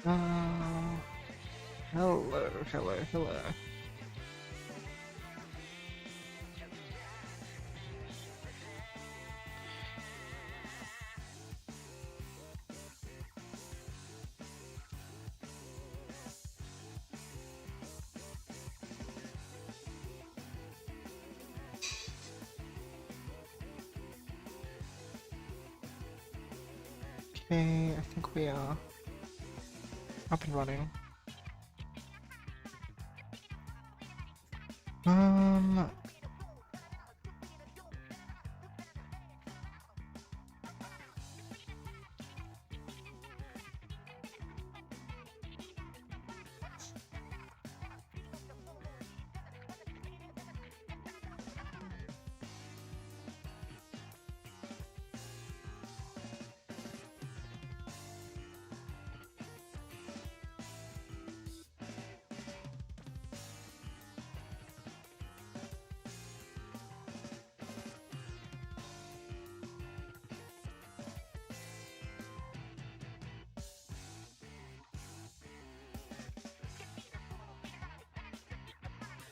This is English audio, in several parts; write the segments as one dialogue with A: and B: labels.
A: Hello, hello, hello. Okay, I think we are up and running.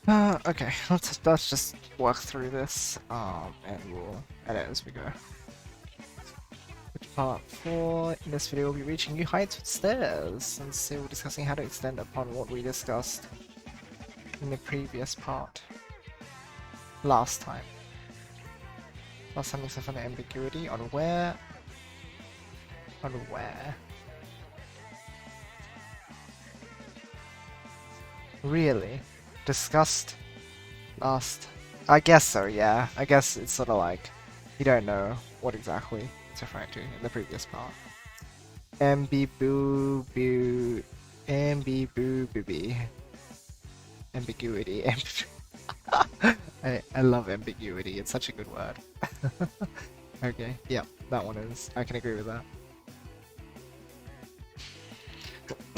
A: Um, okay, let's just work through this, and we'll edit as we go. Part 4, in this video we'll be reaching new heights with stairs, and so we're discussing how to extend upon what we discussed in the previous part. Last time. Last time we suffered an ambiguity on where... on where? Really? Discussed last... I guess so, yeah. I guess it's sort of like, you don't know what exactly it's referring to in the previous part. Ambiguity. I love ambiguity, it's such a good word. Okay, yeah, that one is. I can agree with that.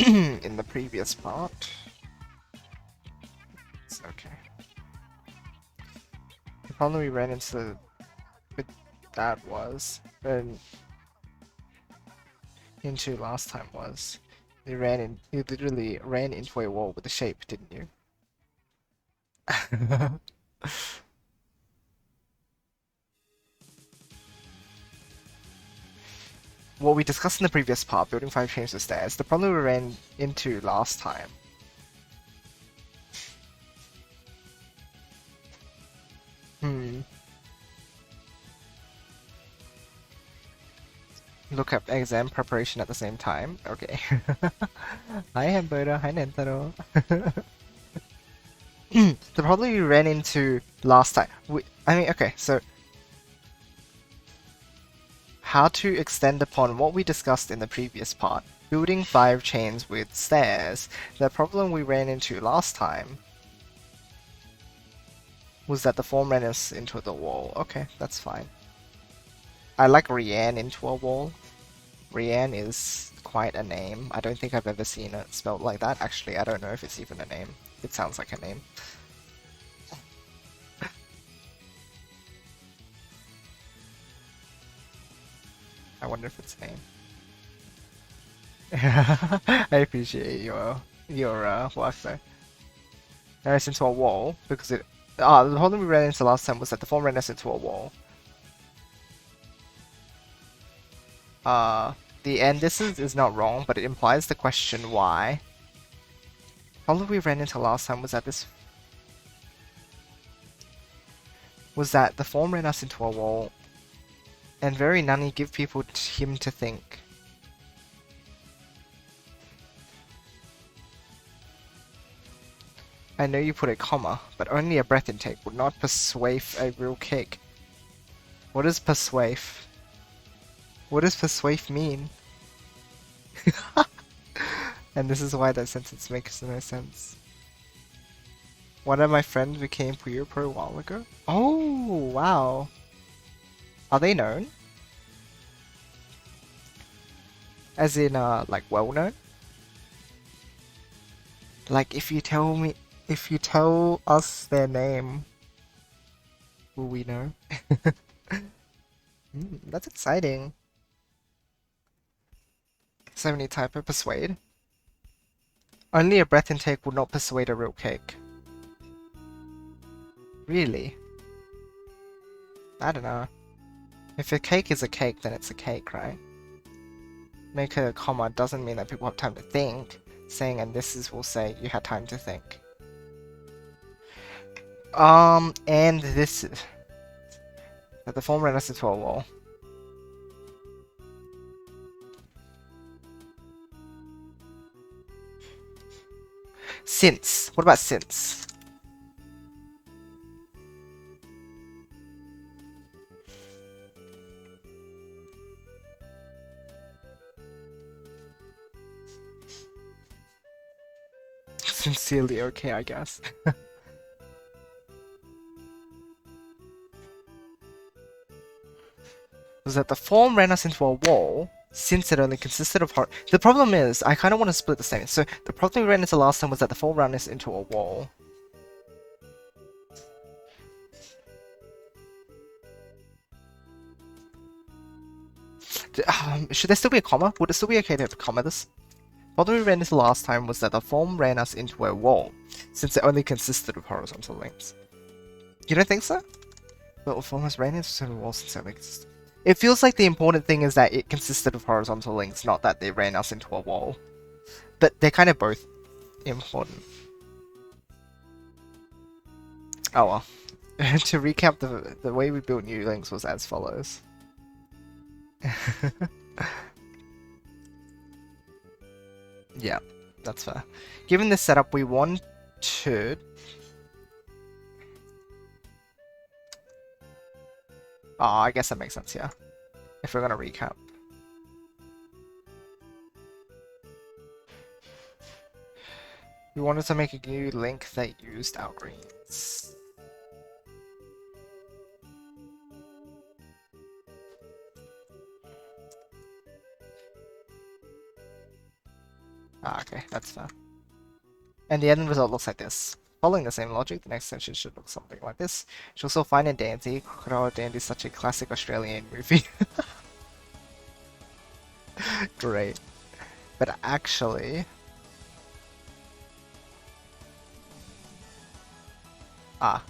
A: In the previous part. It's okay. The problem we ran into with that was, into last time was, you literally ran into a wall with a shape, didn't you? What we discussed in the previous part, building 5 chains of stairs, the problem we ran into last time Look up exam preparation at the same time. Okay. Hi Hamburger, hi Nentaro. The problem we ran into last time. Okay, so how to extend upon what we discussed in the previous part. Building 5 chains with stairs. The problem we ran into last time was that the form ran us into the wall. Okay, that's fine. I like Rianne into a wall. Rianne is quite a name. I don't think I've ever seen it spelled like that. Actually, I don't know if it's even a name. It sounds like a name. I wonder if it's a name. I appreciate your work there. Ran us into a wall because it. The problem we ran into last time was that the form ran us into a wall. The end distance is not wrong, but it implies the question why. The problem we ran into last time was that the form ran us into a wall, and very nanny give people him to think. I know you put a comma, but only a breath intake would not persuade a real cake. What does persuade? What does persuade mean? And this is why that sentence makes no sense. One of my friends became Puyo Pro a while ago. Oh, wow. Are they known? As in, like, well known? Like, if you tell us their name, will we know? That's exciting. 70 typo persuade. Only a breath intake would not persuade a real cake. Really? I don't know. If a cake is a cake, then it's a cake, right? Make a comma doesn't mean that people have time to think. Saying and this is will say you had time to think. And this is that the form ran us into a wall. Since. What about since? Sincerely okay, I guess. Was that the form ran us into a wall since it only consisted of heart. The problem is, I kind of want to split the statement. So the problem we ran into last time was that the form ran us into a wall. Should there still be a comma? Would it still be okay to have a comma this? The problem we ran into last time was that the form ran us into a wall, since it only consisted of horizontal links. You don't think so? The form has ran into a wall since it only consisted. It feels like the important thing is that it consisted of horizontal links, not that they ran us into a wall. But they're kind of both important. Oh well. To recap, the way we built new links was as follows. Yeah, that's fair. Given this setup, we wanted... Oh, I guess that makes sense, yeah. If we're gonna recap. We wanted to make a new link that used outgreens. Ah, okay, that's fair. And the end result looks like this. Following the same logic, the next section should look something like this. It's also fine and dandy. Crocodile Dandy is such a classic Australian movie. Great. But actually... Ah.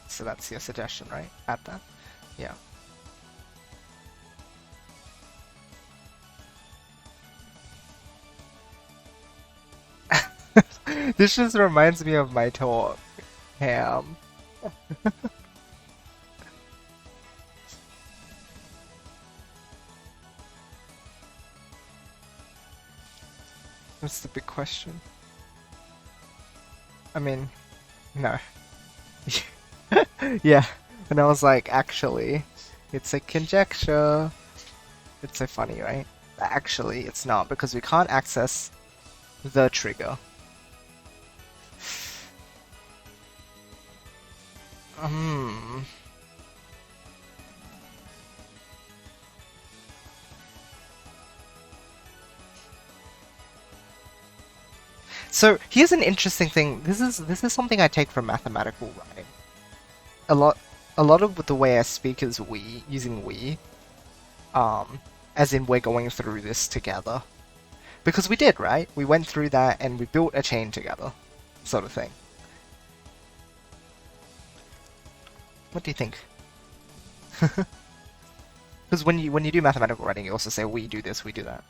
A: So that's your suggestion, right? Add that? Yeah. This just reminds me of my talk. Ham. That's the big question. I mean, no. Yeah, and I was like, actually, it's a conjecture. It's so funny, right? Actually, it's not, because we can't access the trigger. So here's an interesting thing. This is something I take from mathematical writing. A lot of the way I speak is we, using we. As in we're going through this together. Because we did, right? We went through that and we built a chain together. Sort of thing. What do you think? Because when you do mathematical writing, you also say we do this, we do that.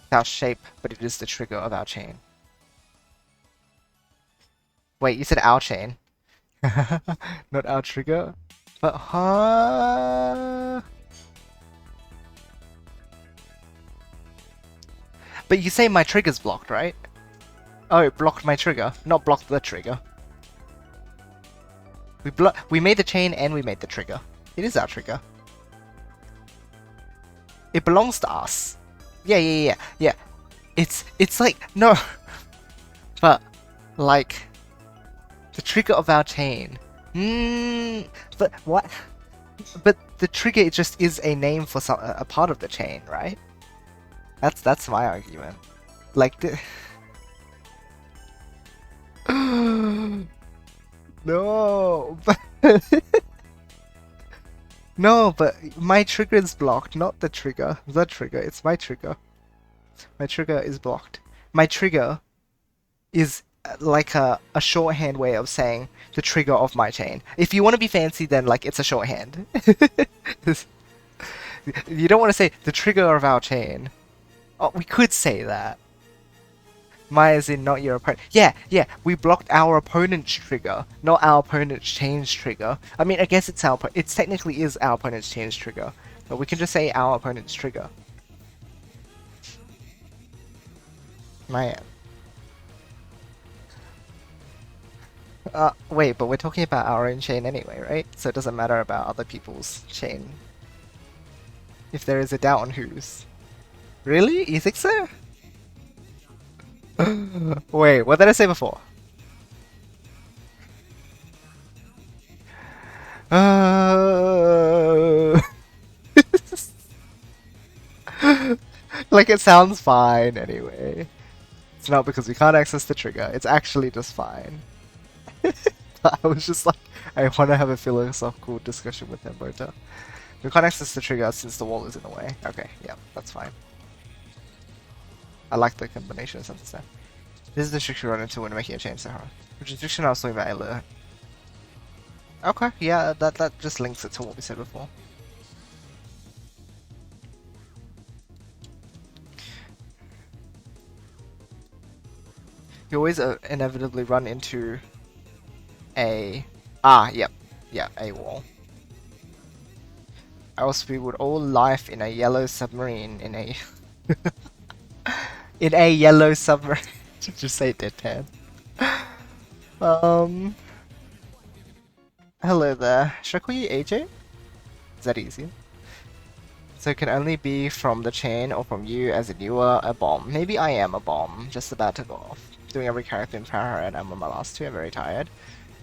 A: It's our shape, but it is the trigger of our chain. Wait, you said our chain. Not our trigger? But huh? But you say my trigger's blocked, right? Oh, it blocked my trigger, not blocked the trigger. We made the chain and we made the trigger. It is our trigger. It belongs to us. Yeah. It's like, no. But, like, the trigger of our chain. But what? But the trigger just is a name for a part of the chain, right? That's my argument. Like the... No, but no, but my trigger is blocked, not the trigger. The trigger, it's my trigger. My trigger is blocked. My trigger is like a shorthand way of saying the trigger of my chain. If you want to be fancy, then like it's a shorthand. You don't want to say the trigger of our chain. Oh, we could say that. My as in not your opponent. Yeah, yeah, we blocked our opponent's trigger, not our opponent's chain's trigger. I mean, I guess it's it's technically is our opponent's chain's trigger, but we can just say our opponent's trigger. Man. Wait, but we're talking about our own chain anyway, right? So it doesn't matter about other people's chain. If there is a doubt on whose. Really? You think so? Wait, what did I say before? Like it sounds fine anyway. It's not because we can't access the trigger, it's actually just fine. I was just like, I want to have a philosophical discussion with him later. We can't access the trigger since the wall is in the way. Okay, yeah, that's fine. I like the combination of sentences there. This is the trick you run into when making a chain, Sahara. Which is fiction I was talking about earlier. Okay, yeah, that just links it to what we said before. You always inevitably run into a... yep. Yeah, a wall. Else we would all life in a yellow submarine in a... in a yellow submarine. Just say deadpan. Hello there. Should I call you AJ? Is that easy? So it can only be from the chain or from you as in you are a bomb. Maybe I am a bomb, just about to go off. Doing every character in power and I'm on my last two, I'm very tired.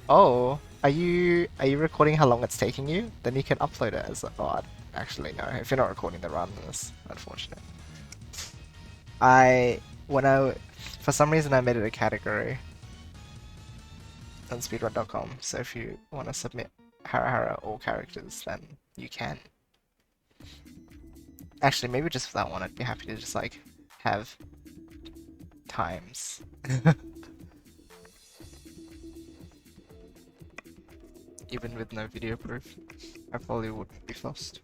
A: Oh, are you recording how long it's taking you? Then you can upload it as actually no, if you're not recording the run, that's unfortunate. For some reason I made it a category on speedrun.com, so if you want to submit Hara all characters, then you can. Actually, maybe just for that one, I'd be happy to just like have times. Even with no video proof, I probably wouldn't be fussed.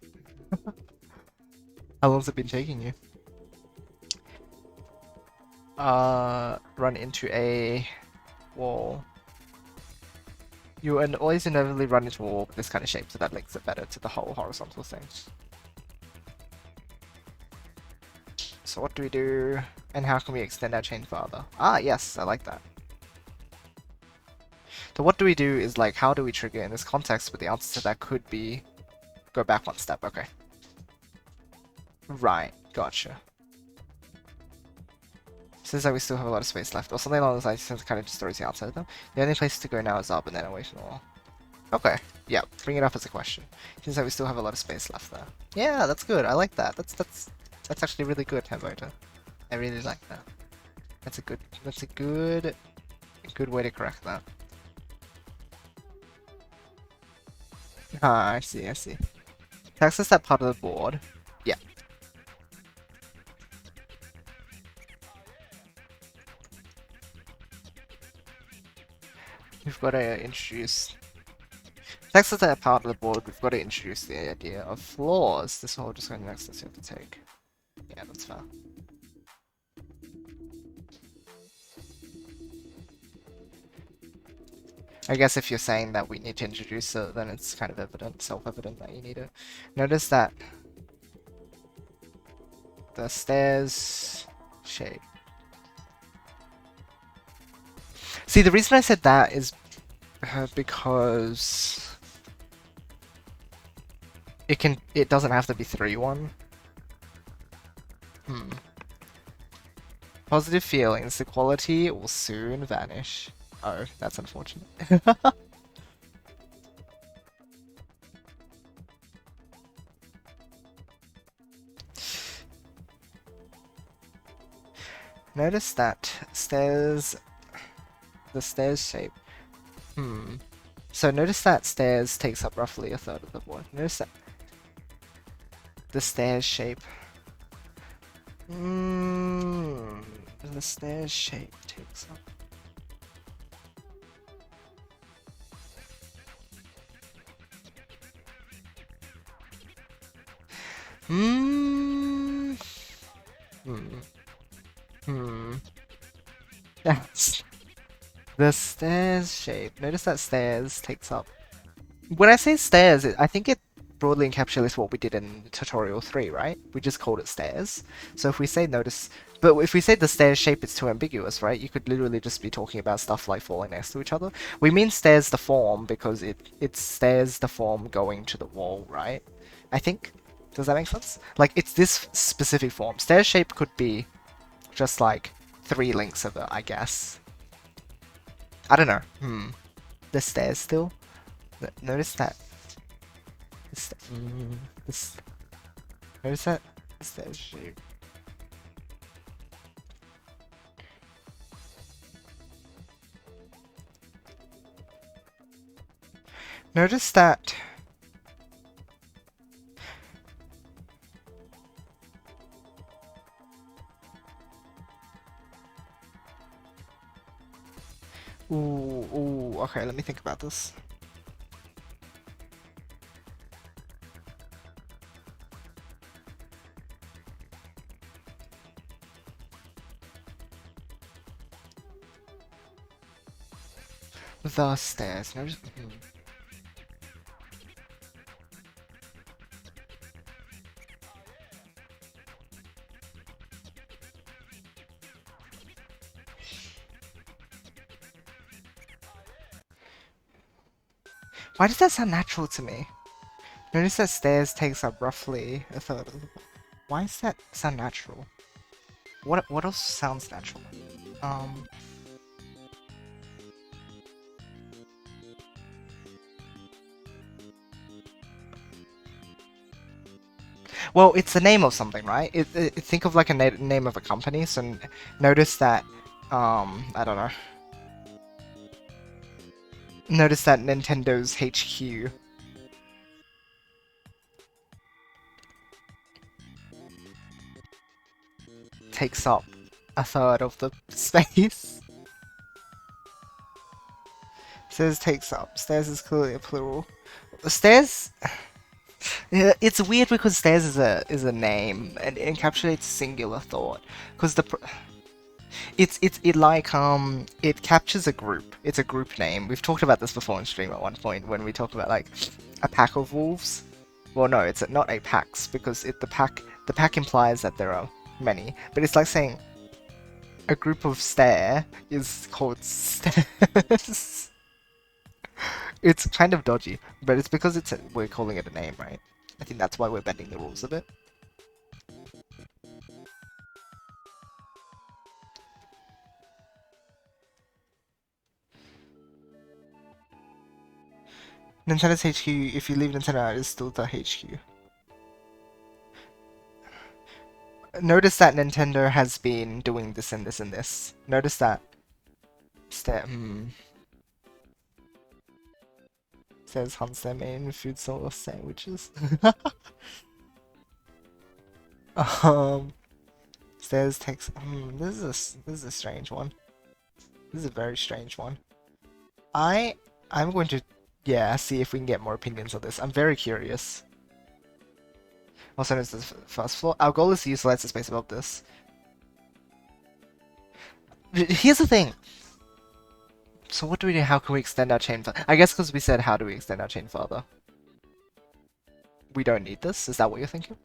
A: How long's it been taking you? Run into a wall. You always inevitably run into a wall with this kind of shape, so that links it better to the whole horizontal thing. So what do we do? And how can we extend our chain farther? Ah, yes, I like that. So what do we do is like, how do we trigger in this context, but the answer to that could be go back one step, okay. Right, gotcha. Seems like we still have a lot of space left, or something along those lines, since it kind of just throws the answer at them. The only place to go now is up and then away from the wall. Okay, yeah, bring it up as a question. Seems like we still have a lot of space left there. Yeah, that's good, I like that. That's actually really good, Hamvoter. I really like that. That's a good way to correct that. Ah, I see. To access that part of the board, yeah. We've got to introduce... To access that part of the board, we've got to introduce the idea of floors. This whole just going next you have to take. Yeah, that's fair. I guess if you're saying that we need to introduce it, then it's kind of evident, self-evident that you need it. Notice that the stairs shape. See, the reason I said that is because it doesn't have to be 3-1. Positive feelings, the quality will soon vanish. Oh, that's unfortunate. Notice that the stairs shape. So notice that stairs takes up roughly a third of the board. Notice that the stairs shape. The stairs shape takes up Hmm. Hmm. Hmm. Yes. The stairs shape. Notice that stairs takes up. When I say stairs, I think it broadly encapsulates what we did in tutorial 3, right? We just called it stairs. So if we say notice, but if we say the stairs shape is too ambiguous, right? You could literally just be talking about stuff like falling next to each other. We mean stairs the form because it stairs the form going to the wall, right? I think. Does that make sense? Like, it's this specific form. Stairs shape could be just like 3 links of it, I guess. I don't know. The stairs still? Notice that. This, this, notice that stairs shape. Notice that. Ooh, okay, let me think about this. The stairs. Notice. Why does that sound natural to me? Notice that stairs takes up roughly a third of the... Why does that sound natural? What else sounds natural? Well, it's the name of something, right? Think of like a name of a company, so notice that, I don't know. Notice that Nintendo's HQ takes up a third of the space. Stairs takes up. Stairs is clearly a plural. Stairs... Yeah, it's weird because stairs is a name and it encapsulates singular thought. Because it captures a group. It's a group name. We've talked about this before on stream at one point when we talked about like a pack of wolves. Well, no, it's not a packs because the pack implies that there are many, but it's like saying a group of stare is called stairs. It's kind of dodgy, but it's because we're calling it a name, right? I think that's why we're bending the rules a bit. Nintendo's HQ, if you leave Nintendo out, is still the HQ. Notice that Nintendo has been doing this and this and this. Notice that. Says hunts their main food source sandwiches. Stairs takes. This is a strange one. This is a very strange one. I'm going to see if we can get more opinions on this. I'm very curious. Also, it's the first floor. Our goal is to utilize the space above this. Here's the thing. So what do we do? How can we extend our chain further? I guess because we said how do we extend our chain further? We don't need this? Is that what you're thinking?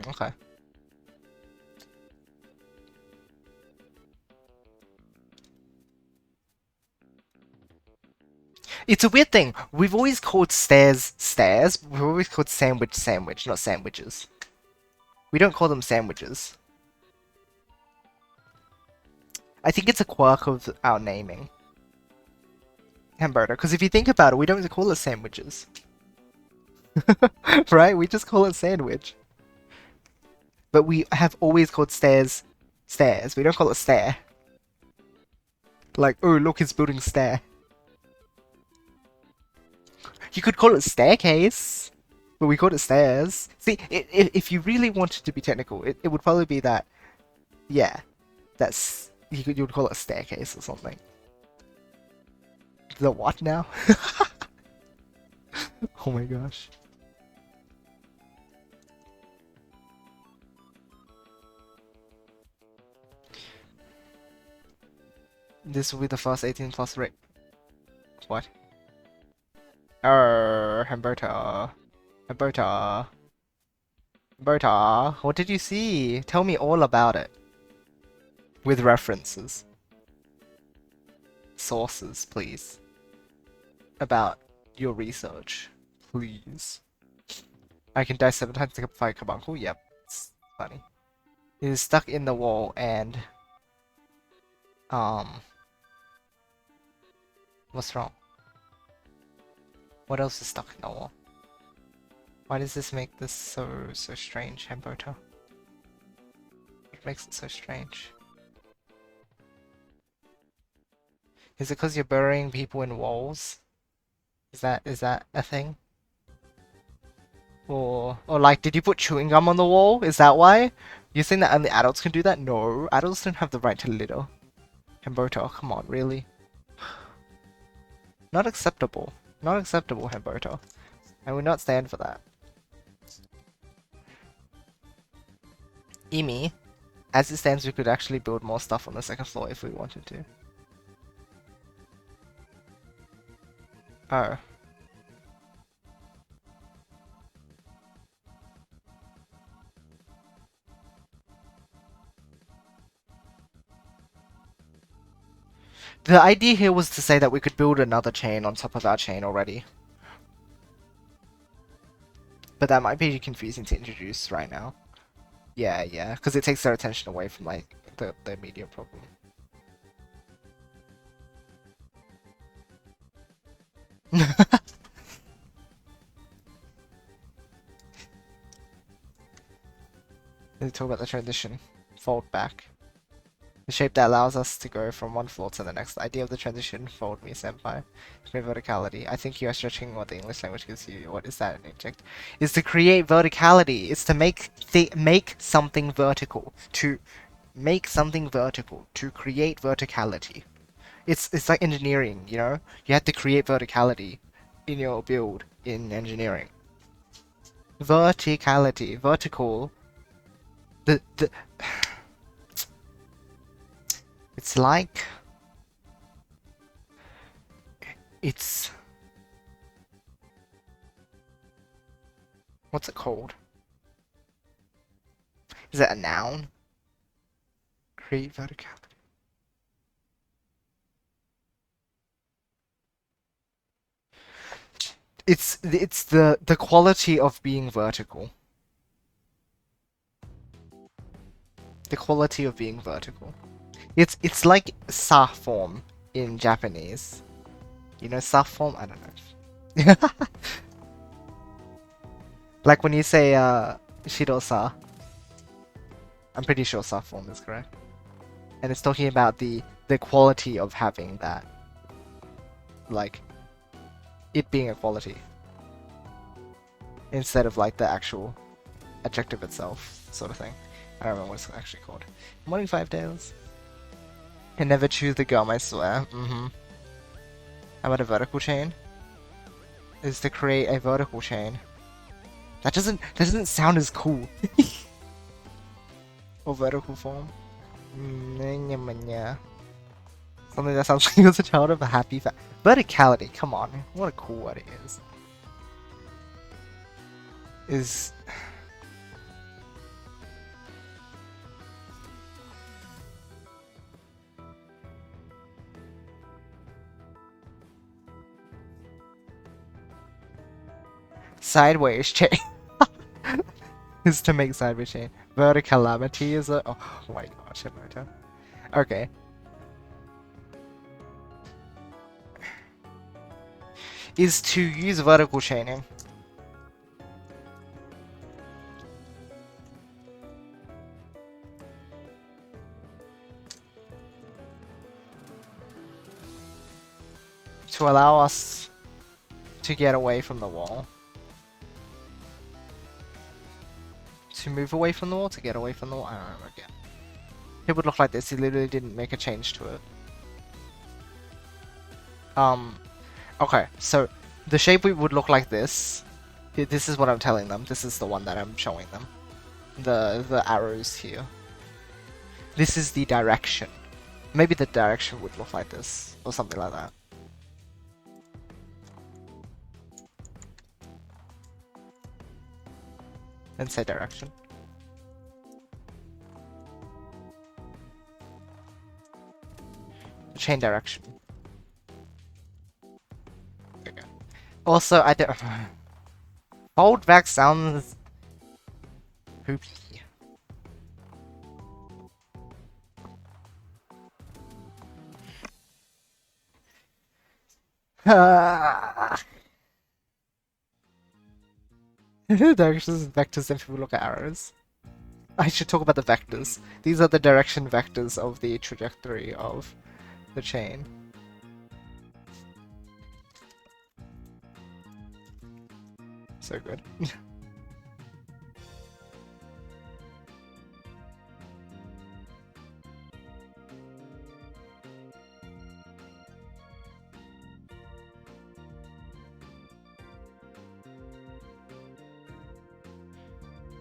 A: Okay. It's a weird thing. We've always called stairs stairs. We've always called sandwich sandwich, not sandwiches. We don't call them sandwiches. I think it's a quirk of our naming. Hamburger, because if you think about it, we don't call it sandwiches. Right? We just call it sandwich. But we have always called stairs stairs. We don't call it stair. Like, oh look, he's building stair. You could call it staircase, but we called it stairs. See, if you really wanted to be technical, it would probably be that, yeah, that's you would call it a staircase or something. The what now? Oh my gosh. This will be the first 18 plus rate. What? Humberto. Humberto. Humberto, what did you see? Tell me all about it. With references. Sources, please. About your research. Please. I can die 7 times to fight Carbuncle. Yep, it's funny. It is stuck in the wall and... What's wrong? What else is stuck in the wall? Why does this make this so strange, Humberto? What makes it so strange? Is it because you're burying people in walls? Is that a thing? Or like, did you put chewing gum on the wall? Is that why? You think that only adults can do that? No, adults don't have the right to litter. Humberto, come on, really? Not acceptable. Not acceptable, Humberto. I will not stand for that. Emi, as it stands, we could actually build more stuff on the second floor if we wanted to. Oh. The idea here was to say that we could build another chain on top of our chain already. But that might be confusing to introduce right now. Yeah, because it takes their attention away from like the immediate problem. Let's talk about the transition. Fold back. The shape that allows us to go from one floor to the next. The idea of the transition, fold me, senpai. Create verticality. I think you are stretching what the English language gives you. What is that an inject? Is to create verticality. It's to make something vertical. To make something vertical. To create verticality. It's like engineering, you know? You have to create verticality in your build in engineering. Verticality. Vertical. The It's like... It's... What's it called? Is it a noun? Create verticality. It's the quality of being vertical. The quality of being vertical. It's like sa form in Japanese. You know sa form? I don't know. Like when you say shido-sa. I'm pretty sure sa form is correct. And it's talking about the quality of having that. Like it being a quality. Instead of like the actual adjective itself, sort of thing. I don't remember what it's actually called. Morning 5 Tails. Can never choose the gum, I swear. How about a vertical chain? Is to create a vertical chain. That doesn't sound as cool. Or vertical form. Something that sounds like it was a child of a happy verticality, come on. What a cool word it is. Is... Sideways chain. Is to make sideways chain. Verticality is a... Oh my gosh, okay. Is to use vertical chaining. To allow us to get away from the wall. To move away from the wall, to get away from the wall, I don't know again. it would look like this. He literally didn't make a change to it. Okay, so the shape would look like this. This is what I'm telling them. This is the one that I'm showing them. The arrows here. This is the direction. Maybe the direction would look like this, or something like that. And say direction. Chain direction. There we go. Also, I don't... Fold back sounds... poopy. Directions and vectors, if we look at arrows. I should talk about the vectors. These are the direction vectors of the trajectory of the chain. So good.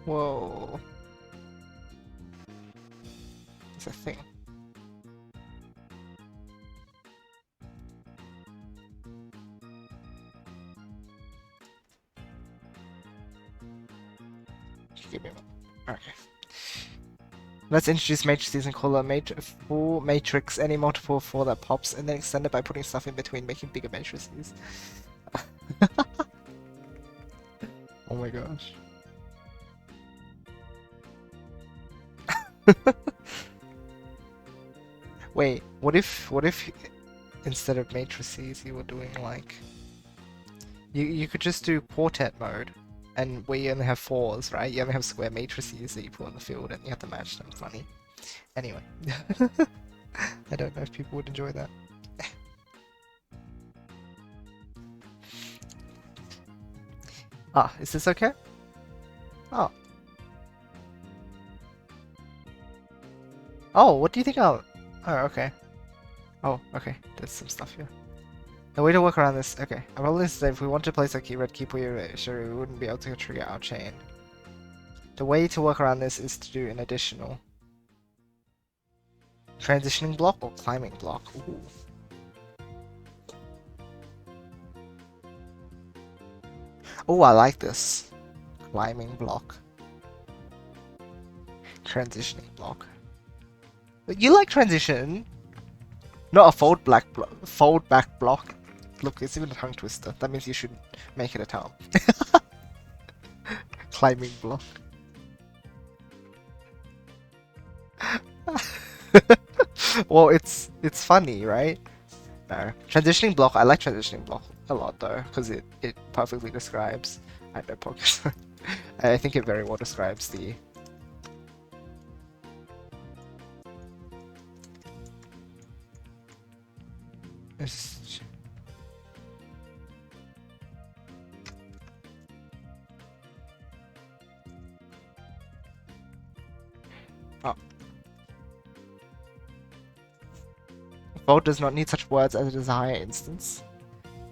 A: Whoa. It's a thing. Give me one. Okay. Let's introduce matrices and call a full matrix any multiple of 4 that pops, and then extend it by putting stuff in between, making bigger matrices. Oh my gosh. Wait, what if instead of matrices you were doing like you could just do quartet mode, and where you only have 4s, right? You only have square matrices that you put on the field and you have to match them. Funny. Anyway. I don't know if people would enjoy that. Ah, is this okay? Oh. Oh, what do you think I'll... Oh, okay. Oh, okay. There's some stuff here. The way to work around this... Okay. I will list that if we want to place a key red key Puyo, sure we wouldn't be able to trigger our chain. The way to work around this is to do an additional transitioning block or climbing block. Ooh. Oh, I like this. Climbing block. Transitioning block. You like transition? Not a fold back block. Look, it's even a tongue twister. That means you should make it a tongue. Climbing block. Well, it's funny, right? No. Transitioning block, I like transitioning block a lot though, because it perfectly describes... I know pockets. I think it very well describes the... Oh. Fold does not need such words as a desire instance.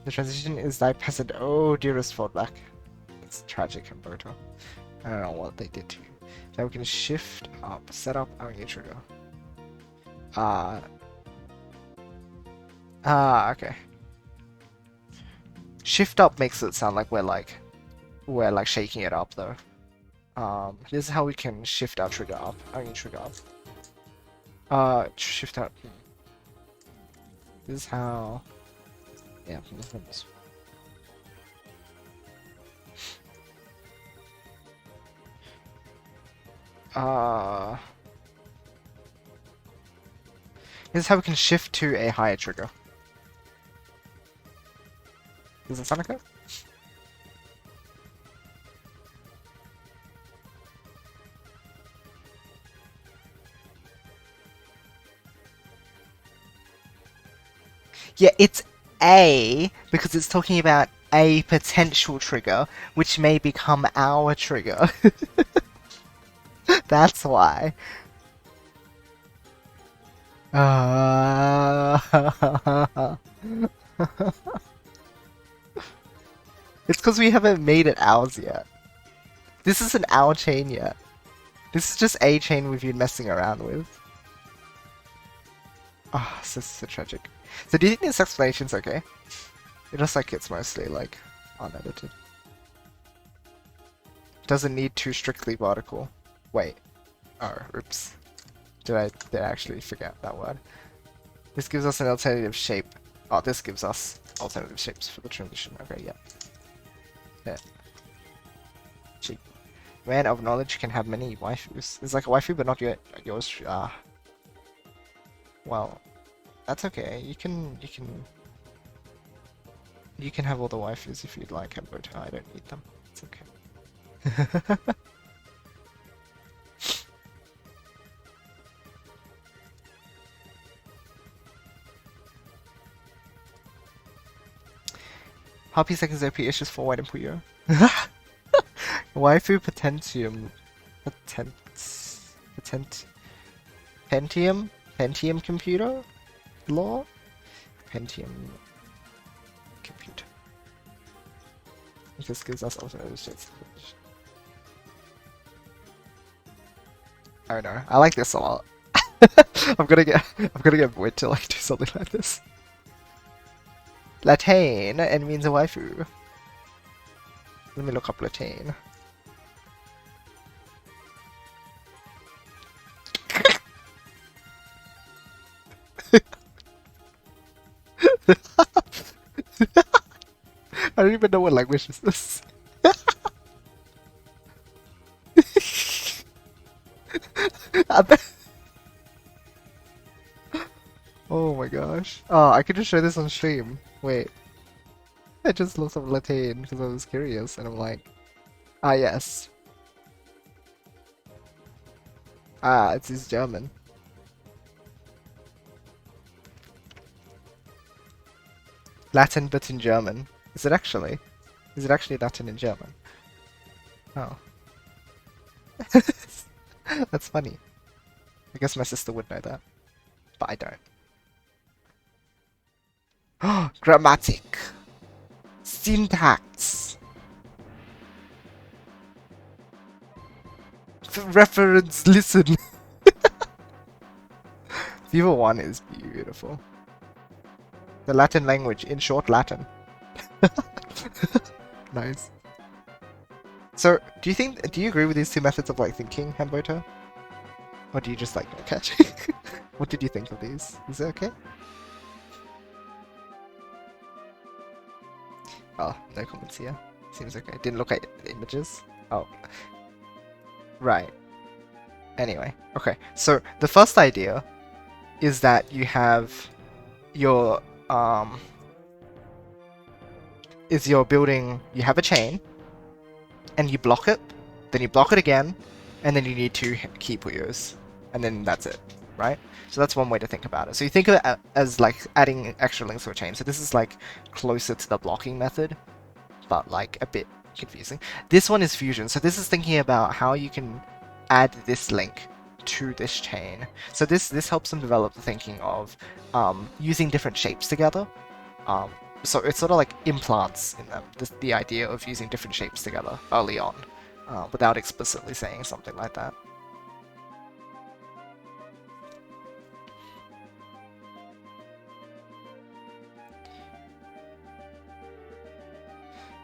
A: The transition is thy peasant. Oh, dearest foldback. It's tragic and brutal. I don't know what they did to you. Now we can shift up, set up our new trigger. Okay. Shift up makes it sound like we're like shaking it up though. This is how we can shift our trigger up. Our new trigger up. Shift up. This is how... Yeah, this. This is how we can shift to a higher trigger. Does it sound like it? Yeah, it's A, because it's talking about a potential trigger, which may become our trigger. That's why. It's because we haven't made it ours yet. This isn't our chain yet. This is just a chain we've been messing around with. Ah, oh, this is so tragic. So do you think this explanation's okay? It looks like it's mostly like unedited. Doesn't need too strictly vertical. Wait. Oh, oops. Did I actually forget that word? This gives us an alternative shape. Oh, this gives us alternative shapes for the transition. Okay, yeah. Yeah. Cheap. Man of knowledge can have many waifus. It's like a waifu, but not yours. Well, that's okay. You can have all the waifus if you'd like, but I don't need them. It's okay. Happy seconds OP is just for white and Puyo. Waifu potentium. Pentium computer? Law? Pentium computer. This gives us alternative shapes. I don't know. I like this a lot. I'm gonna get bored to like do something like this. Latain and means a waifu. Let me look up Latain. I don't even know what language is this. Oh my gosh. Oh, I could just show this on stream. Wait. I just looked up Latin because I was curious and I'm like, ah yes. Ah, it's his German. Latin but in German. Is it actually? Is it actually Latin in German? Oh. That's funny. I guess my sister would know that. But I don't. Grammatic. Syntax. Reference listen. Viva 1 is beautiful. The Latin language, in short Latin. Nice. So, do you agree with these two methods of like thinking, Hamboto? Or do you just like not catch? What did you think of these? Is it okay? Oh, no comments here. Seems okay. Didn't look at the images. Oh. Right. Anyway, okay. So the first idea is that you have your building, you have a chain and you block it, then you block it again, and then you need two key puyos, and then that's it, right? So that's one way to think about it. So you think of it as like adding extra links to a chain. So this is like closer to the blocking method, but like a bit confusing. This one is fusion. So this is thinking about how you can add this link to this chain. So this helps them develop the thinking of using different shapes together. So it's sort of like implants in them, the idea of using different shapes together early on, without explicitly saying something like that.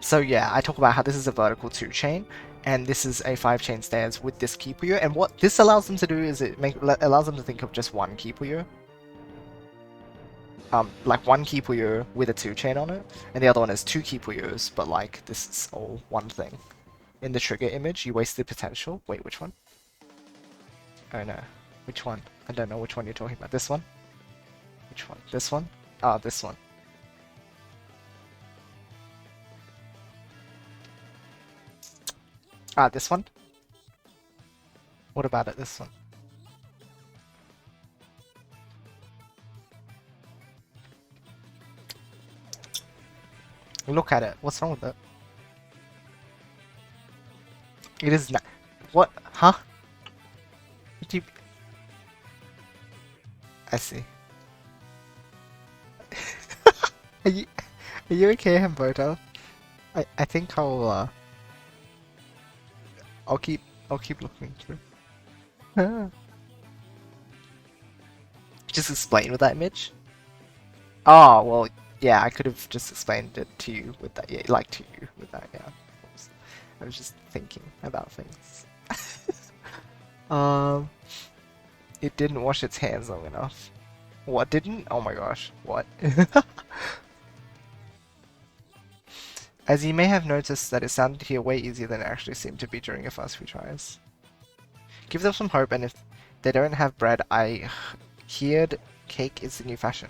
A: So yeah, I talk about how this is a vertical 2-chain, and this is a 5-chain stairs with this key puyo, and what this allows them to do is allows them to think of just one key puyo. Like one key puyo with a 2-chain on it, and the other one is 2 key puyos, but like this is all one thing. In the trigger image, you wasted potential. Wait, which one? Oh no, which one? I don't know which one you're talking about. This one? Which one? This one? Ah, this one. Ah, this one? What about it, this one? Look at it. What's wrong with it? It is not. What? Huh? I see. Are you are you okay, Hamburger? I think I'll keep looking through. Just explain with that image? Oh, well, yeah, I could have just explained it to you with that, yeah, like to you with that, yeah. Of course. I was just thinking about things. Um, it didn't wash its hands long enough. What didn't? Oh my gosh, what? As you may have noticed that it sounded here way easier than it actually seemed to be during your first few tries. Give them some hope, and if they don't have bread, I heard cake is the new fashion.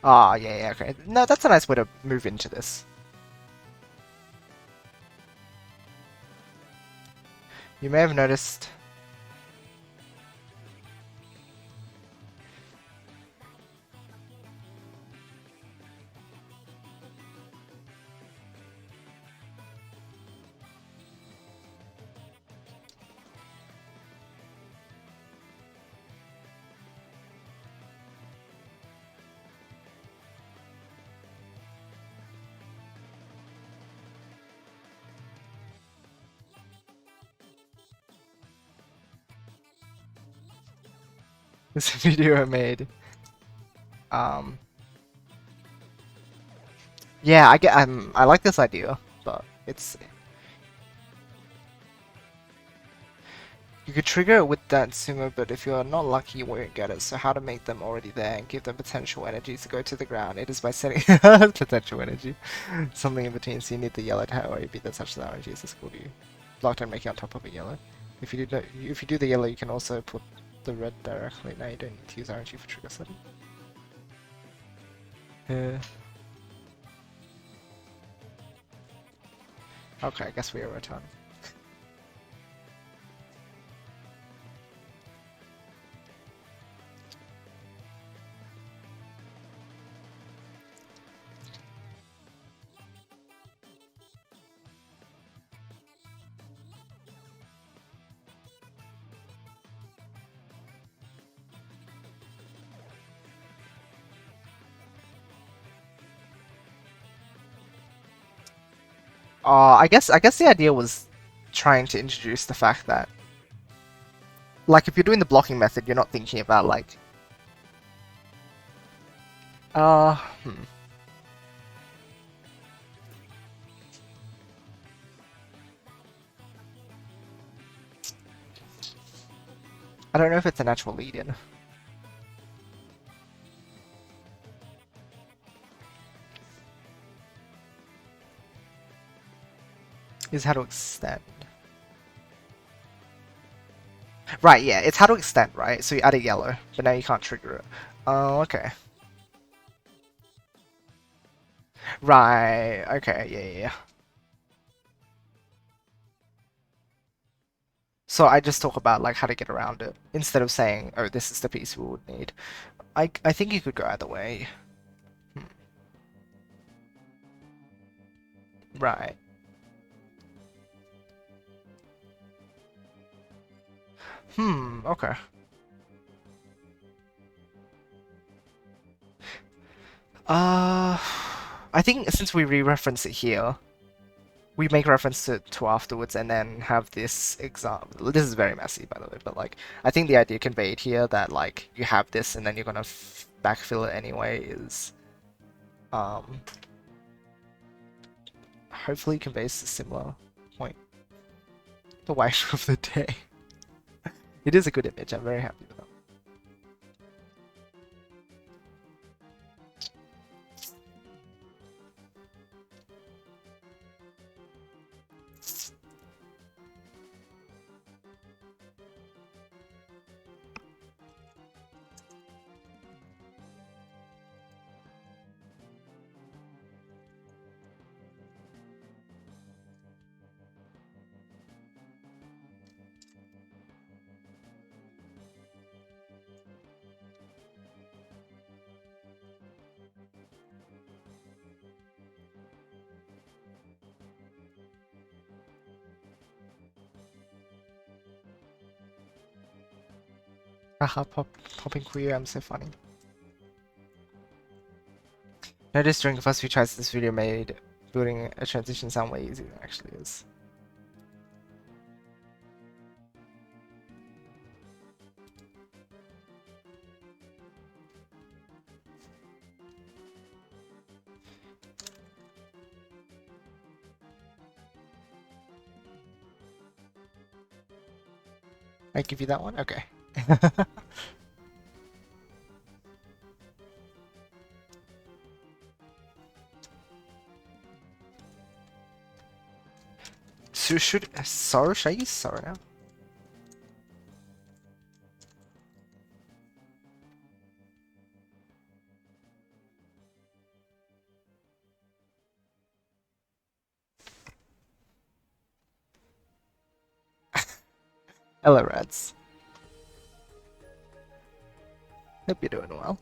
A: Ah, yeah, yeah, okay. No, that's a nice way to move into this. You may have noticed... this video I made. Um... Yeah, I like this idea, but it's... You could trigger it with that sumo, but if you're not lucky, you won't get it. So how to make them already there and give them potential energy to go to the ground? It is by setting potential energy, something in between. So you need the yellow to or be that such that energy is visible to you. Blocked and making on top of a yellow. If you do the yellow, you can also put the red directly. Now you don't need to use RNG for trigger setting. Okay, I guess we are returning. I guess the idea was trying to introduce the fact that, like, if you're doing the blocking method, you're not thinking about like, hmm. I don't know if it's a natural lead-in. Is how to extend. Right, yeah, it's how to extend, right? So you add a yellow, but now you can't trigger it. Oh, okay. Right, okay, yeah. So I just talk about like how to get around it instead of saying, "Oh, this is the piece we would need." I think you could go either way. Right. Okay. Uh, I think since we re-reference it here, we make reference to afterwards and then have this example. This is very messy, by the way, but like, I think the idea conveyed here that like, you have this and then you're gonna backfill it anyway is, hopefully conveys a similar point. The wife of the day. It is a good image, I'm very happy with it. Haha, popping queer, I'm so funny. Noticed during the first few tries this video made building a transition sound way easier than it actually is. I give you that one? Okay. So should I use Sorrow now? Hello, Reds. Hope you're doing well.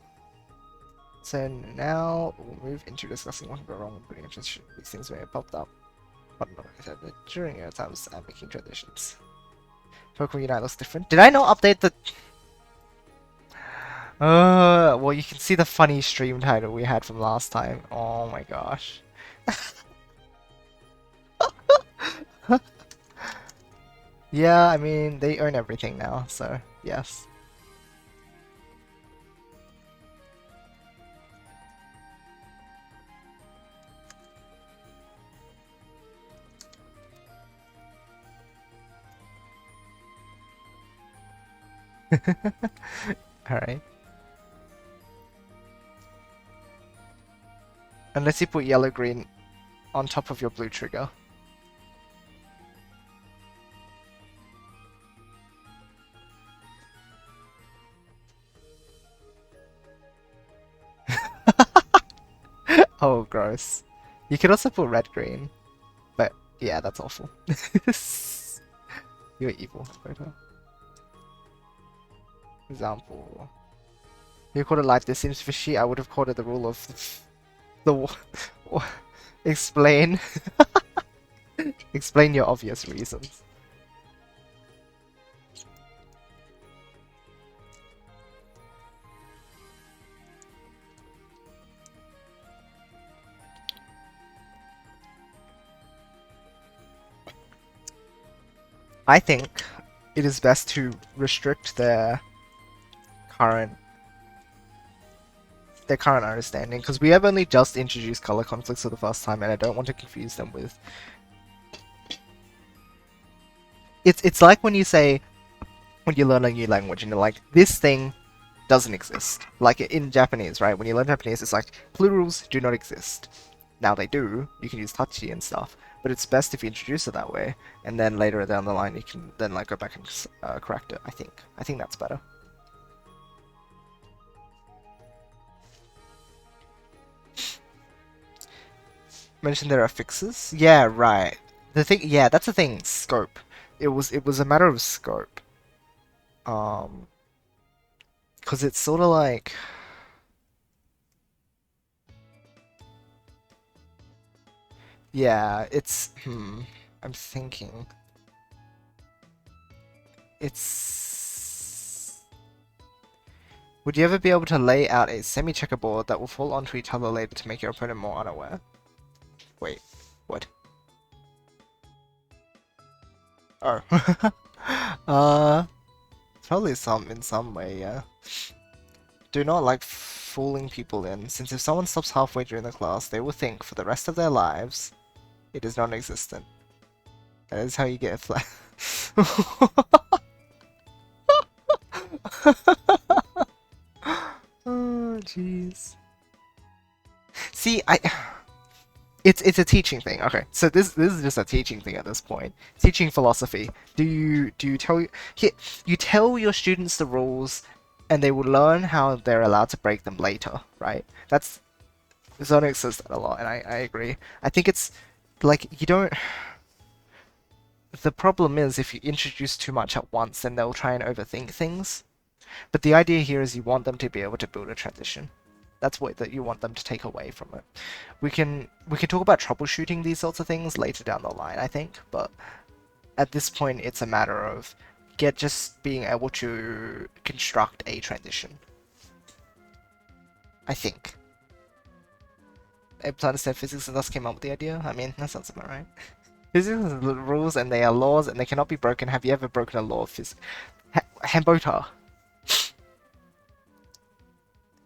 A: So now we'll move into discussing what can go wrong with putting a transition. These things may have popped up, but like I said, during your times at making transitions. Pokemon Unite looks different. Did I not update the... well, you can see the funny stream title we had from last time. Oh my gosh. Yeah, I mean, they own everything now, so yes. Alright. Unless you put yellow-green on top of your blue trigger. Oh, gross. You could also put red-green. But, yeah, that's awful. You're evil, Photo. Example. You called it life, this seems fishy. I would have called it the rule of the... Explain. Explain your obvious reasons. I think it is best to restrict their current understanding, because we have only just introduced color conflicts for the first time, and I don't want to confuse them with... It's like when you say, when you learn a new language, and you're like, this thing doesn't exist. Like in Japanese, right? When you learn Japanese, it's like, plurals do not exist. Now they do, you can use tachi and stuff, but it's best if you introduce it that way, and then later down the line you can then like go back and correct it, I think. I think that's better. Mentioned there are fixes? Yeah, right. The thing, yeah, that's the thing, scope. It was a matter of scope. Because it's sort of like... Yeah, it's... I'm thinking. It's... Would you ever be able to lay out a semi-checkerboard that will fall onto each other later to make your opponent more unaware? Wait, what? Oh. Probably in some way, yeah. Do not like fooling people in, since if someone stops halfway during the class, they will think for the rest of their lives it is non-existent. That is how you get a flat. Oh, jeez. See, it's a teaching thing. Okay, so this is just a teaching thing at this point. Teaching philosophy. Do you tell you tell your students the rules, and they will learn how they're allowed to break them later, right? That's Zonix says that a lot, and I agree. I think it's like you don't. The problem is if you introduce too much at once, then they'll try and overthink things. But the idea here is you want them to be able to build a transition. That's what that you want them to take away from it. We can talk about troubleshooting these sorts of things later down the line, I think, but at this point it's a matter of get just being able to construct a transition. I think. Able to understand physics and thus came up with the idea? I mean, that sounds about right. Physics is rules and they are laws and they cannot be broken. Have you ever broken a law of physics? Hambota.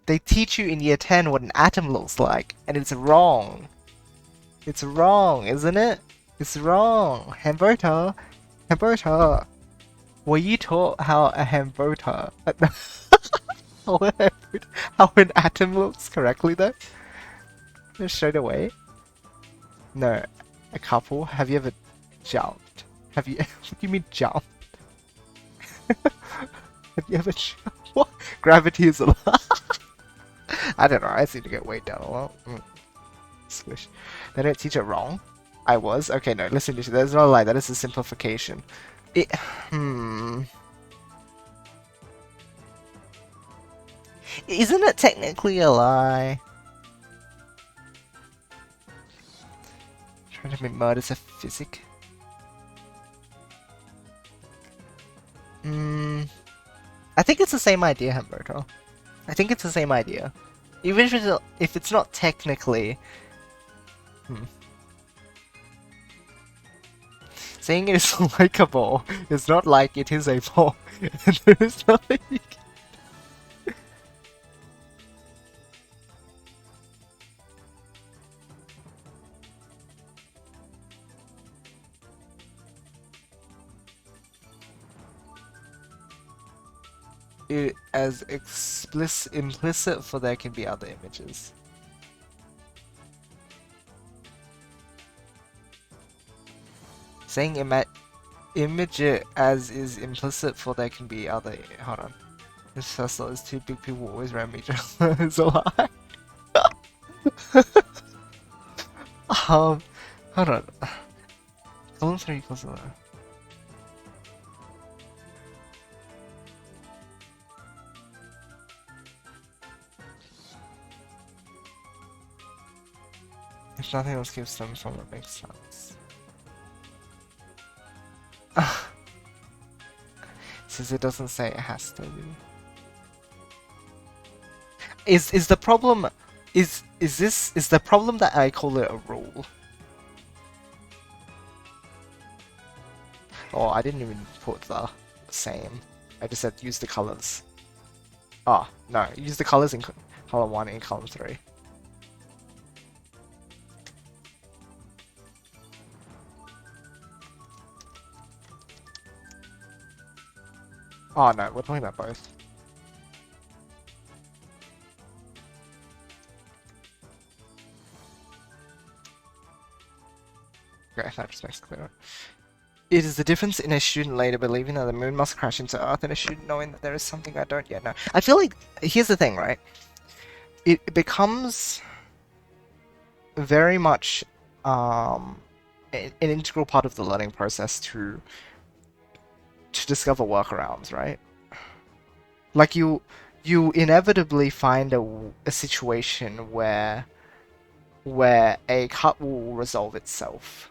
A: They teach you in year 10 what an atom looks like, and it's wrong. It's wrong, isn't it? It's wrong. Hambota. Hambota. Were you taught how a hambota... how an atom looks correctly though? Just straight away. No, a couple. Have you ever jumped? Have you? What do you mean jumped? Have you ever jumped? What? Gravity is a lot. I don't know. I seem to get weighed down a lot. Squish. They don't teach it wrong. I was okay. No, listen. There's no lie. That is a simplification. Isn't it technically a lie? Trying to make murders a physic. I think it's the same idea, Humberto. I think it's the same idea. Even if it's not technically... Saying it is like a ball is not like it is a ball. And there is nothing you can... It as implicit for there can be other images. Saying image it as is implicit for there can be other. Hold on. This hustle is two big people always ram each other. It's a lie. Hold on. Column 3 equals 0. If nothing else gives them from it makes sense. Since it doesn't say it has to be. Is the problem is the problem that I call it a rule? Oh, I didn't even put the same. I just said use the colors. Oh, no, use the colors in column 1 and column 3. Oh no, we're talking about both. Okay, that just makes it clearer. It is the difference in a student later believing that the moon must crash into Earth and a student knowing that there is something I don't yet know. I feel like, here's the thing, right? It becomes very much an integral part of the learning process to discover workarounds, right? Like you inevitably find a situation where a cut will resolve itself.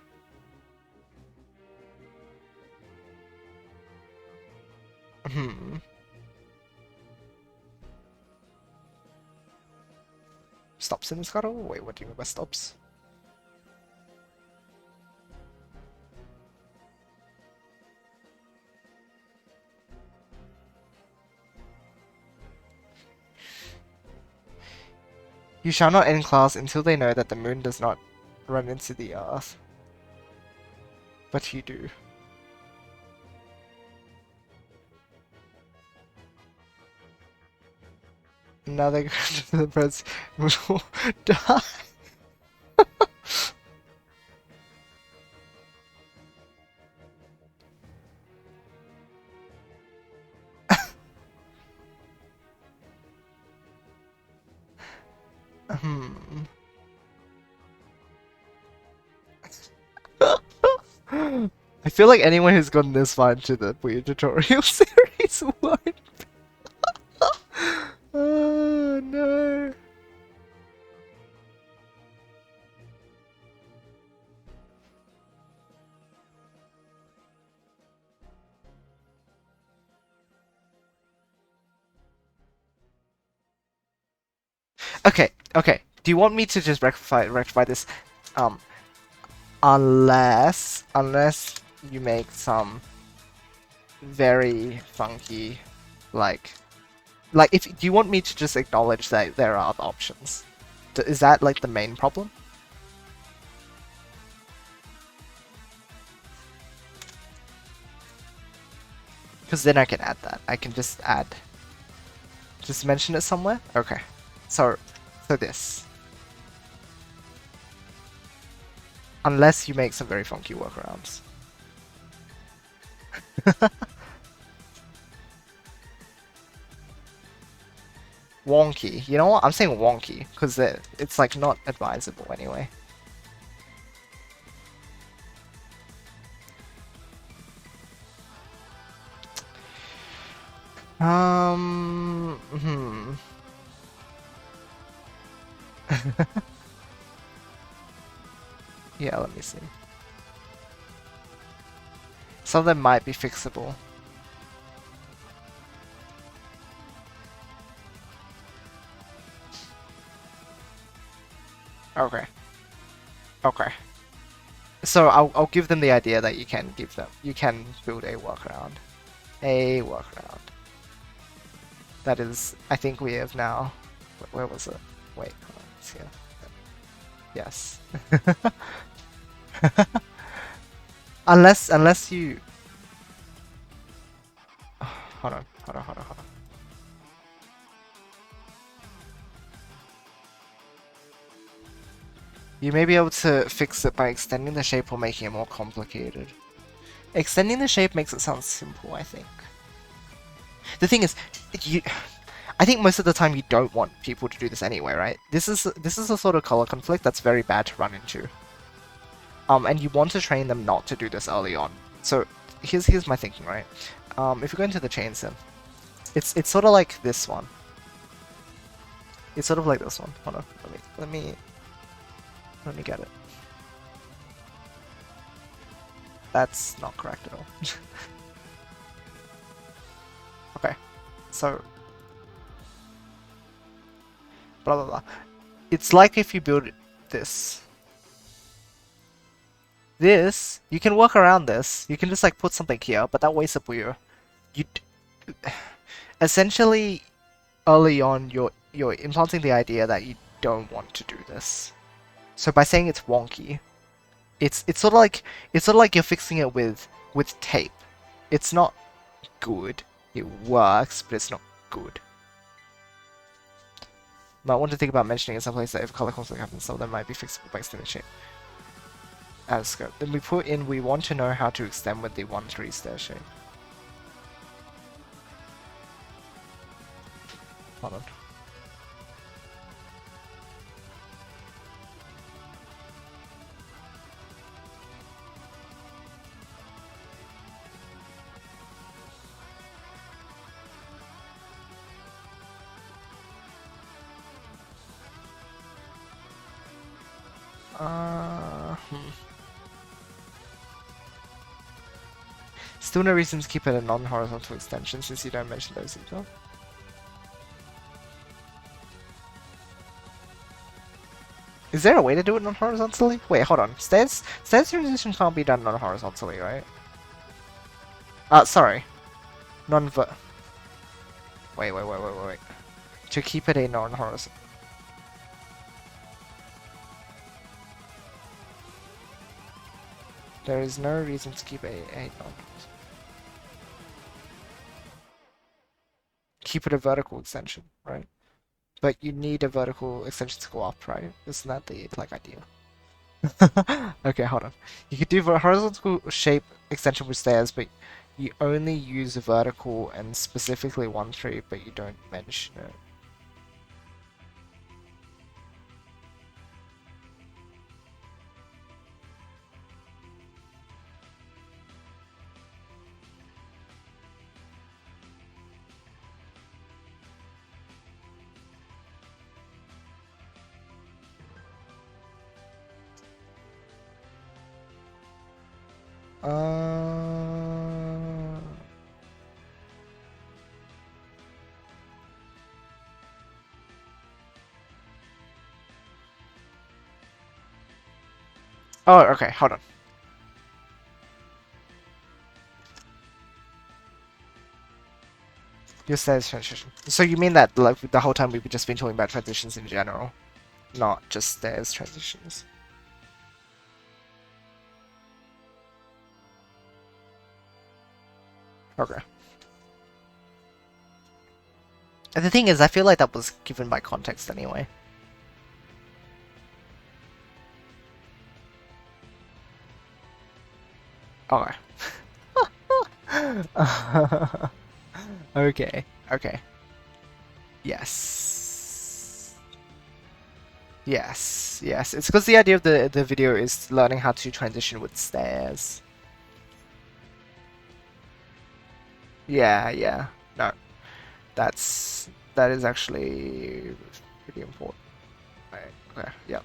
A: Stops in the scuttle? Wait, what do you mean by stops? You shall not end class until they know that the moon does not run into the earth. But you do. Now they go to the birds will die. I feel like anyone who's gotten this far into the Puyo Tutorial series won't. Oh no. Okay, okay. Do you want me to just rectify this? Um, unless you make some very funky, like if do you want me to just acknowledge that there are other options? Is that like the main problem? Because then I can add that. I can just mention it somewhere. Okay, so this. Unless you make some very funky workarounds. Wonky. You know what? I'm saying wonky because it's like not advisable anyway. Hmm. Yeah, let me see. Some of them might be fixable. Okay. Okay. So I'll give them the idea that you can build a workaround. A workaround. That is, I think we have now. Where was it? Wait, hold on, it's here. Yes. Unless you. Hold on. You may be able to fix it by extending the shape or making it more complicated. Extending the shape makes it sound simple, I think. The thing is, I think most of the time you don't want people to do this anyway, right? This is a sort of color conflict that's very bad to run into. And you want to train them not to do this early on. So here's my thinking, right? If you go into the chain sim, it's sort of like this one. It's sort of like this one. Hold on, let me get it. That's not correct at all. Okay, so blah blah blah. It's like if you build this. This, you can work around this. You can just like put something here, but that wastes a Puyo. You essentially early on you're implanting the idea that you don't want to do this. So by saying it's wonky, it's sort of like you're fixing it with tape. It's not good. It works, but it's not good. Might want to think about mentioning in some place that if color conflict happens, some of them might be fixable by extending shape. Out of scope. Then we put in we want to know how to extend with the 1-3 stair shape. Hold on. Still no reason to keep it a non-horizontal extension since you don't mention those either. Is there a way to do it non-horizontally? Wait, hold on. Stairs transition can't be done non-horizontally, right? Sorry. Non-ver... Wait. To keep it a non-horizontal... There is no reason to keep a non-horizontal... Keep it a vertical extension, right? But you need a vertical extension to go up, right? Isn't that the like idea? Okay, hold on. You could do a horizontal shape extension with stairs, but you only use a vertical and specifically 1-3, but you don't mention it. Oh, okay, hold on. You said transition. So you mean that like the whole time we've just been talking about transitions in general, not just stairs transitions? Okay. And the thing is, I feel like that was given by context anyway. Okay. Okay. Okay. Yes. Yes. Yes. It's because the idea of the video is learning how to transition with stairs. Yeah. Yeah. No. That is actually pretty important. Right. Okay. Yeah.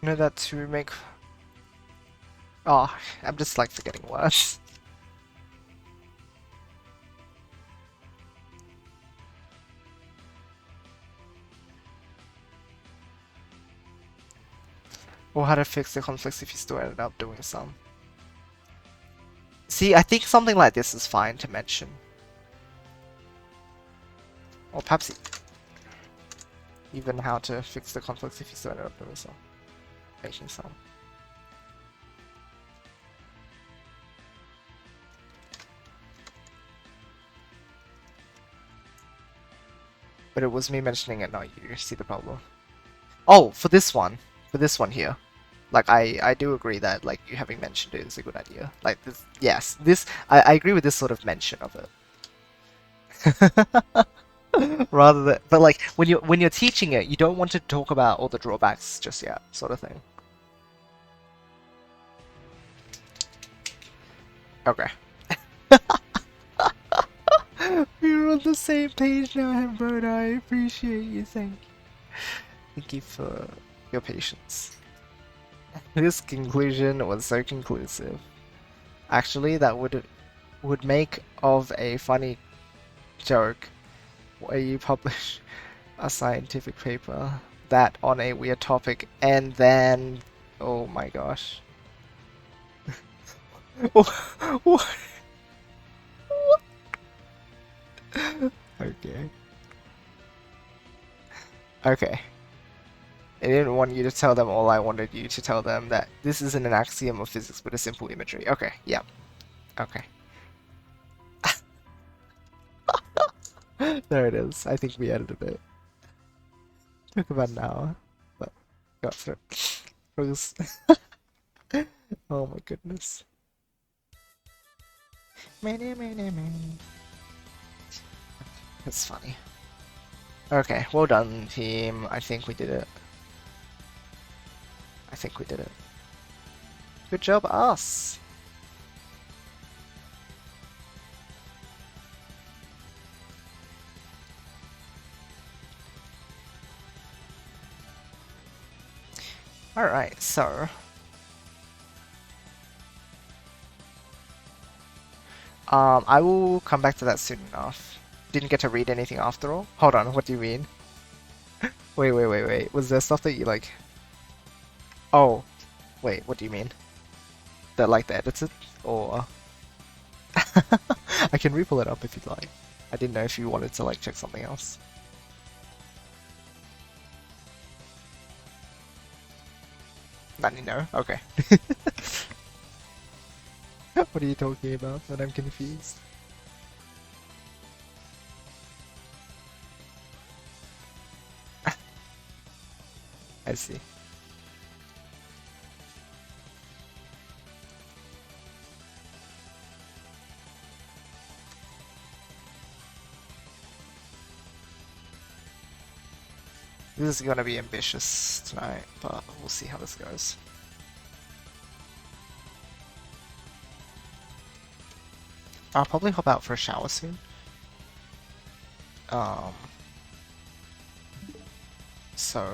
A: You know that to make. Oh, I'm just like forgetting words. Or how to fix the conflicts if you still ended up doing some. See, I think something like this is fine to mention. Or perhaps even how to fix the conflicts if you still ended up doing some. Making some. But it was me mentioning it, not you. See the problem? Oh, for this one here. Like, I do agree that, like, you having mentioned it is a good idea. Like, this, yes, this, I agree with this sort of mention of it. Rather than, but like, when you're teaching it, you don't want to talk about all the drawbacks just yet, sort of thing. Okay. We're on the same page now, Hembro. I appreciate you. Thank you. Thank you for your patience. This conclusion was so conclusive. Actually, that would make of a funny joke where you publish a scientific paper that on a weird topic and then, oh my gosh. What? Okay. Okay. I didn't want you to tell them all. I wanted you to tell them that this isn't an axiom of physics but a simple imagery. Okay, yeah. Okay. There it is. I think we edited it. Took about an hour, but got through. Focus. Oh my goodness. That's funny. Okay, well done, team. I think we did it. I think we did it. Good job, us! Alright, so... I will come back to that soon enough. Didn't get to read anything after all? Hold on, what do you mean? Wait. Was there stuff that you like... Oh. Wait, what do you mean? That like the edited? Or... I can re-pull it up if you'd like. I didn't know if you wanted to like check something else. None you know? Okay. What are you talking about? That I'm confused. I see. This is gonna be ambitious tonight, but we'll see how this goes. I'll probably hop out for a shower soon. So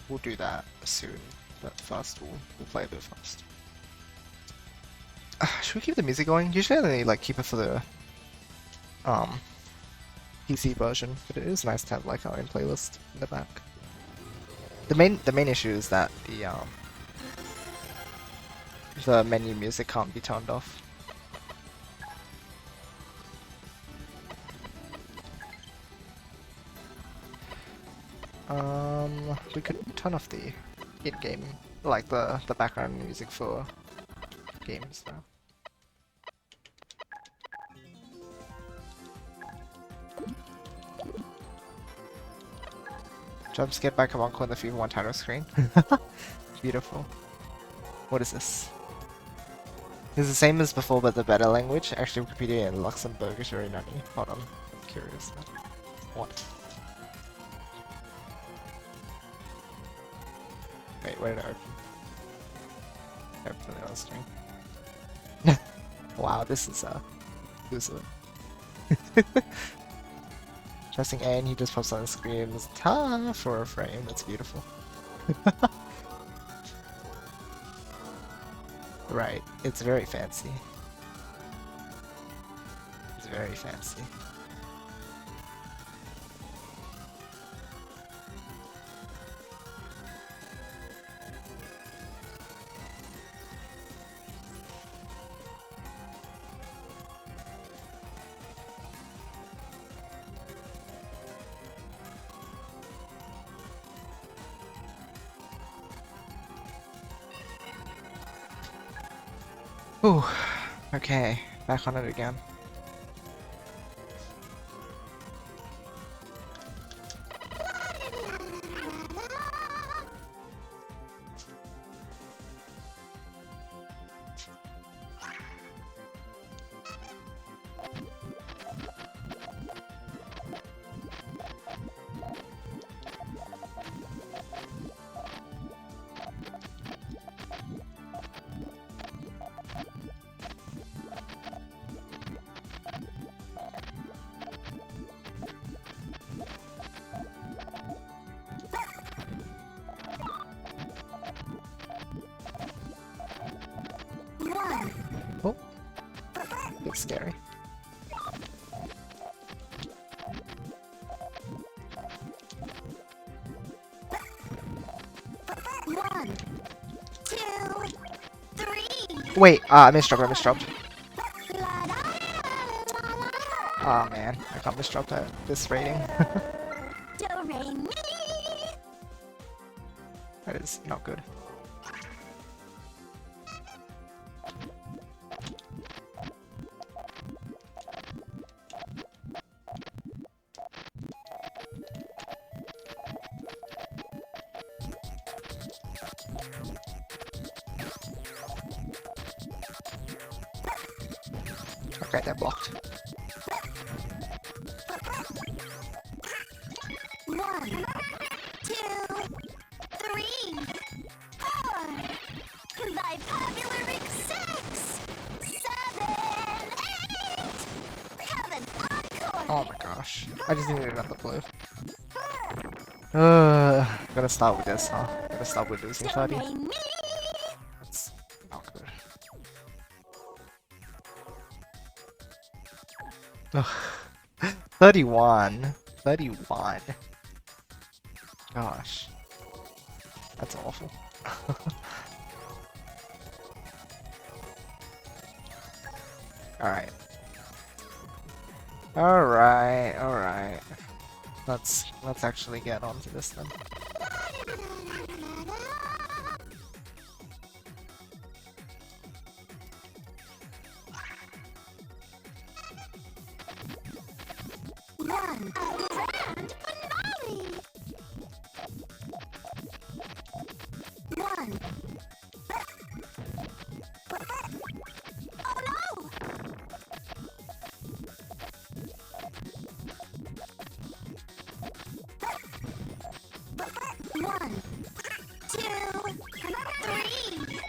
A: we'll do that soon, but first we'll play a bit first. Should we keep the music going? Usually I only like keep it for the PC version, but it is nice to have like our own playlist in the back. The main issue is that the menu music can't be turned off. We could turn off the in-game, like the background music for games now. Jump skip back of Uncle in the FIFA 1 title screen. Beautiful. What is this? It's the same as before, but the better language. Actually, Wikipedia in Luxembourg is very nutty. Hold on, I'm curious. What? Wait, where did I open? Open the other screen. Wow, this is loser. Pressing A and he just pops on the screen and ta for a frame. That's beautiful. Right, it's very fancy. It's very fancy. Ooh, okay, back on it again. Oh, a bit scary.
B: One, two, three.
A: Wait, I misdropped. Oh man, I can't misdrop at this rating.
B: Do, re, mi.
A: That is not good. Okay, they're blocked.
B: One, two, three, four. By popular six, seven, eight. We have an encore.
A: Oh my gosh. I just needed another blue. Gotta start with this, huh? Gotta start with losing 30.
B: Do, re, mi.
A: It's not good. Ugh. 31. 31. Gosh. That's awful. Alright. Alright. Let's actually get onto this then.
B: One, a grand finale. One. Oh no! One, two, three.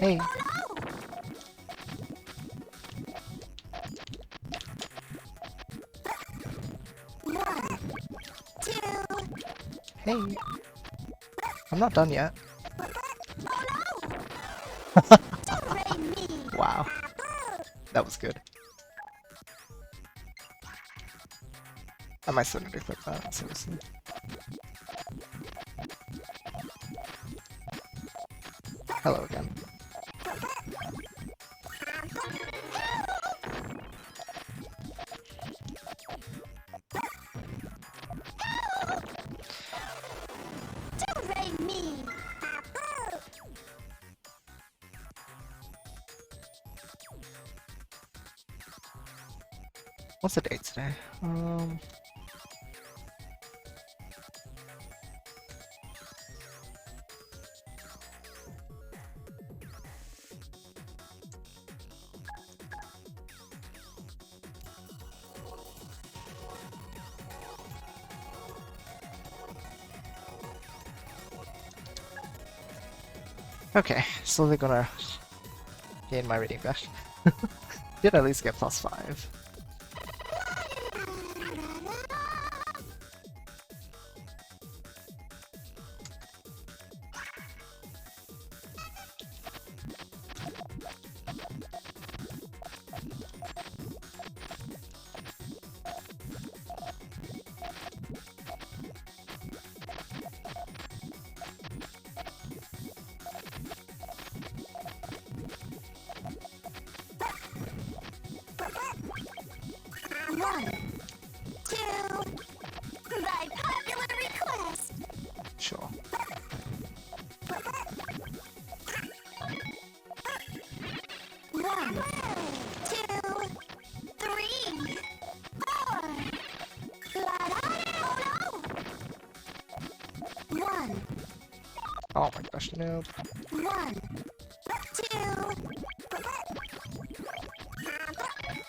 A: Hey.
B: One, two.
A: Hey. I'm not done yet.
B: Do-re-mi.
A: Wow. That was good. I might still need to click that, seriously. Hello again.
B: Do-re-mi.
A: What's the date today? Okay, slowly gonna gain my reading back. Did at least get +5.
B: One, two. By popular request.
A: Sure.
B: One, two, three, four. La-da-da-da. One,
A: Oh my gosh, no.
B: one, two.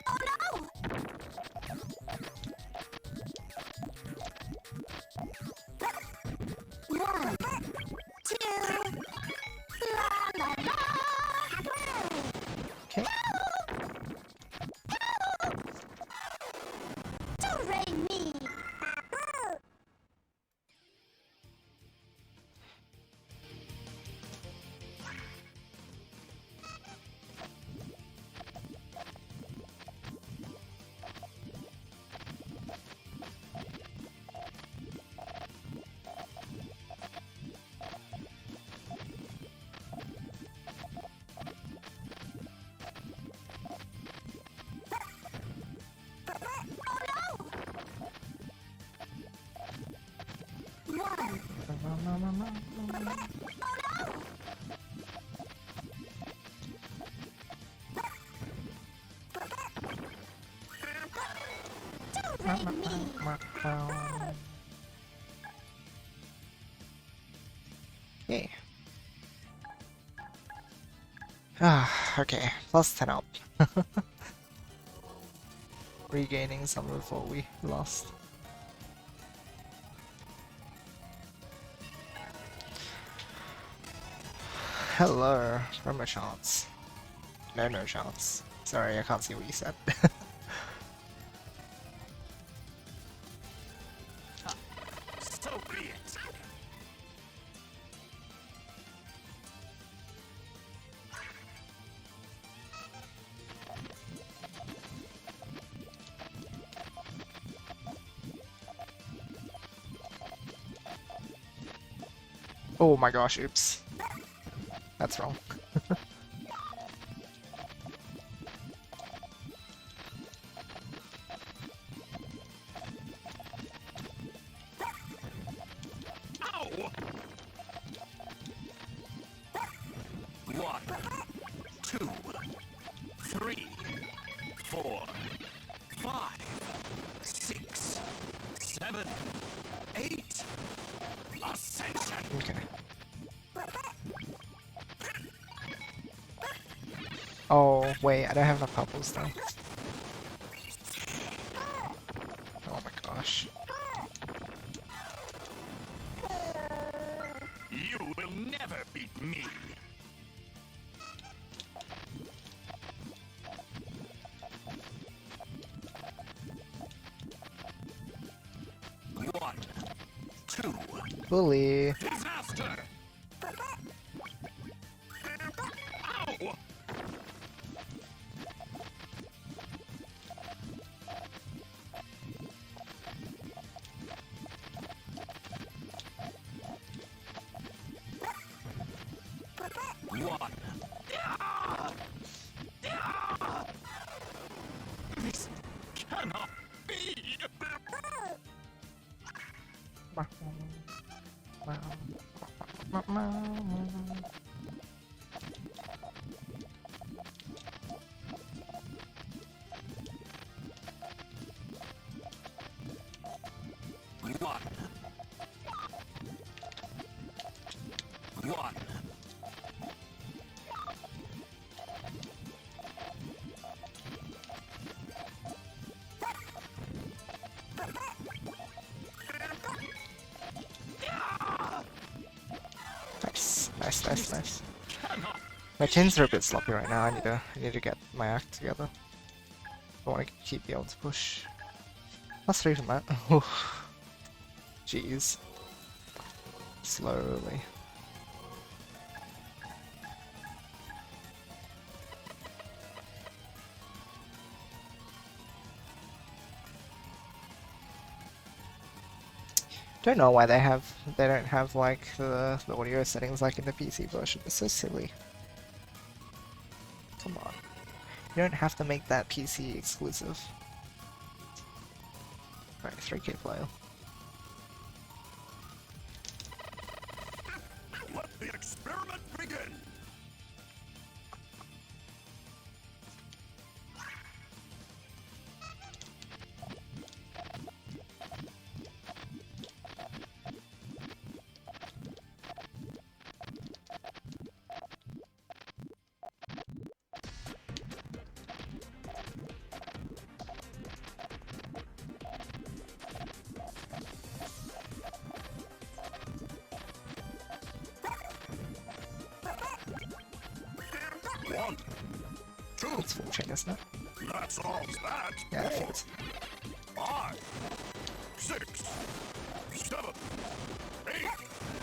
B: Oh no! One, two. La la la.
A: Okay.
B: Do-re-mi. One.
A: Yay. Ah, okay. +10 up. Regaining some of what we lost. Hello. Promo chance. No chance. Sorry, I can't see what you said.
C: So be it.
A: Oh my gosh, oops. That's wrong.
C: Ow! 1, 2, 3, 4, 5, 6, 7, 8. Ascension.
A: Okay. Oh, wait, I don't have enough purples though. Oh my gosh.
C: You will never beat me.
A: Bully.
C: Disaster! Ow! One. This cannot be. One. One.
A: Nice, nice, nice, nice. My chins are a bit sloppy right now. I need to get my act together. I want to keep the able to push. That's 3 from that. Jeez. Slowly. Don't know why they don't have like the audio settings like in the PC version. It's so silly. Come on. You don't have to make that PC exclusive. Alright, 3K player.
C: Let the experiment begin. One, two.
A: It's full chain, isn't it?
C: That solves that.
A: Yeah, I think it's
C: 5, 6, 7, 8.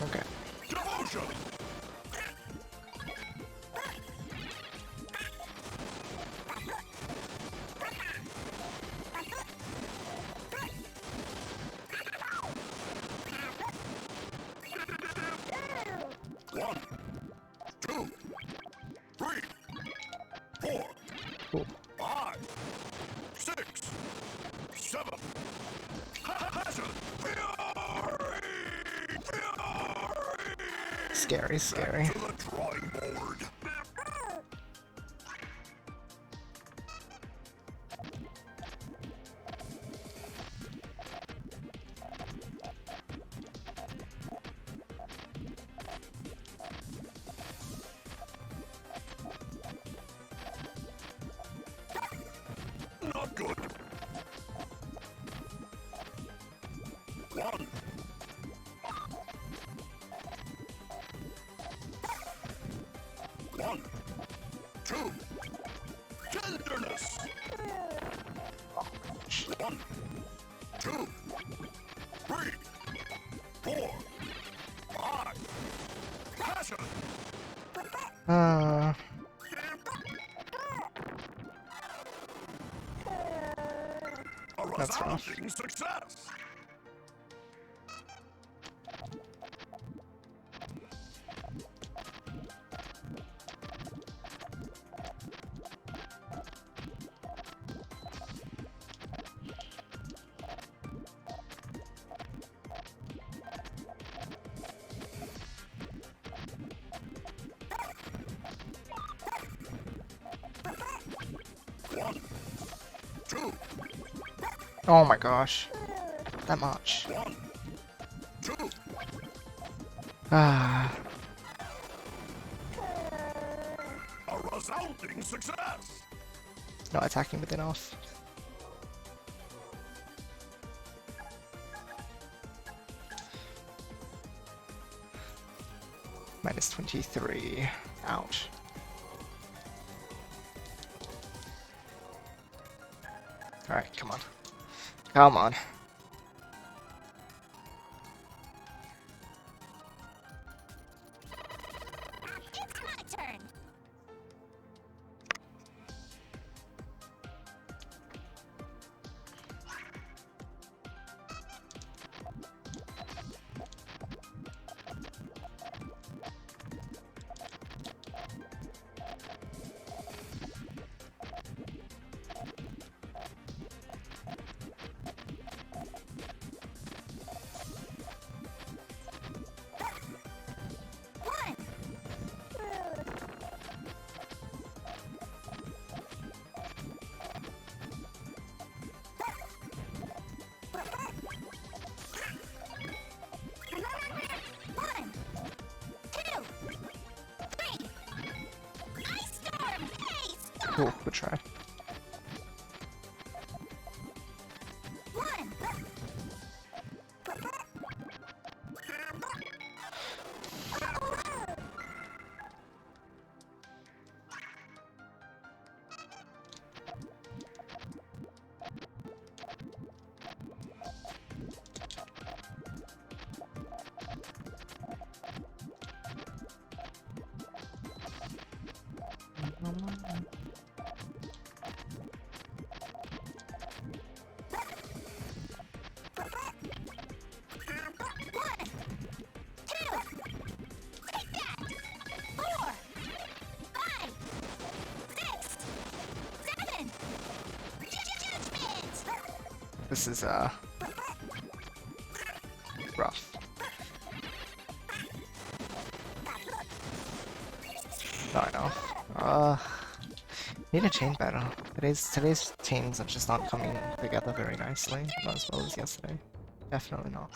A: okay.
C: Devotion. One, two, 3, 4,
A: Cool.
C: 5, 6, 7. Passion. Fury. Fury.
A: Scary, scary.
C: To the drawing board. Not good. 1. One, two, tenderness. 1, 2, 3, 4, 5. Passion.
A: Uh,
C: A
A: That's rough.
C: resounding success. One, two,
A: oh my gosh. That much.
C: 1, 2.
A: Ah,
C: A resounding success.
A: not attacking with enough. Minus 23. Ouch. Alright, come on. Come on.
B: turn. One. One, two, three. Ice storm. Hey, stop.
A: Cool, good try.
B: One. One, two, take that. 4, 5, 6, 7. Judgment.
A: This is rough. No, I know. Need a chain better. Today's chains are just not coming together very nicely, not as well as yesterday. Definitely not.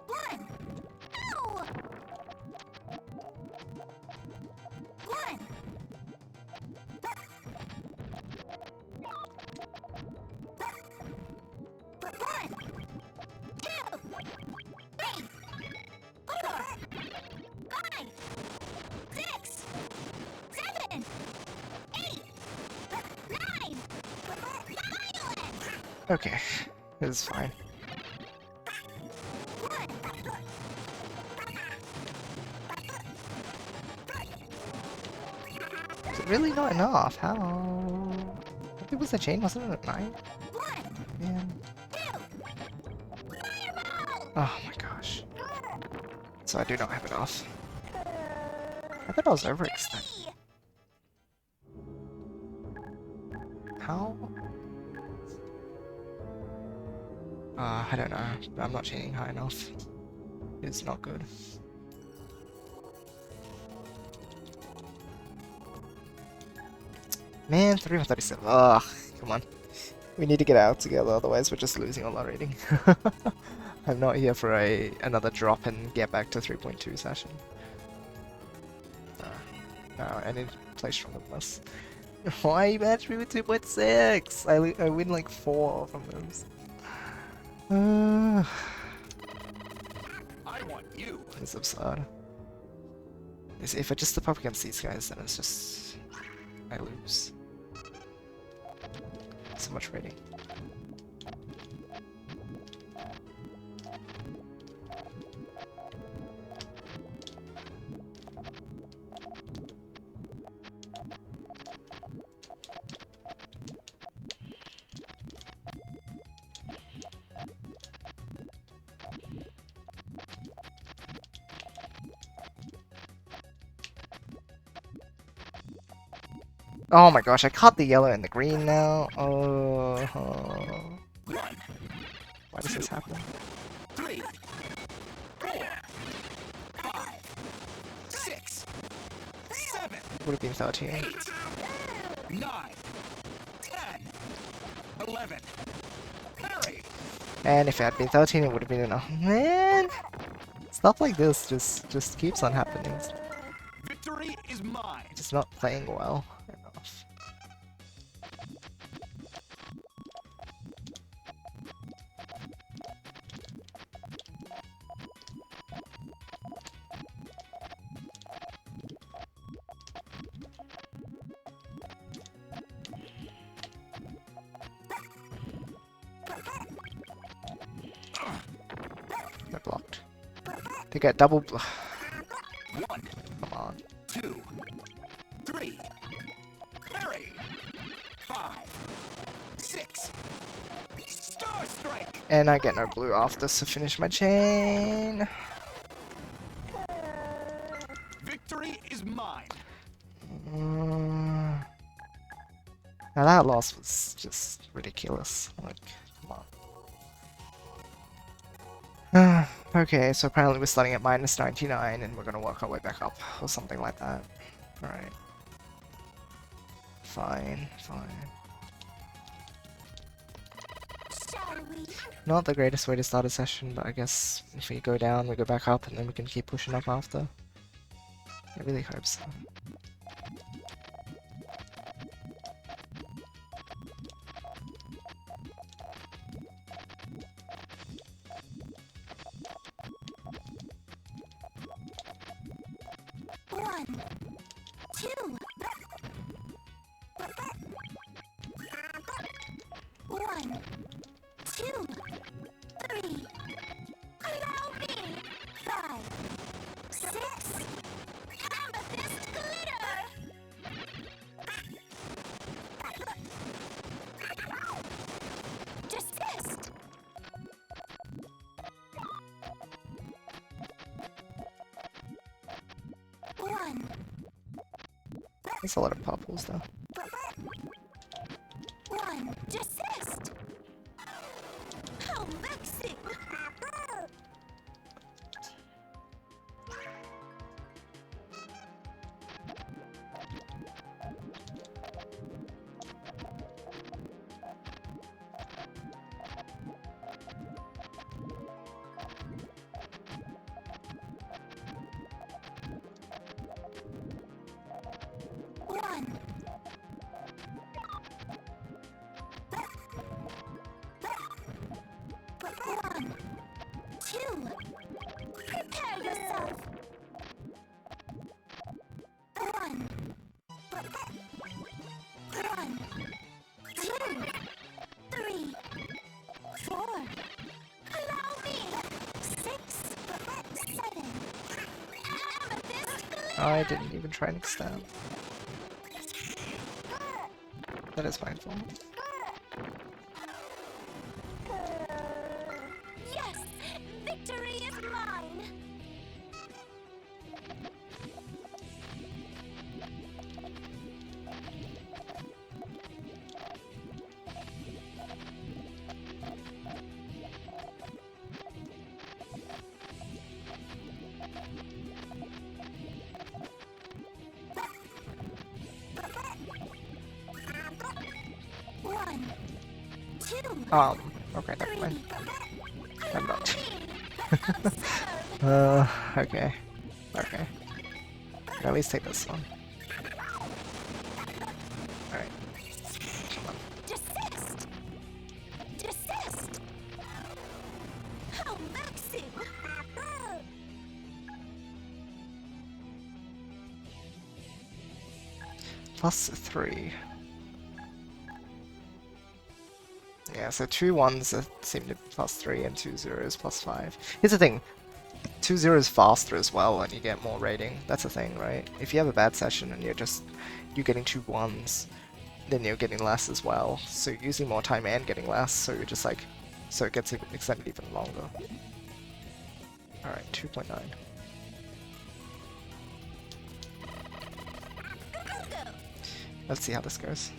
B: One. No. One. One, 2, 3, 4, 5, 6, 7, 8, 9. Violent.
A: Okay, this is fine. Is it really not enough? How? What big was the chain? Wasn't it at 9? Man. Oh my gosh. So I do not have enough. I thought I was overextended. How? I don't know. I'm not chaining high enough. It's not good. Man, 3 for 37. Ugh, come on. We need to get out together, otherwise we're just losing all our rating. I'm not here for another drop and get back to 3.2 session. No, I need to play stronger than this. Why you match me with 2.6? I win like 4 from those.
C: I want you.
A: It's absurd. If I just step up against these guys, then it's just... I lose. So much rating. Oh my gosh, I caught the yellow and the green now. Oh. Why does this happen?
C: 3, 4, 5, 6, 7,
A: Would have been 13.
C: 8, 9, 10, 11. Hurry!
A: And if it had been 13, it would have been enough. Man! Stuff like this just keeps on happening.
C: Victory is mine.
A: Just not playing well enough. They get double.
C: 1,
A: Come on.
C: 2, 3. Parry. 5, 6. Star Strike.
A: And I get no blue after, so finish my chain.
C: Victory is mine.
A: Now that loss was just ridiculous. Like, come on. Okay, so apparently we're starting at -99 and we're gonna work our way back up, or something like that. Alright. Fine, fine.
B: Shall we?
A: Not the greatest way to start a session, but I guess if we go down, we go back up, and then we can keep pushing up after. I really hope so.
B: One, two. One, two, three. Allow me. 5, 6. Amethyst glitter. Desist. One,
A: That's a lot of purples though.
B: one. Desist. How vexing. One. One, two. Prepare yourself. One. One, two, three, 4. Allow me. 6, 7. Amethyst glitter.
A: I didn't even try and extend. That is my fault.
B: Yes, victory is mine. One, two,
A: Okay, never mind.
B: three.
A: I'm not.
B: Absurd.
A: Okay. Okay. At least take this one. Alright. Come on.
B: Desist. Desist. How vexing.
A: +3. Yeah, so 2 ones that seem to be +3 and 2 zeros +5. Here's the thing. 2 zeros faster as well and you get more rating. That's the thing, right? If you have a bad session and you're getting 2 ones, then you're getting less as well. So you're using more time and getting less, so you're just like, so it gets extended even longer. Alright, 2.9. Let's see how this goes.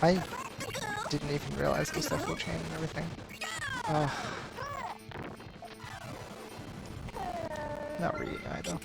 A: I didn't even realize it was the full chain and everything. Not really either.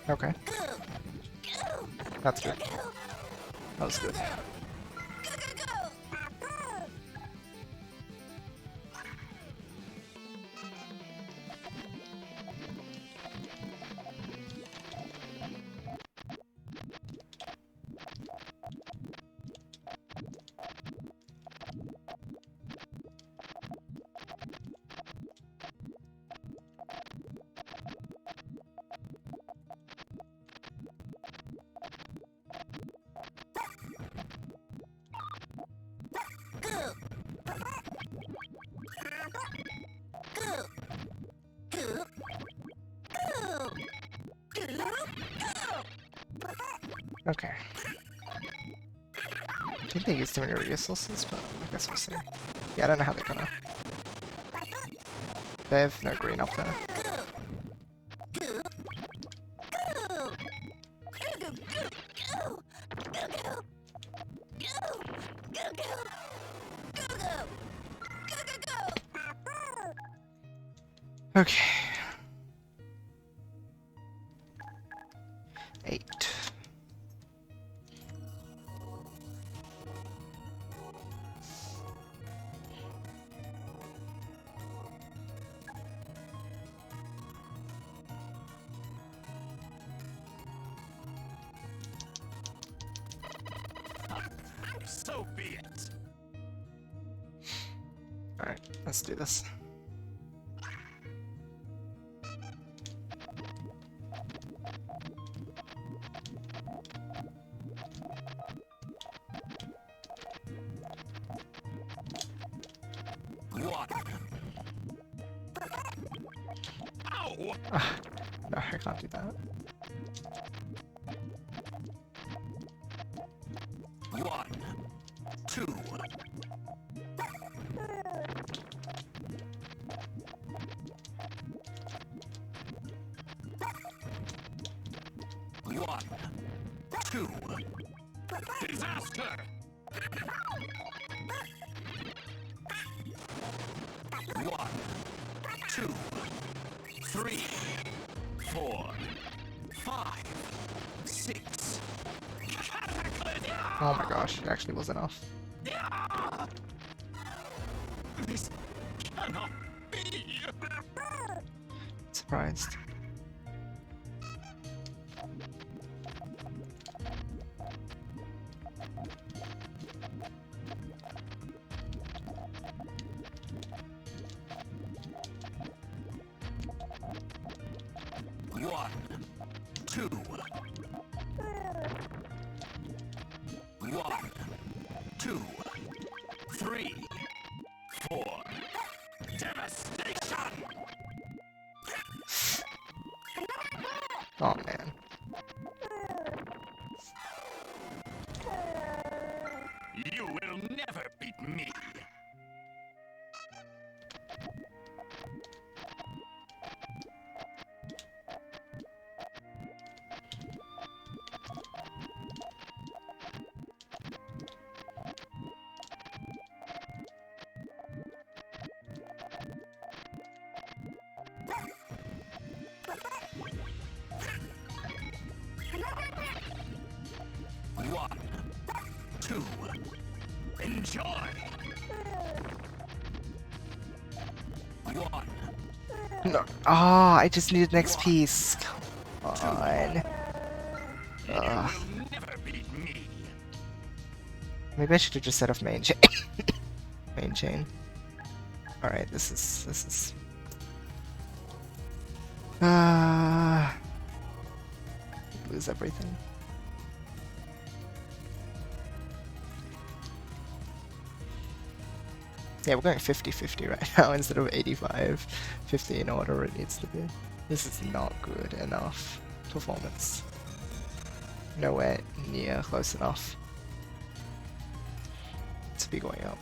A: Okay, that's good. That was good. Okay. I think they used too many resources, but I guess we'll see. Yeah, I don't know how they're gonna. They have no green up there. Okay. 8.
C: So be it.
A: Alright, let's do this.
C: One. Ow!
A: No, I can't do that.
C: One. Two. One. Two. Disaster! One. Two. Three. 4. 5. 6.
A: Oh my gosh, it actually was enough.
C: This cannot be.
A: Surprised.
C: One. Two. One. Two. Three. 4. Devastation!
A: Oh man.
C: You will never beat me! One. Two. Enjoy! One.
A: No. Ah, I just needed next piece. Come on.
C: You will never beat me!
A: Maybe I should have just set off main chain. Main chain. Alright, this is. Lose everything. Yeah, we're going 50-50 right now instead of 85-50 in order it needs to be. This is not good enough performance. Nowhere near close enough to be going up.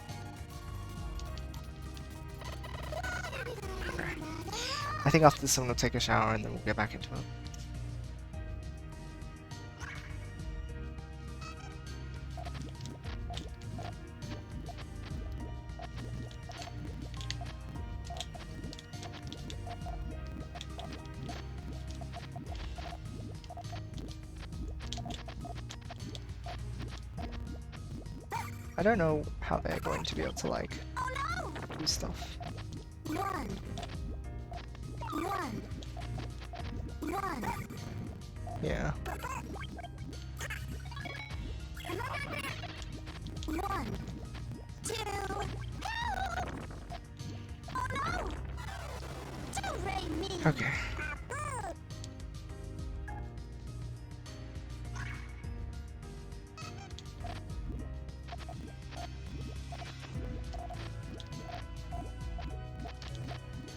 A: Okay. I think after this I'm gonna take a shower and then we'll get back into it. I don't know how they're going to be able to like
B: Oh
A: do stuff.
B: no! One.
A: Yeah.
B: One. Two. Help! Oh no! Don't rain me!
A: Okay.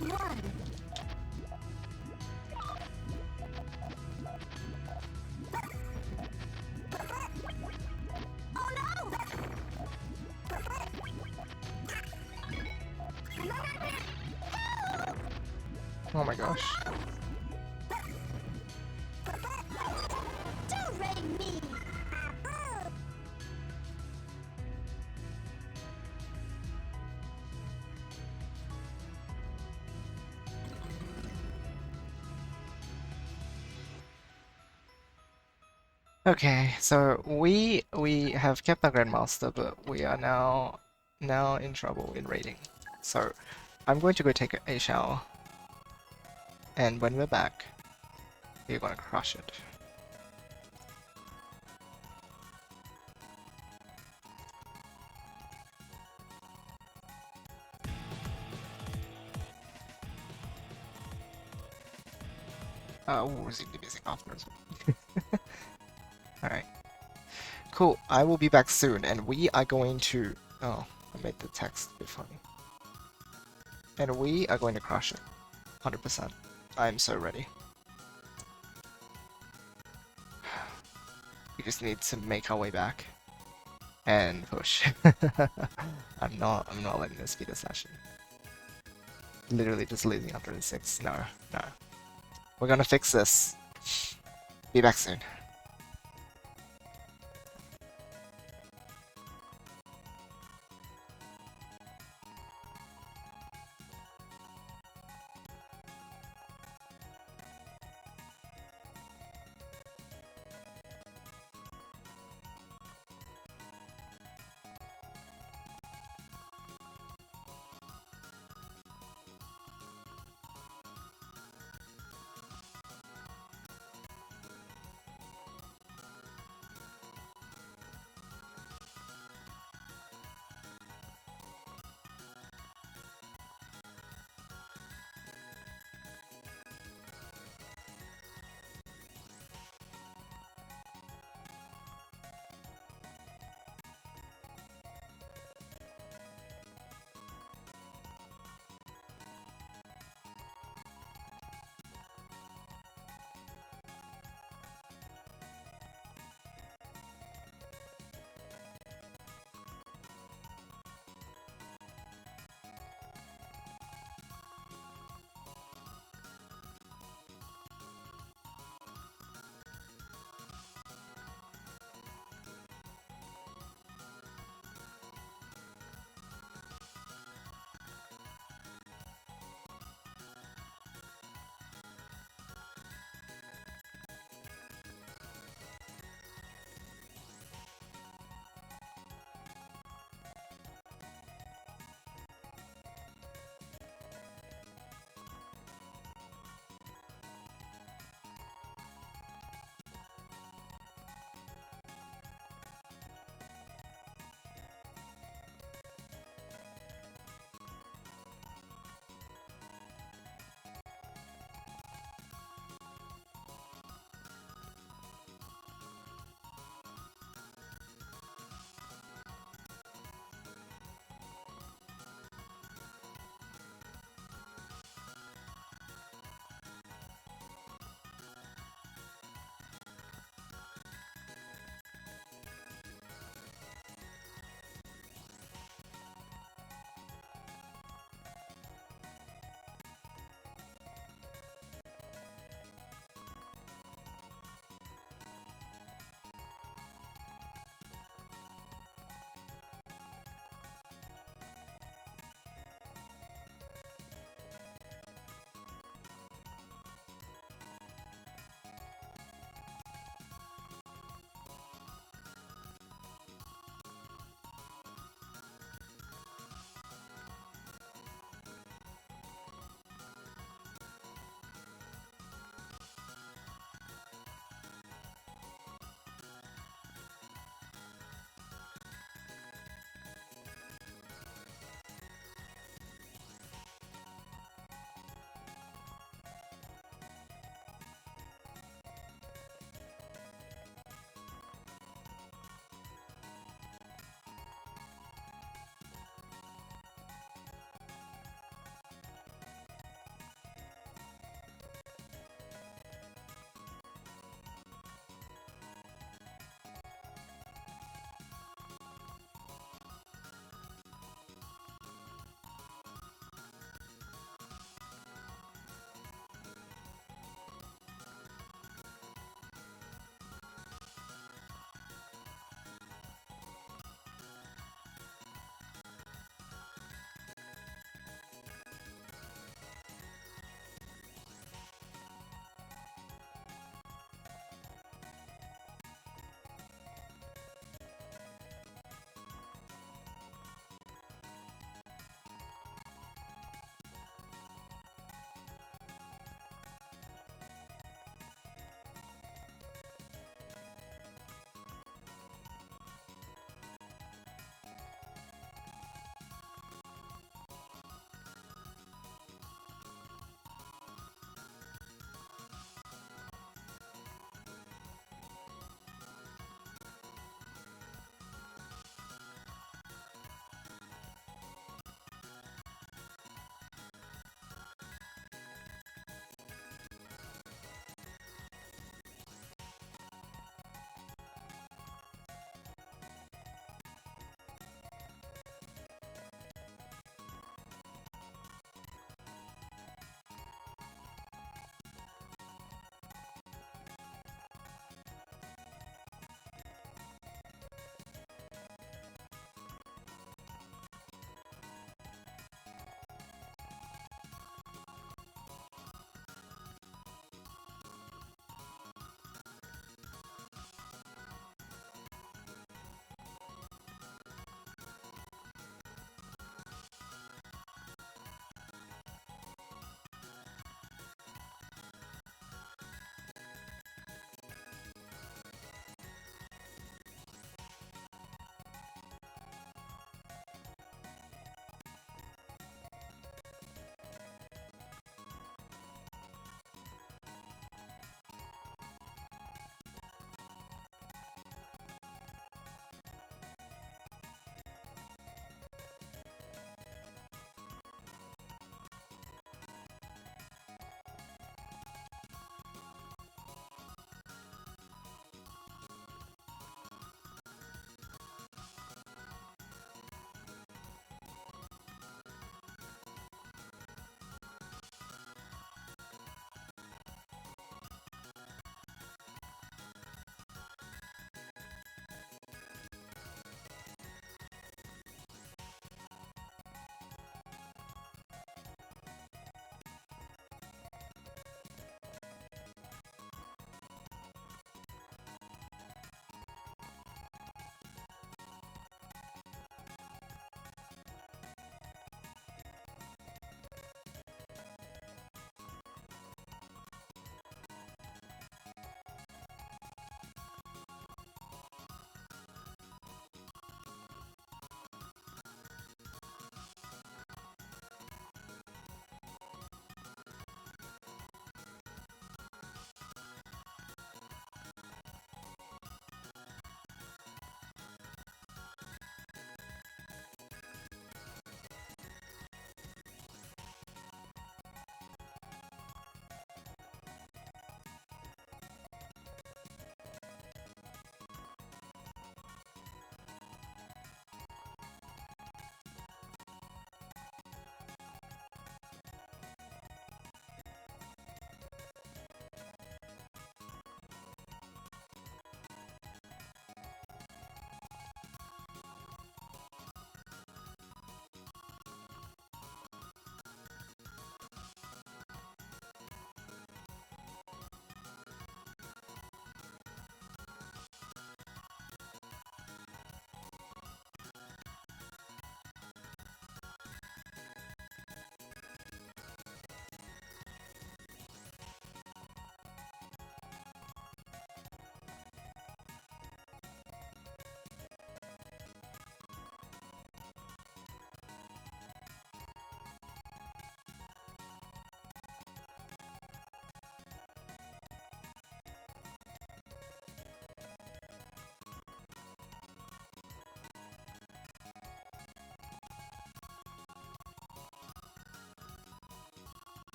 B: One. Oh no!
A: Oh my gosh.
B: Don't rain me!
A: Okay, so we have kept our Grandmaster, but we are now in trouble in raiding. So I'm going to go take a shower, and when we're back, we're gonna crush it. We'll resume the music afterwards. Alright. Cool, I will be back soon, and we are going to... Oh, I made the text a bit funny. And we are going to crush it. 100%. I am so ready. We just need to make our way back. And push. I'm not letting this be the session. Literally just losing 106. No, no. We're gonna fix this. Be back soon.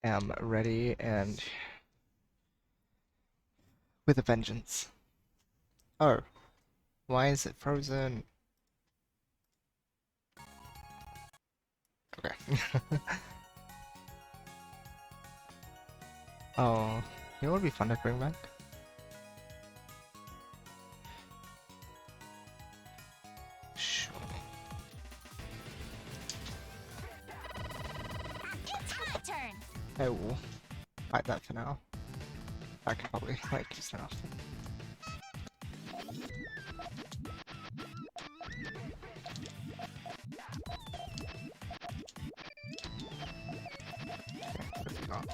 A: am ready and with a vengeance. Oh, why is it frozen? Okay. Oh, you know what would be fun to bring back? Sure.
B: It's my turn.
A: I will fight that for now. I can probably like use that after. Okay, what have we got?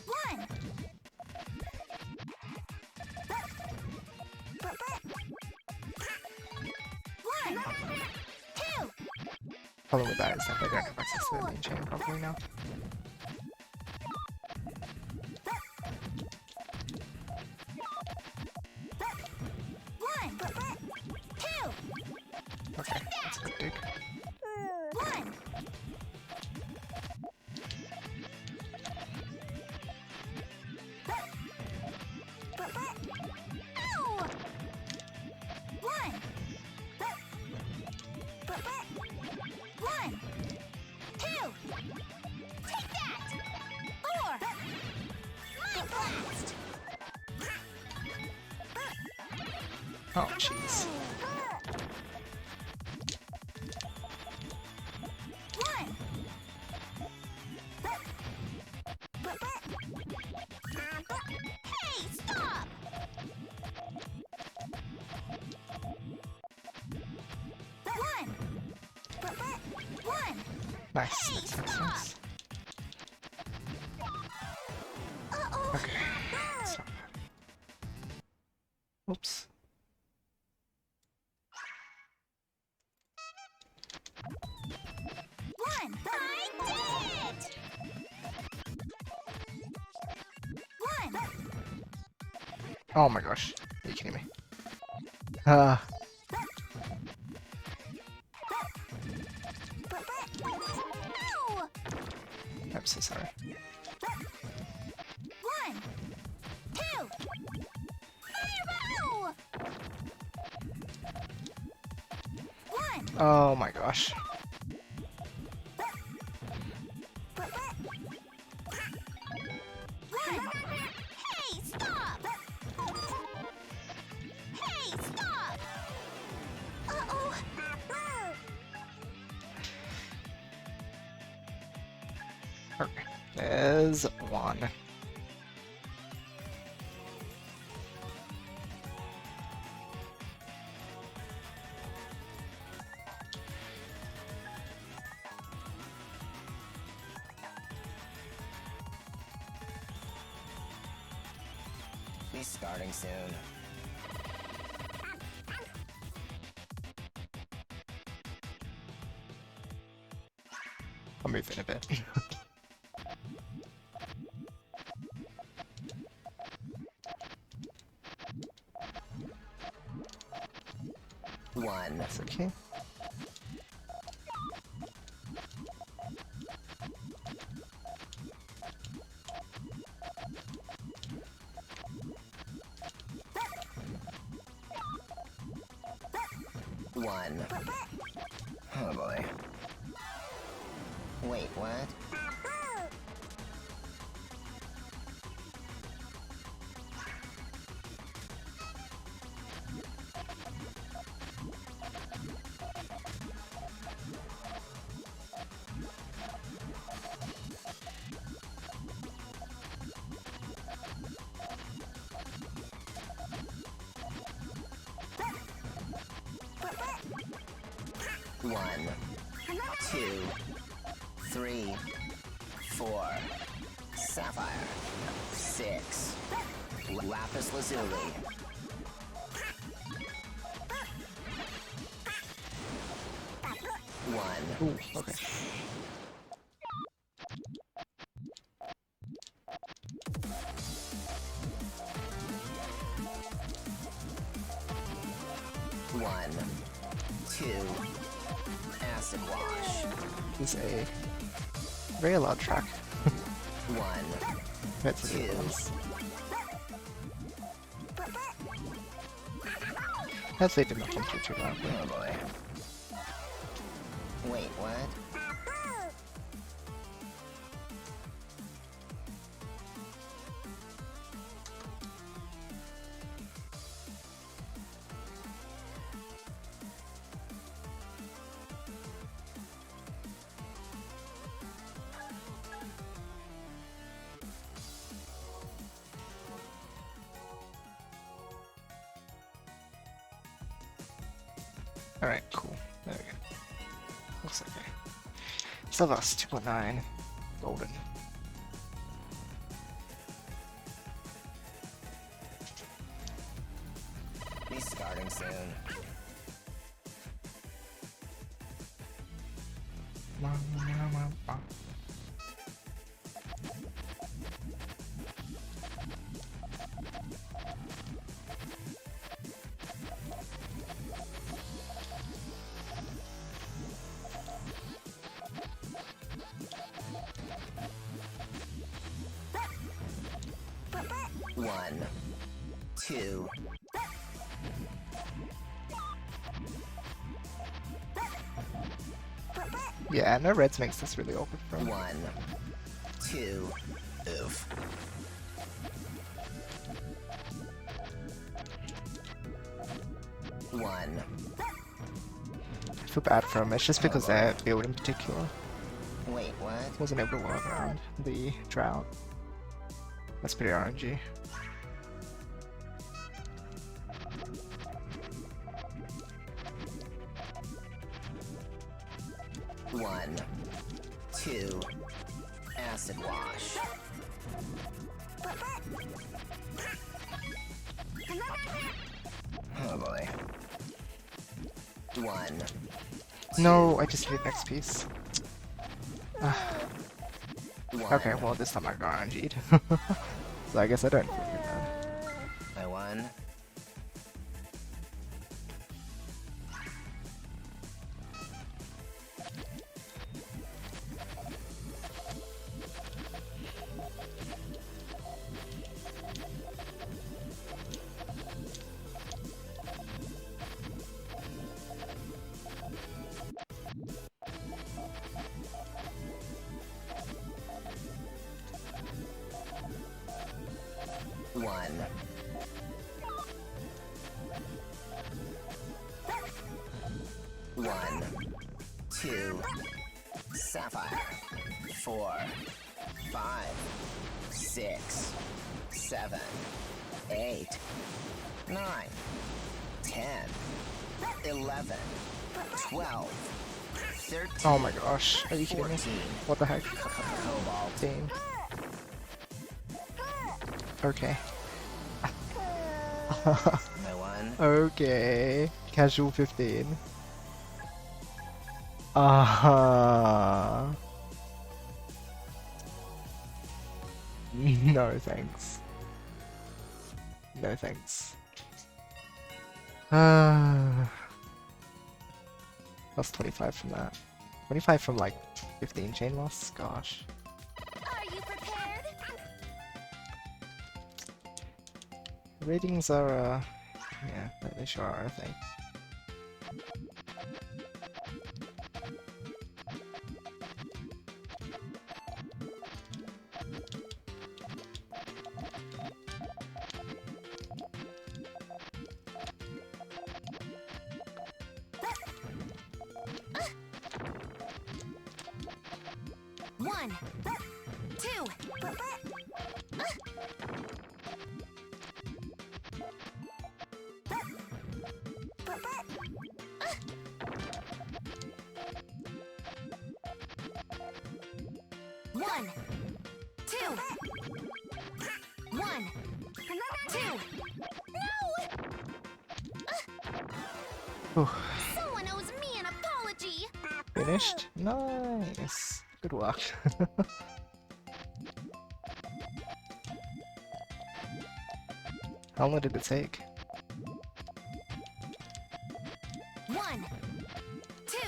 B: One. One. Two.
A: Problem with that is that they don't have access to the main chain properly now.
B: One. Two.
A: Okay, that's a good dig.
B: One. Ow! One. One. Two. Take that. Four. My blast.
A: Oh, jeez.
B: One. Hey, stop! One. One.
A: Nice,
B: Hey,
A: nice, nice,
B: stop!
A: nice.
B: Uh-oh.
A: Okay, that's not bad. Oops.
B: One. I did it! One.
A: Oh my gosh, are you kidding me?
B: Ow!
A: I'm so sorry.
B: One. Two. Ow! One.
A: Oh my gosh.
B: One. Hey, stop! Hey, stop! Uh-oh.
A: Okay, there's one.
D: Be starting soon.
A: I'll move in a bit.
D: One.
A: That's okay.
D: One. Oh boy. Wait, what? One, two, three, four. Sapphire. Six. Lapis lazuli. One.
A: Ooh, okay.
D: One, 2. Acid wash.
A: This is a very loud track.
D: 1.
A: Compared to the
D: Two.
A: other ones. Hopefully it did not come through too loudly.
D: Oh boy. Wait, what?
A: Alright, cool. There we go. Looks okay. Silvers 2.9. Golden.
D: Be starting soon. One, two,
A: Yeah, no reds makes this really awkward for him.
D: 1, 2. Oof. One.
A: I feel bad for him. It's just because their build in particular
D: Wait, what?
A: wasn't able to work around the drought. That's pretty RNG.
D: One, two. Acid wash. Oh boy. One.
A: No, I just need next piece.
D: One.
A: Okay, well this time I got RNG'd. So I guess I don't feel too bad.
D: I won. One. One, two, sapphire, 4, 5, 6, 7, 8, 9, 10, 11, 12, 13.
A: Oh my gosh, are you kidding me?
D: 14.
A: What the heck?
D: Cobalt.
A: Team. Okay.
D: I won.
A: Okay. Casual 15. Uh-huh. No thanks. No thanks. That's 25 from that. 25 from like 15 chain loss? Gosh.
B: Are you prepared?
A: Ratings are, yeah, they sure are, I think.
B: One, two. One, two. One, two.
A: Whew.
B: Someone owes me an apology.
A: Finished? Nice. Good work. How long did it take?
B: One,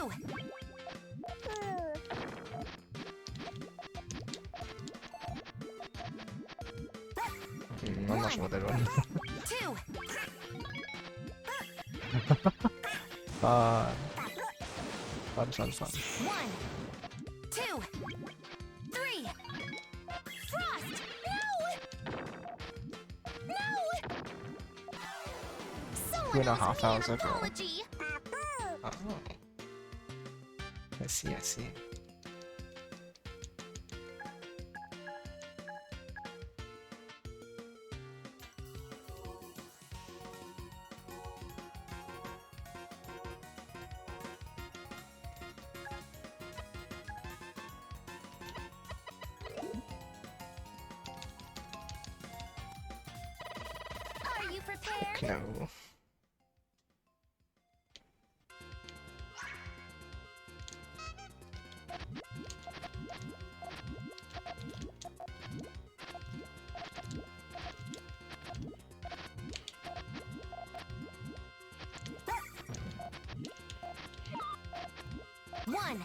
B: 2.
A: I'm not sure what they're doing.
B: 2.
A: Fun. Fun.
B: 1, 2, 3. Frost! No! No! Someone
A: 2.5
B: owes me
A: hours
B: an
A: overall.
B: apology.
A: Oh. I see.
B: Are you prepared?
A: No.
B: One.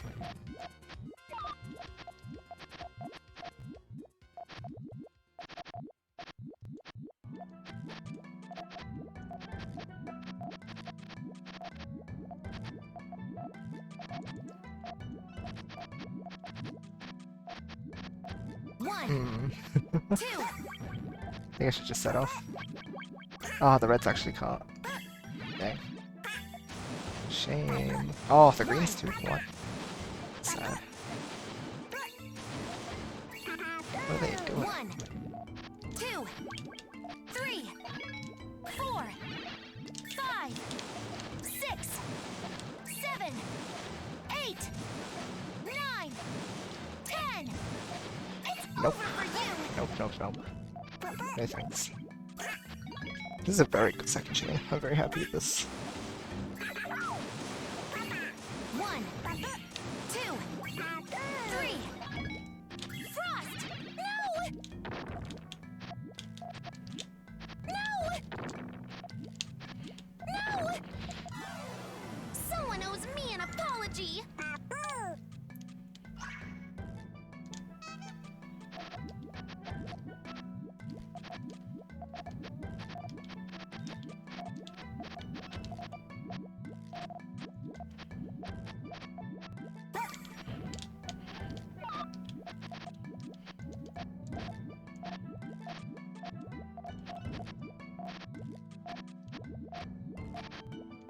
B: One, 2.
A: I think I should just set off. Oh, the red's actually caught. Dang. Shame. Oh, the green's too. What? Sad. What are they doing?
B: 1, 2, 3, 4, 5, 6, 7, 8, 9, 10. It's
A: Nope.
B: over for you.
A: Nope. No thanks. This is a very good second chain. I'm very happy with this.
B: 1, 2, 3. Frost! No! No! No! Someone owes me an apology.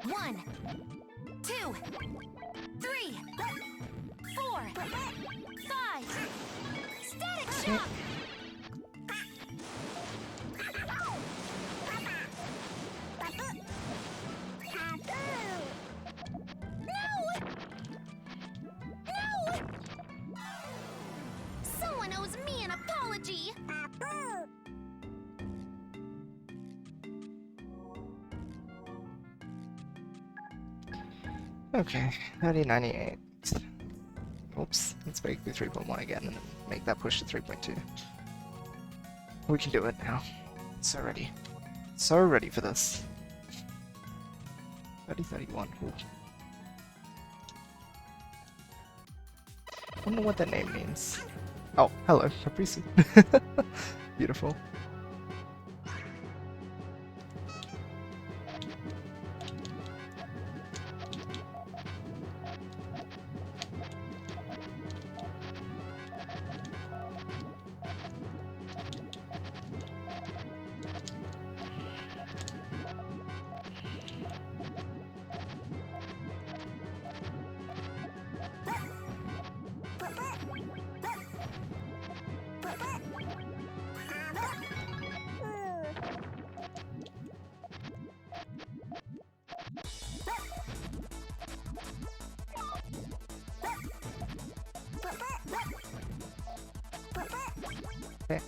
B: One, 2, 3, 4, 5. Static shock. No! No! Someone owes me an apology.
A: Okay, 3098. Oops, let's break through 3.1 again and then make that push to 3.2. We can do it now. So ready. So ready for this. 3031. Ooh. I wonder what that name means. Oh, hello, Caprese. Beautiful. Okay.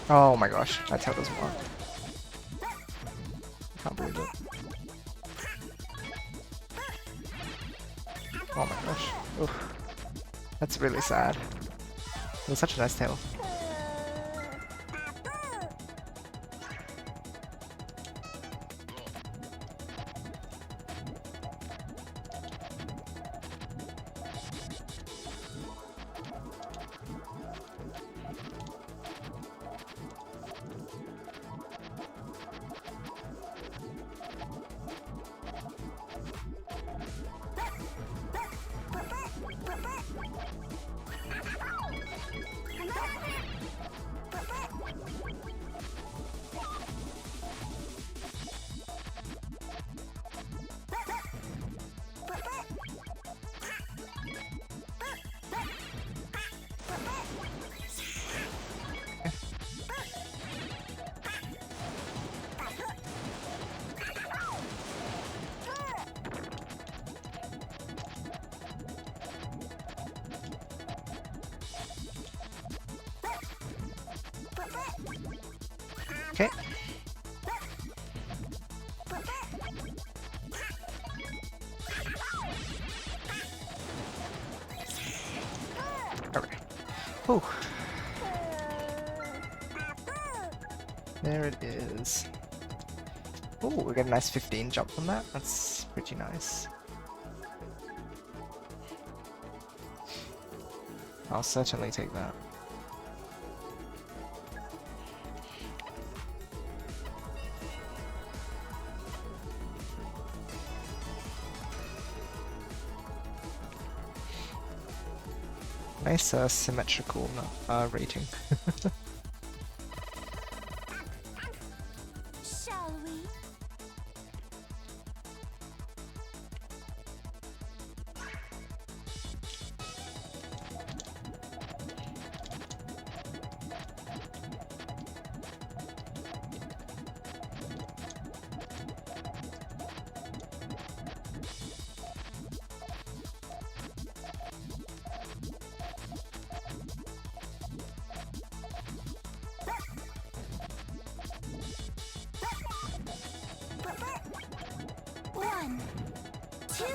A: Oh my gosh, that's how it doesn't work. I can't believe it. Oh my gosh. Oof. That's really sad. It was such a nice tail. Okay. Alright. Whew. There it is. Ooh, we got a nice 15 jump from that. That's pretty nice. I'll certainly take that. Nice symmetrical rating.
B: Shall we? One, two.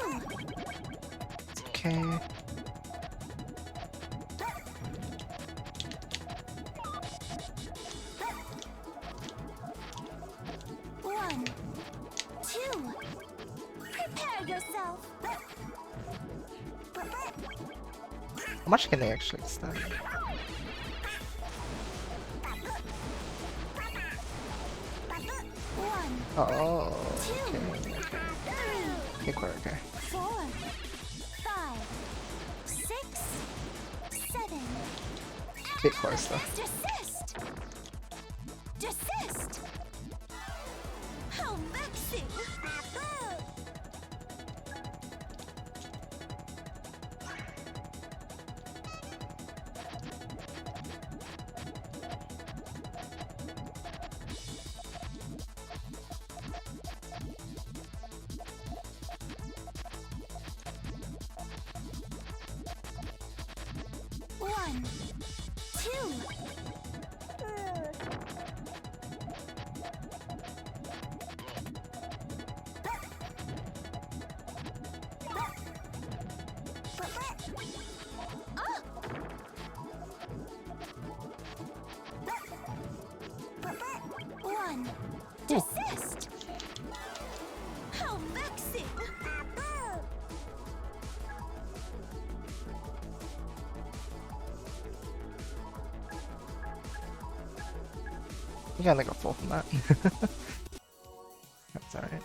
A: Okay.
B: One, two. Prepare yourself.
A: How much can they actually extend?
B: One,
A: Oh,
B: two,
A: okay.
B: three,
A: Okay, quite okay.
B: 4, 5, 6, 7.
A: Bit close though.
B: Desist! Desist! How vexing! One, two. One, desist! How vexing!
A: You got like a 4 from that. That's alright.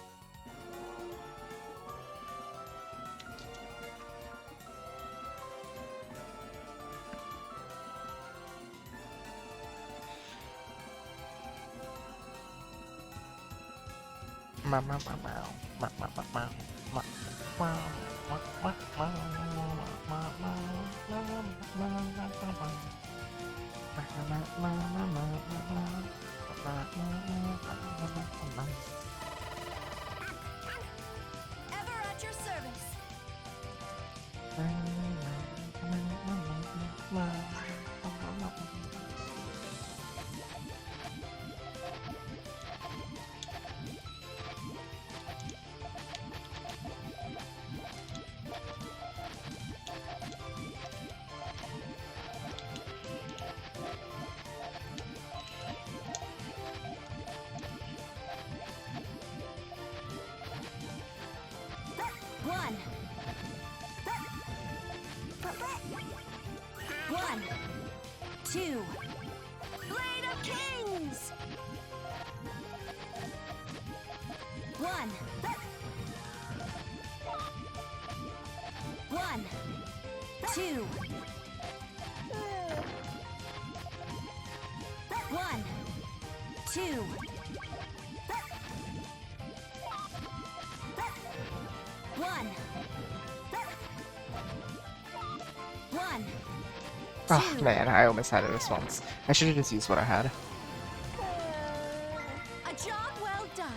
B: Ever at your service. 2. Blade of Kings. 1. 1. 2. 1. 2. 1. 1.
A: Oh man, I almost had a response. I should have just used what I had.
B: A job well done.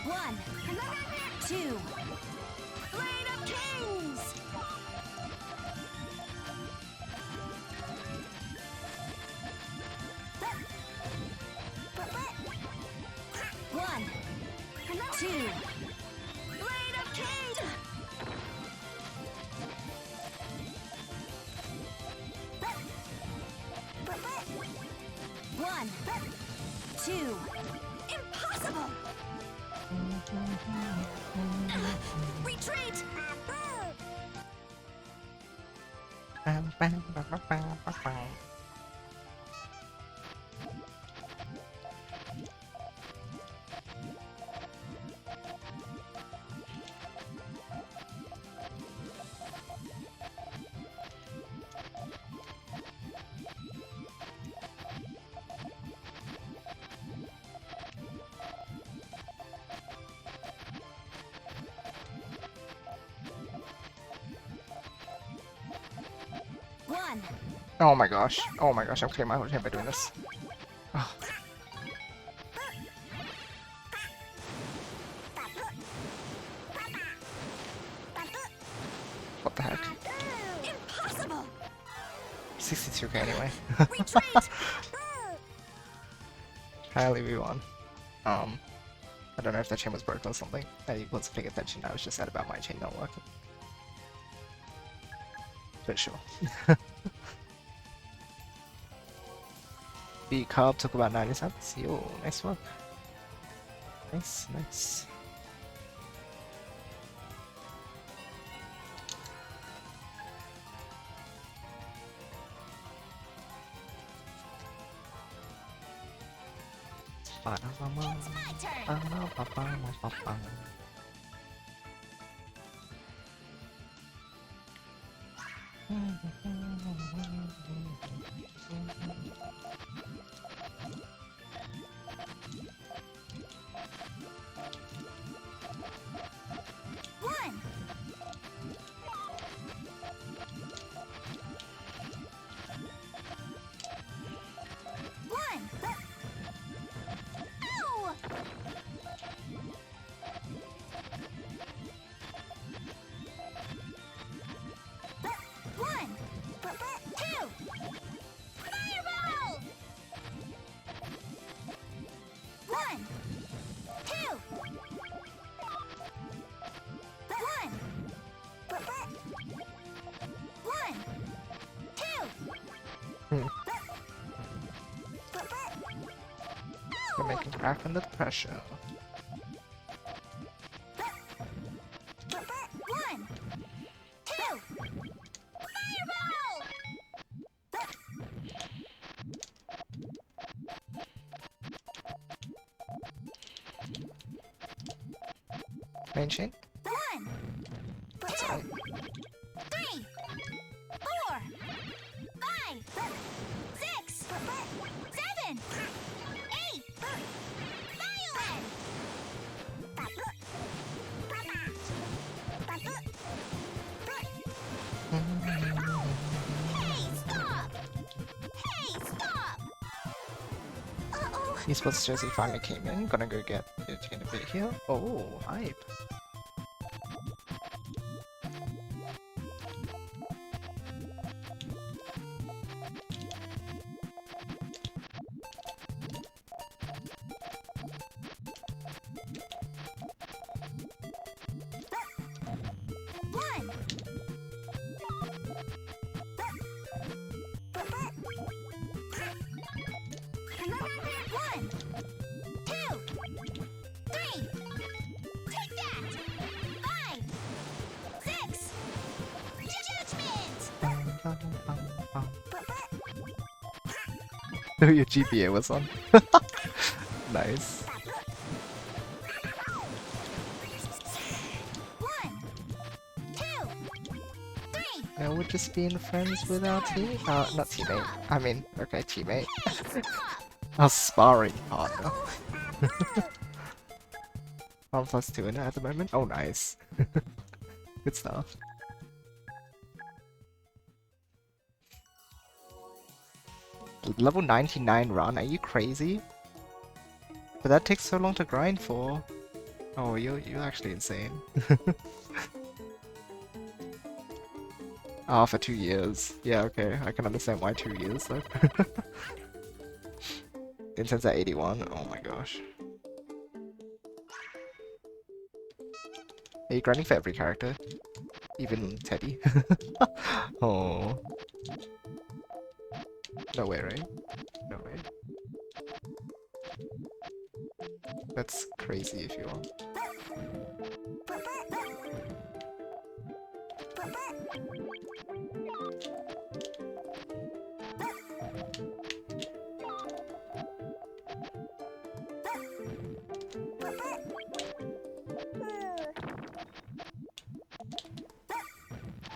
B: One, 2. Blade of Kings. 1, 2. Blade of Kings. 1, 2. Impossible. Retreat. One.
A: Oh my gosh. Oh my gosh, I'm clearing my whole chain by doing this. Oh. What the heck?
B: Impossible.
A: 62k anyway.
B: Retreat.
A: Apparently we won. I don't know if that chain was broken or something. I wasn't paying attention, I was just sad about my chain not working. But sure. The carb took about 90 cents. Yo, nice work. Nice, nice.
B: It's my turn. One. One. Ow! One. Two. Fireball! One. Two. One. One. Two.
A: We're making crack under the pressure.
B: One. Two. Fireball!
A: Main chain?
B: One.
A: That's
B: Two.
A: right.
B: 3. 4. 5. 6. 7. 8. Violin! Hey, stop! Hey, stop! Uh-oh.
A: Esports jersey finally came in. Gonna go get it in a bit here. Oh, hype.
B: One. One, two, three. Take that. 5, 6. Judgment.
A: No, your GPA was on. Nice.
B: 1, 2, 3.
A: Now we're just being friends with our team. Not teammate. I mean, okay, teammate. Our sparring partner. 1+2 in it at the moment. Oh, nice. Good stuff. Level 99 run, are you crazy? But that takes so long to grind for. Oh, you're actually insane. Ah, for 2 years. Yeah, okay, I can understand why 2 years though. Incense at 81, oh my gosh. Are you grinding for every character? Even Teddy? Oh. No way, right? No way. That's crazy if you want.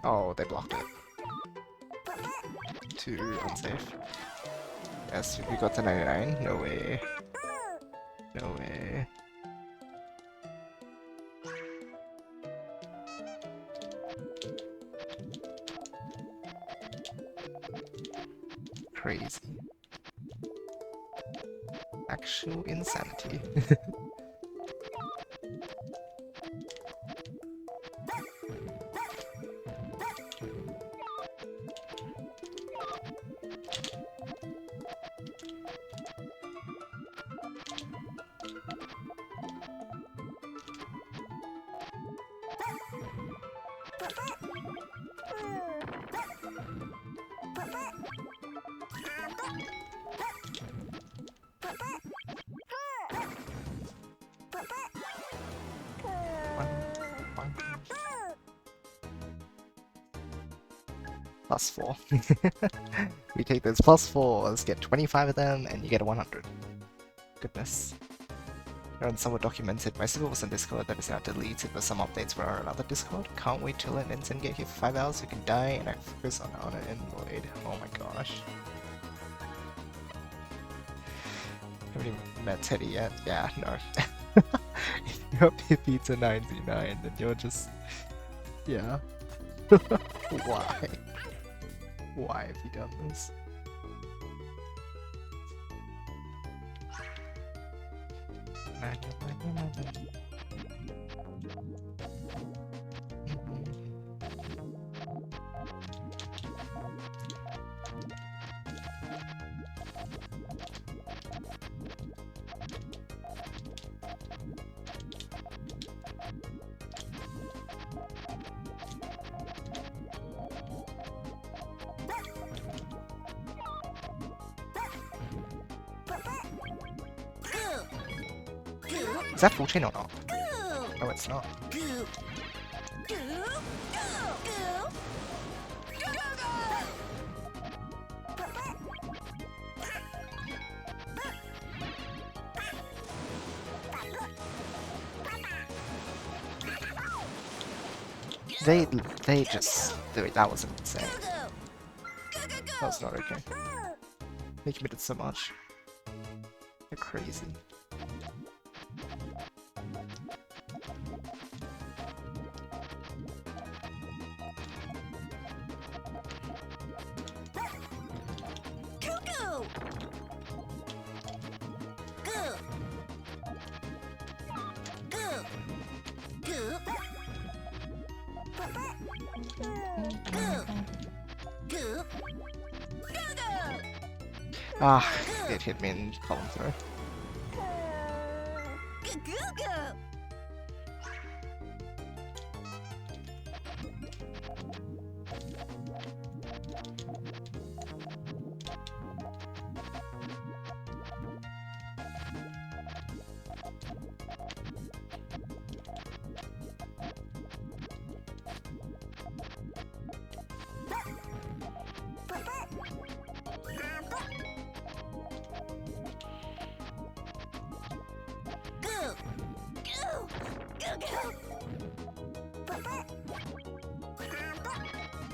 A: Oh, they blocked it. Too unsafe. Yes, we got to 99. No way. No way. Crazy. Actual insanity. +4. We take those +4s, get 25 of them, and you get a 100. Goodness. And somewhat documented. My server was on Discord, that is now deleted, but some updates were on another Discord. Can't wait to let Vincent get here for 5 hours so we can die and I focus on Honor and Lloyd. Oh my gosh. Haven't even met Teddy yet? Yeah, no. If you're Pippi to 99, then you're just... yeah. Why? Why have you done this? Is that full chain or not? No, it's not. They just... that was insane. That was not okay. They committed so much. They're crazy. Ah, it hit me in column throw.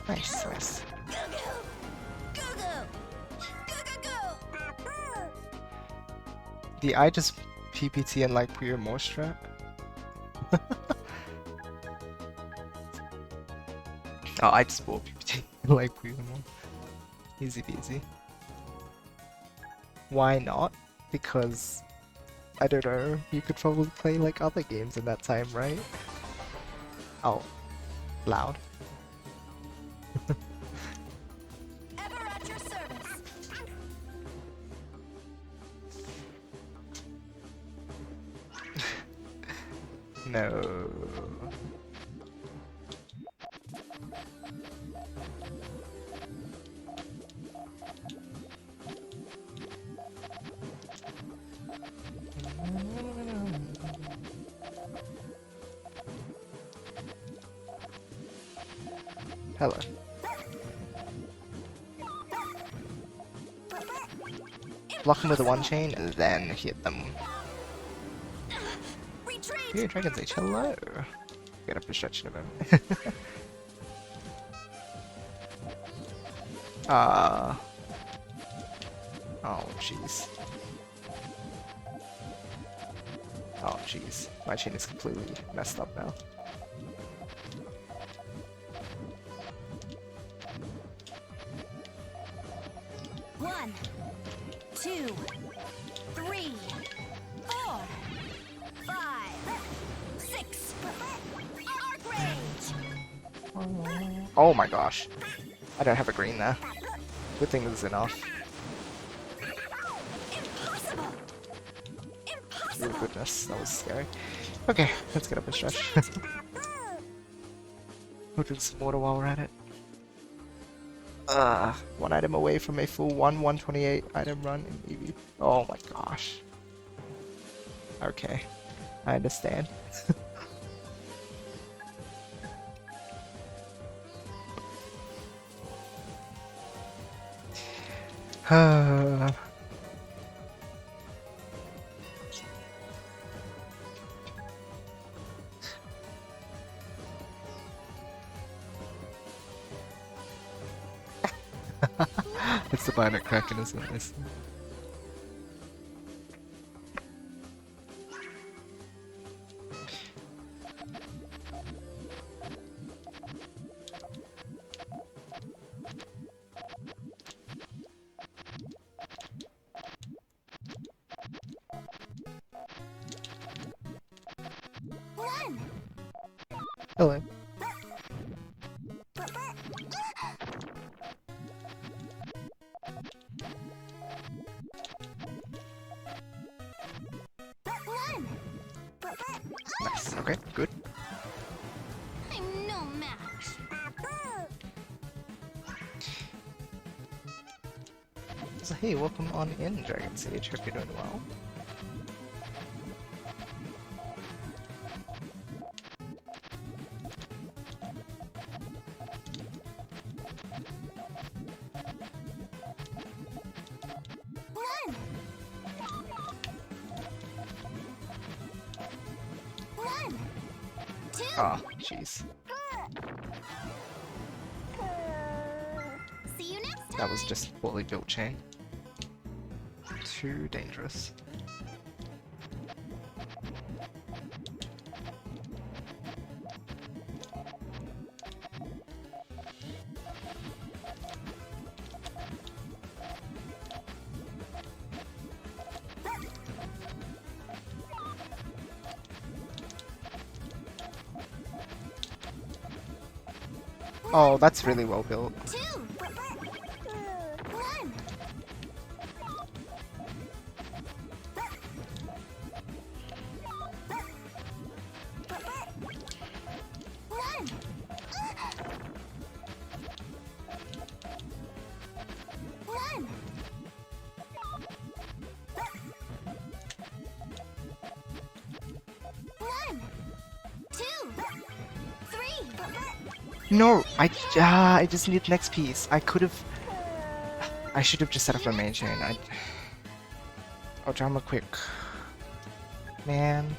A: Nice, nice.
B: Go go! Go go! Go go go!
A: The I just PPT and like Puyo more strat? Oh, I just bought PPT and like Puyo more. Easy peasy. Why not? Because, I don't know, you could probably play like other games in that time, right? Oh, loud.
B: Ever at your service.
A: No. Hello. Block them with a one chain and then hit them.
B: Retreat!
A: Puyo Dragons Age, hello! Get up a stretch in a moment. Oh jeez. Oh jeez. My chain is completely messed up now.
B: One, two, three, four, five, six. Arc rage!
A: Oh my gosh. I don't have a green there. Good thing this is enough.
B: Impossible!
A: Oh
B: Impossible!
A: goodness, that was scary. Okay, let's get up and stretch. We'll drink some water while we're at it. One item away from a full 128 item run in EV. Oh my gosh. Okay, I understand. It's the binary Kraken, isn't it?
B: One!
A: Hello.
B: One!
A: Nice. Okay, good.
B: I'm no match.
A: So hey, welcome on in, Dragon's Age. Hope you're doing well.
B: One! One! Two!
A: Ah, jeez.
B: See you next time!
A: That was just poorly built chain. Too dangerous. Oh, that's really well built.
B: Two! One! One! One! One! Two! Three!
A: No, I just need the next piece. I should have just set up a main chain. Oh, drama quick. Man.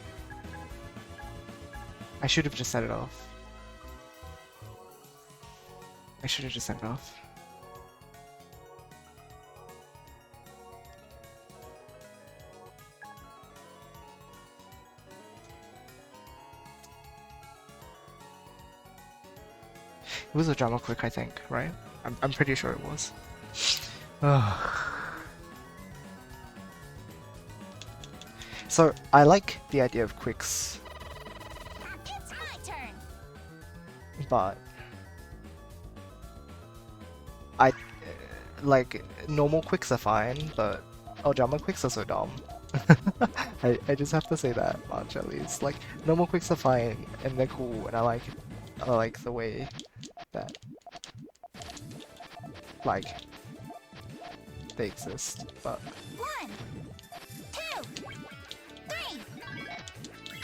A: I should have just set it off. I should have just sent off. It was a drama quick, I think, right? I'm pretty sure it was. So I like the idea of quicks,
B: It's my turn.
A: but I like normal quicks are fine, but drama quicks are so dumb. I just have to say that much at least. Like normal quicks are fine and they're cool, and I like the way that like they exist, but
B: 1, 2,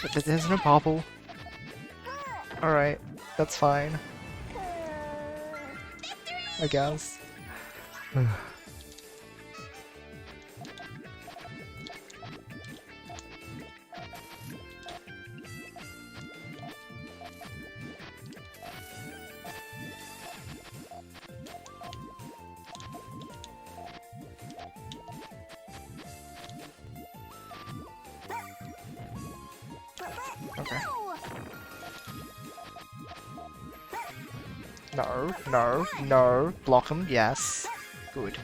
B: 3.
A: there's no bobble. Alright, that's fine, I guess. Okay. No, no, no. Block him, yes. Good.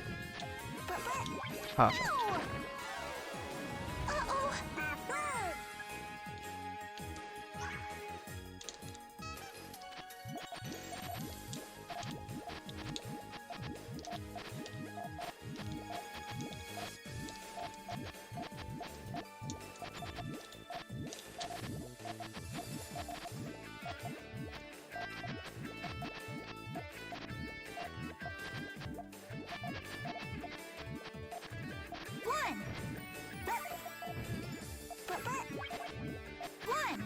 A: Perfect.
B: Uh-oh. One. One.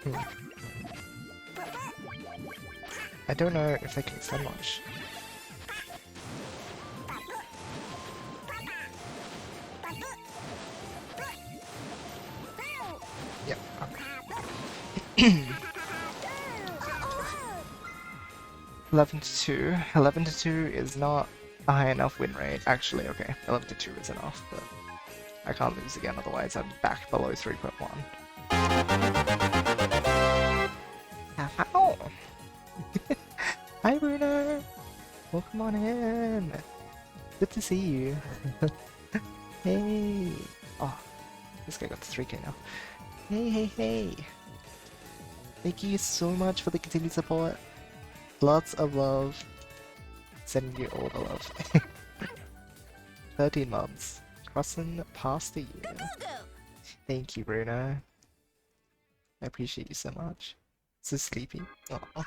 B: Two.
A: Hmm. I don't know if they can extend much. Yep, okay. 11 to 2. 11 to 2 is not a high enough win rate. Actually, okay, 11 to 2 is enough, but I can't lose again, otherwise I'm back below 3.1. Ow! Hi, Bruno! Welcome on in! Good to see you. Hey! Oh, this guy got to 3k now. Hey, hey, hey! Thank you so much for the continued support. Lots of love. Sending you all the love. 13 months. Crossing past the year. Thank you, Bruno. I appreciate you so much. So sleepy. Aw.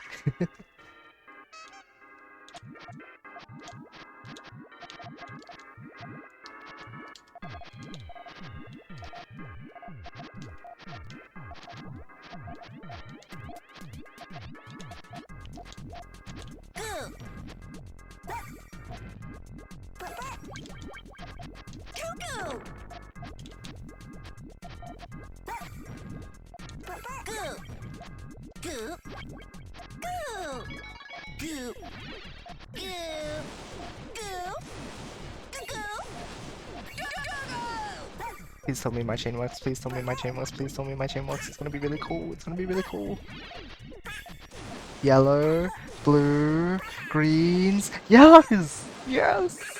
A: Please tell me my chain works, please tell me my chain works, please tell me my chain works. It's gonna be really cool, it's gonna be really cool. Yellow, blue, greens, yes! Yes!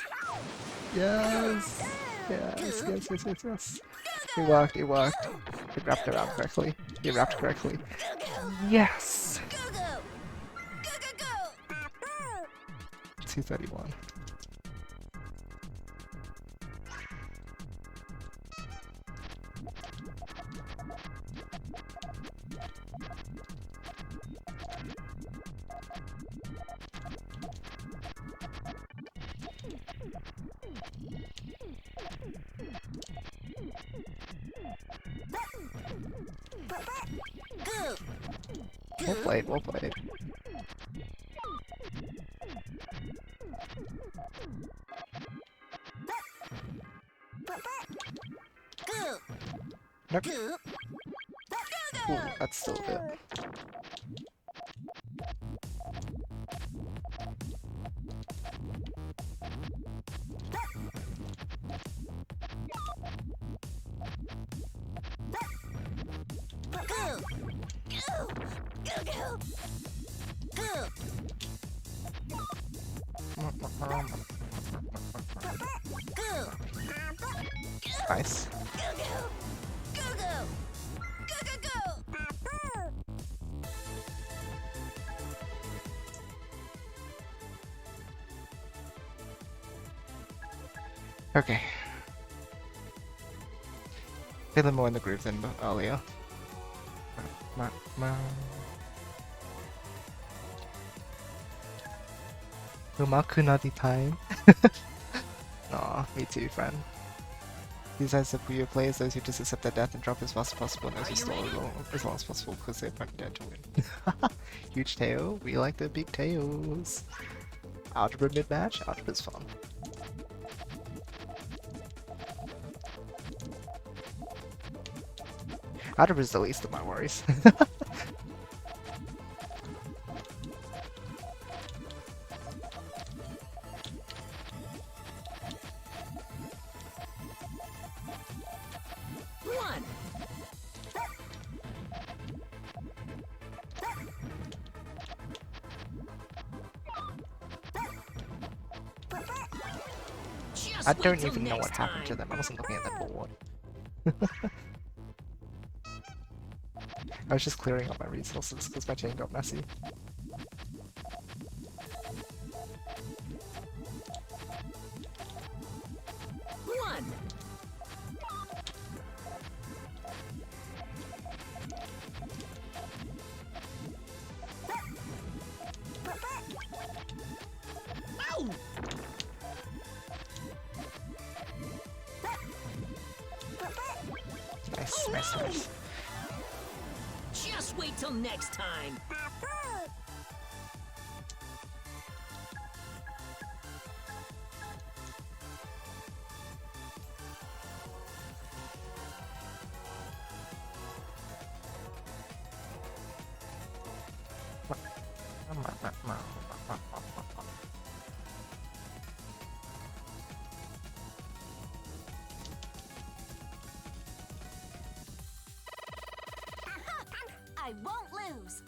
A: Yes! Yes, yes, yes, yes, yes. It worked, it worked. It wrapped around correctly. It wrapped correctly. Yes! 231. Well played, well played. Nope. Ooh, that's still a bit. Nice. Okay. Feeling more in the groove than earlier. Umakunadi time. Aw, me too, friend. These are the Puyo players, those who just accept their death and drop as fast as possible, and those who stall as long as possible because they're fucking dead to win. Huge tail, we like the big tails. Algebra mid-match, algebra's fun. Algebra's the least of my worries. I don't even know what happened to them. I wasn't looking at the board. I was just clearing up my resources because my chain got messy. Nice.
B: Just wait till next time. I won't lose.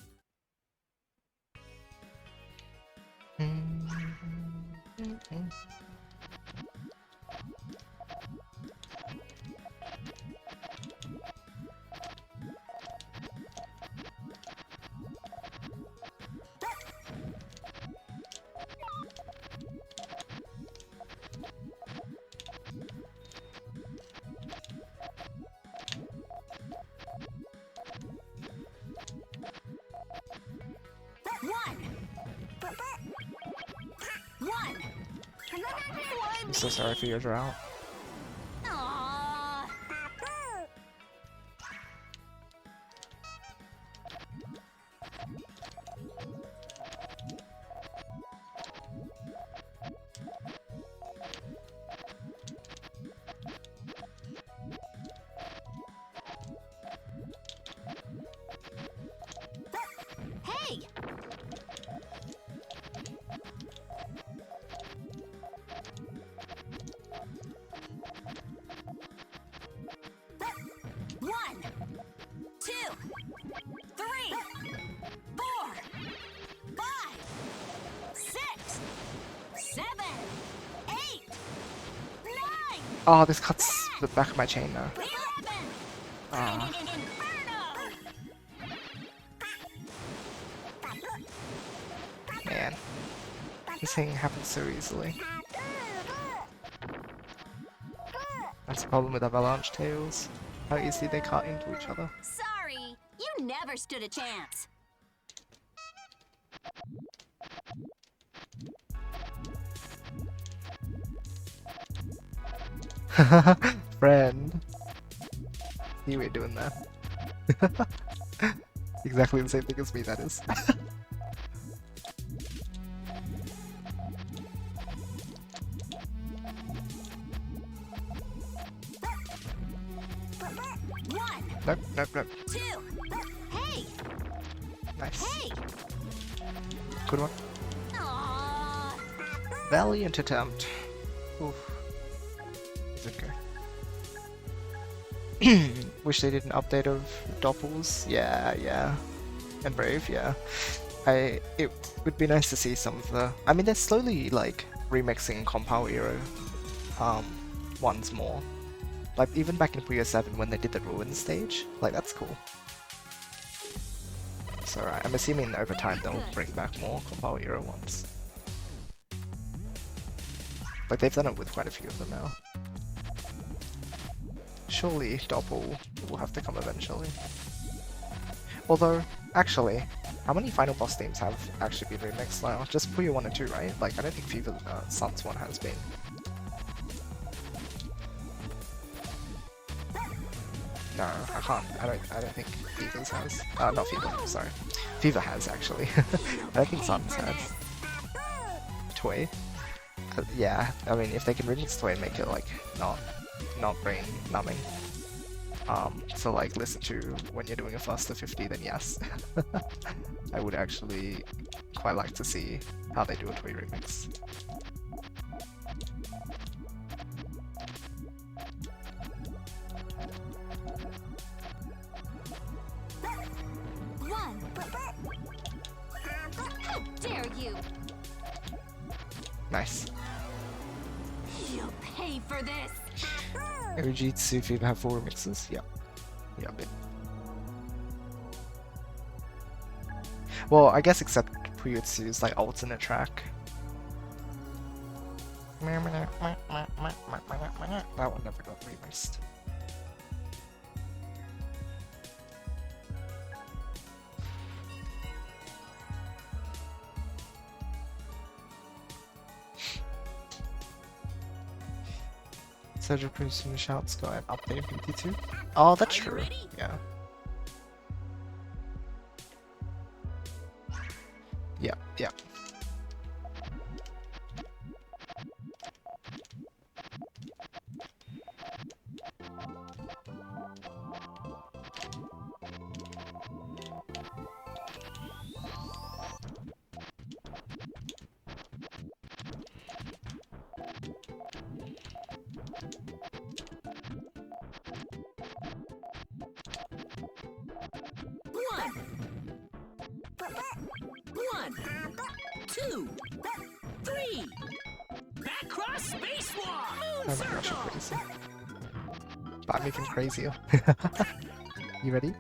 A: I'm so sorry for your drought.
B: Hey! One, two, three, 4, 5, 6, 7, 8, 9.
A: Oh, this cuts the back of my chain now.
B: 11.
A: Ah. Man, this thing happens so easily. That's the problem with avalanche tails. How easily they cut into each other.
B: Sorry, you never stood a chance.
A: Friend. See what you're doing there. Exactly the same thing as me, that is. Nope.
B: 2. Hey!
A: Nice.
B: Hey!
A: Good one.
B: Aww.
A: Valiant attempt. Oof. It's okay. Wish they did an update of Doppels. Yeah. And Brave, yeah. It would be nice to see some of the. I mean, they're slowly like remixing Compound Hero ones more. Like even back in Puyo 7 when they did the Ruin stage, like that's cool. So I'm assuming over time they'll bring back more Compound Hero ones. Like they've done it with quite a few of them now. Surely Doppel will have to come eventually. Although, actually, how many final boss themes have actually been remixed now? Just Puyo 1 and 2, right? Like I don't think Fever Sun's one has been. No, I can't. I don't think Fever's has. Not Fever. Sorry, Fever has actually. I don't think Sun's has. Toy. Yeah, I mean, if they can remix Toy and make it like not brain numbing. So like listen to when you're doing a faster 50, then yes. I would actually quite like to see how they do a Toy remix.
B: How dare you!
A: Nice.
B: You'll pay for this!
A: OG to Fever have 4 remixes? Yeah. Yeah, a bit. Well, I guess except Puyutsu's like alternate track. That one never got remixed. Sergio Cruz and Shouts got an update in PT2. Oh, that's true. Yeah. Yeah, yeah.
B: One, two, three. Back cross spacewalk.
A: Oh my gosh, I'm crazy. But I'm even crazier. You ready?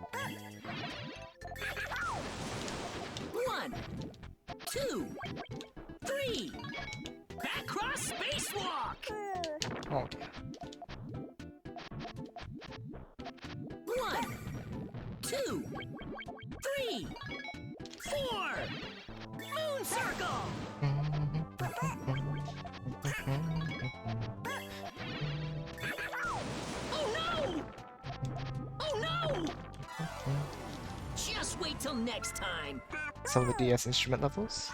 B: One, two, three. Back cross spacewalk.
A: Oh dear.
B: One, two, three, four. Moon circle. Oh no! Oh no! Just wait till next time.
A: Some of the DS instrument levels?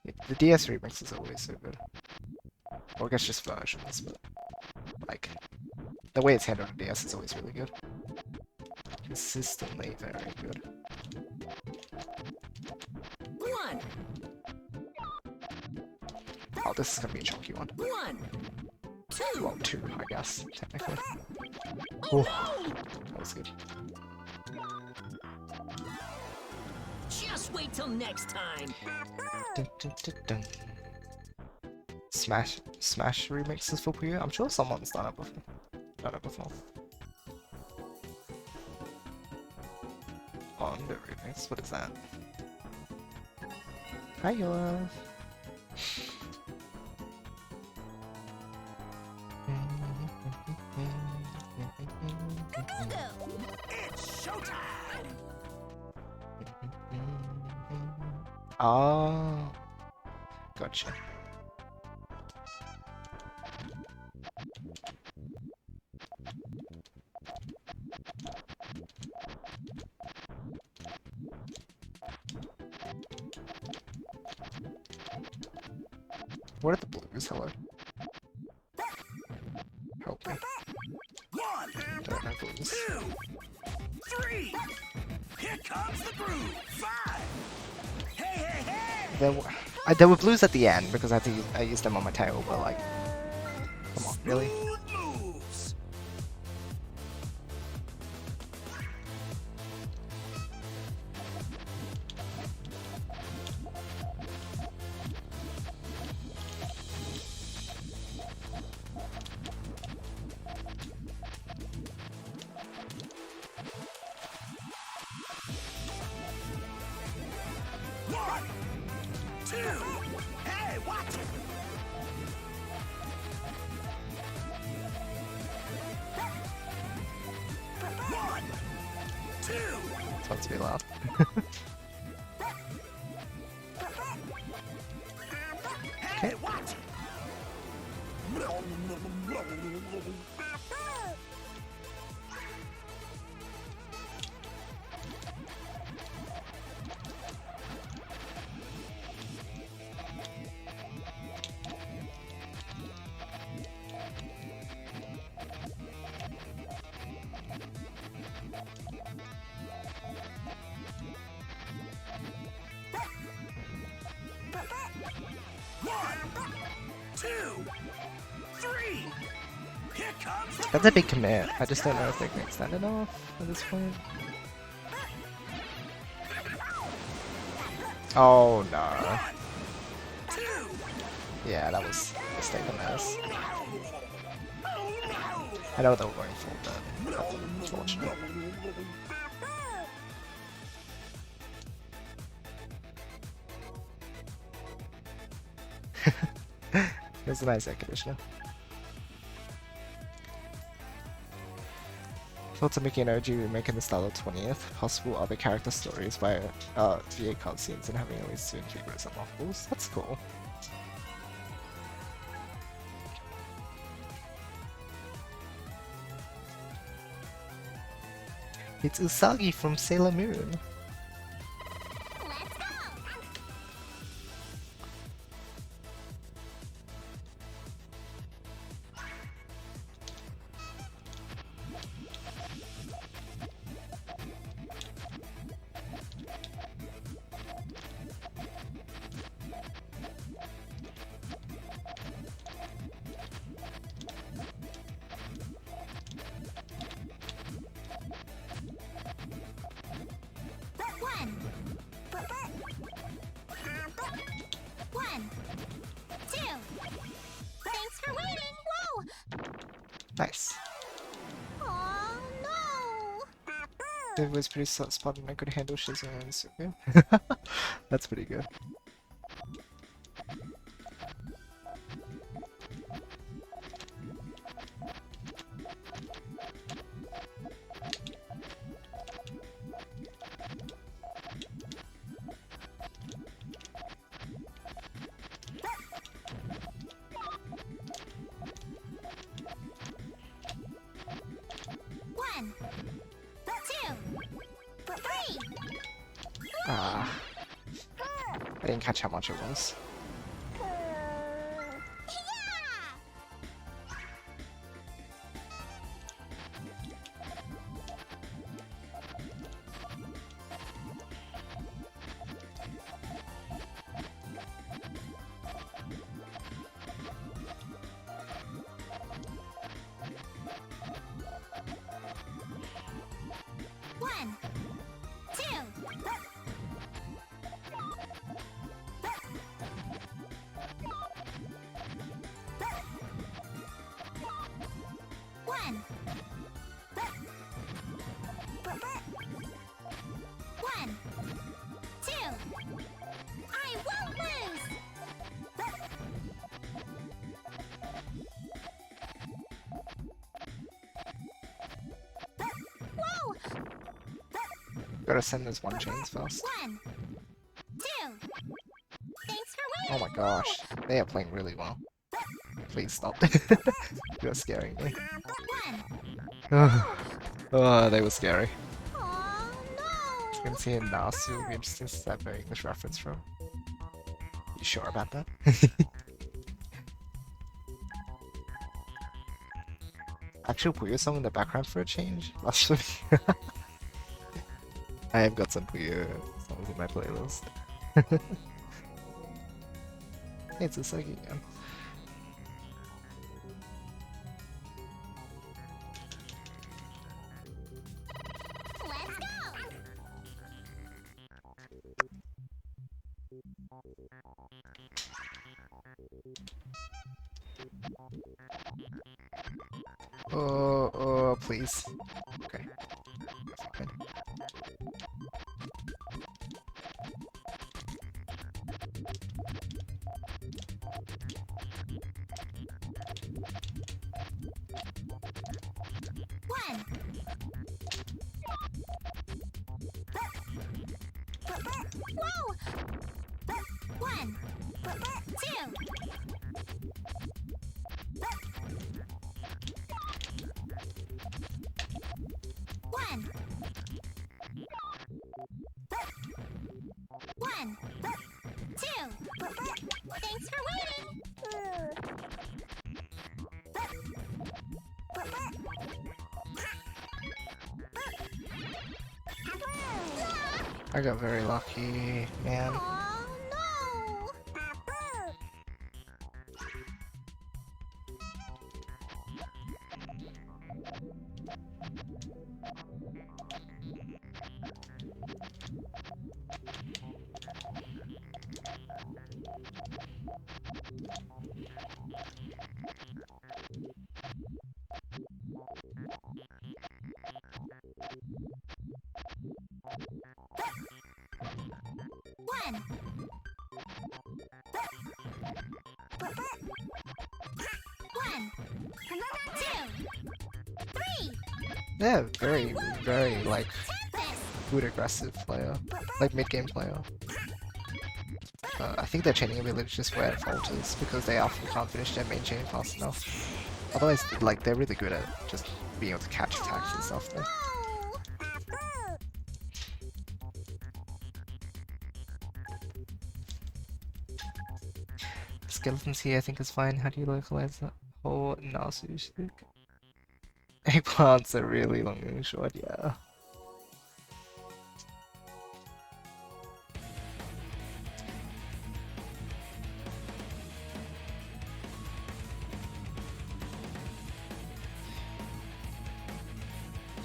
A: Yeah, the DS remix is always so good. Or I guess just versions, but like the way it's handled on DS is always really good. Consistently very good.
B: One,
A: Oh, this is gonna be a chunky one.
B: one, two.
A: Well, 2, I guess, technically.
B: Oh
A: Oh,
B: no!
A: that was good.
B: Just wait till next time.
A: Dun, dun, dun, dun. Smash remixes for Puyo? I'm sure someone's done it before. On the remix, what is that? Hi, Yola.
C: It's showtime!
A: Oh, gotcha. What are the blues? Hello. Help me.
C: One,
A: Don't know blues.
C: two, three. Here comes the groove. Five. Hey, hey, hey!
A: There were blues at the end because I used them on my tail, but like, come on, really?
C: Smooth moves. two. Hey, what? One, two.
A: Sounds to be loud.
C: Hey, what? One, two, three. Here comes the
A: That's a big commit. I just don't know if they can extend it off at this point. Oh no.
C: two.
A: Yeah, that was a mistake on theirs. I know they were going for, but that's unfortunate. It was a nice air conditioner. Thoughts on making an OG remake in the style of 20th, possible other character stories via VA cutscenes and having at least 2 and 3 gross unlockables. That's cool. It's Usagi from Sailor Moon.
B: Let's go! One. One. Two. Thanks for waiting. Whoa!
A: Nice.
B: Oh no!
A: It was pretty spot and I could handle Shizu and Suku. That's pretty good.
B: One. Two. Three.
A: Ah, I didn't catch how much it was.
B: Yeah! One. Two. One. One. Two. I won't lose. Whoa!
A: Gotta send those one chains first.
B: One. Two. Thanks for
A: Oh
B: waiting.
A: my gosh, they are playing really well. Please stop. You're scaring me.
B: One.
A: Oh, they were scary.
B: Oh
A: You
B: no!
A: can see in Nasu, it'll be interesting to see that very English reference from. You sure about that? Actual Puyo song in the background for a change? That's for me. I have got some Puyo songs in my playlist. Hey, it's Usagi again.
B: Let's go!
A: Oh, please. Okay. Fine.
B: Whoa! 1, 2. 1, 1, 2. Thanks for waiting.
A: I got very lucky, man.
B: Oh no! One. One. 2. 3.
A: Yeah, very like
B: Tempest.
A: good aggressive player, like mid game player. I think their chaining ability is just where it falters because they often can't finish their main chain fast enough. Otherwise, like they're really good at just being able to catch attacks and stuff. Though.
B: No!
A: Skeletons here I think is fine. How do you localize that whole Nasu stick? Eggplants are really long and short, yeah.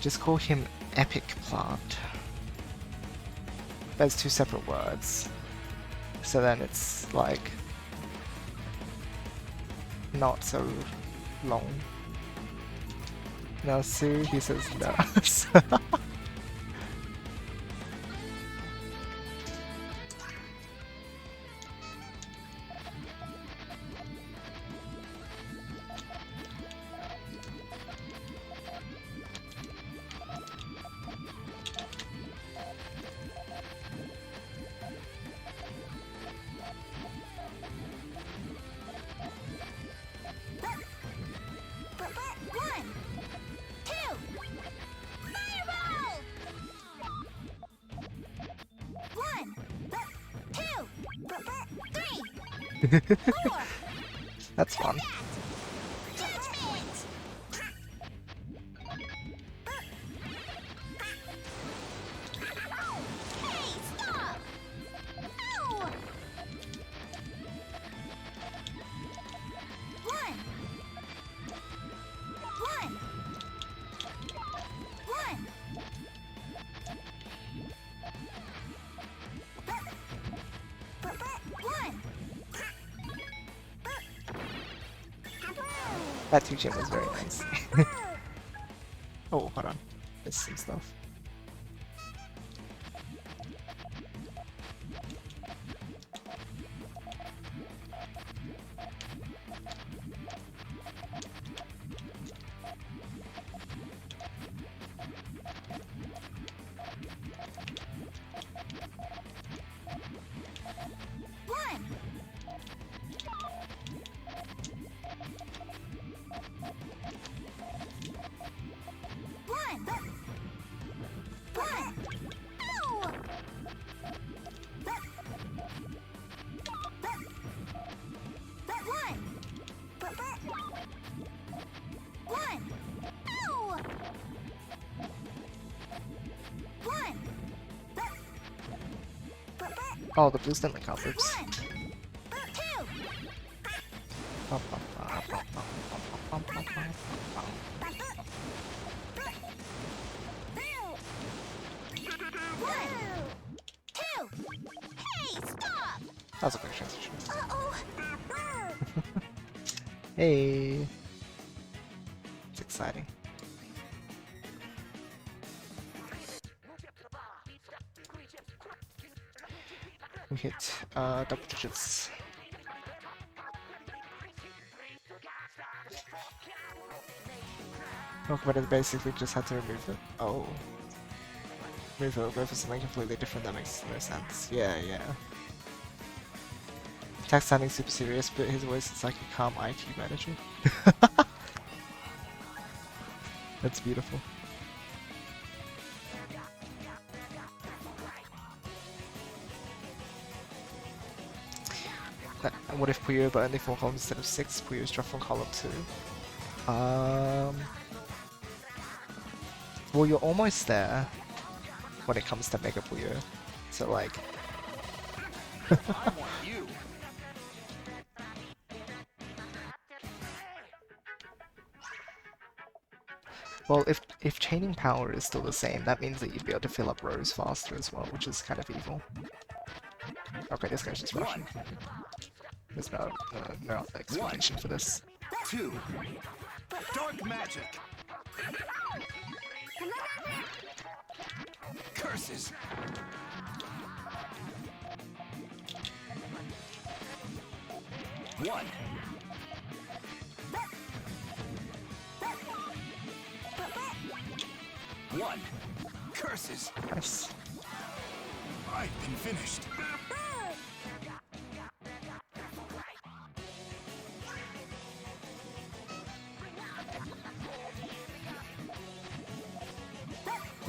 A: Just call him Epic Plant. There's two separate words. So then it's like not so long. Nasu, he says Nas.
B: One. 2. Fireball! 1, 2, 3, 4.
A: That's fun.
B: Judgment! Hey, stop! Ow! 1. 1. 1.
A: That teaching was very nice. Oh, hold on. Missed some stuff.
B: One. One. One. Ow! One. One. Ow! One.
A: Oh, the blues didn't like our loops.
B: 1. 2. One. 2. Hey, stop!
A: That was a quick transition.
B: Uh-oh.
A: Hey! It's exciting. We hit double digits. Oh, but it basically just had to remove it. Oh. move over for something completely different, that makes no sense. Yeah, yeah. Text sounding super serious, but his voice is like a calm IT manager. That's beautiful. And what if Puyo but only 4 columns instead of 6? Puyo's dropped from column 2. Well, you're almost there when it comes to Mega Puyo. So like...
C: I want you.
A: Well, if chaining power is still the same, that means that you'd be able to fill up rows faster as well, which is kind of evil. Okay, this guy's just rushing. There's no explanation for this.
C: 2. Dark magic. Curses. 1. Curses.
A: Nice.
C: I've been finished.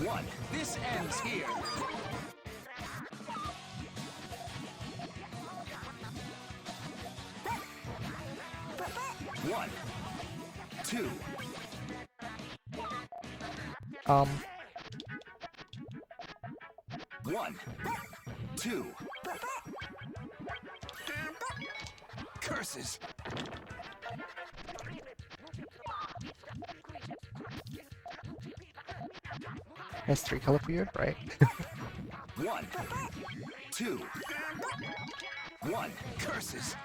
C: One. This ends here. One. 2. One. 2. Curses.
A: Has 3 color Puyo, right?
C: 1. 2. 1. Curses.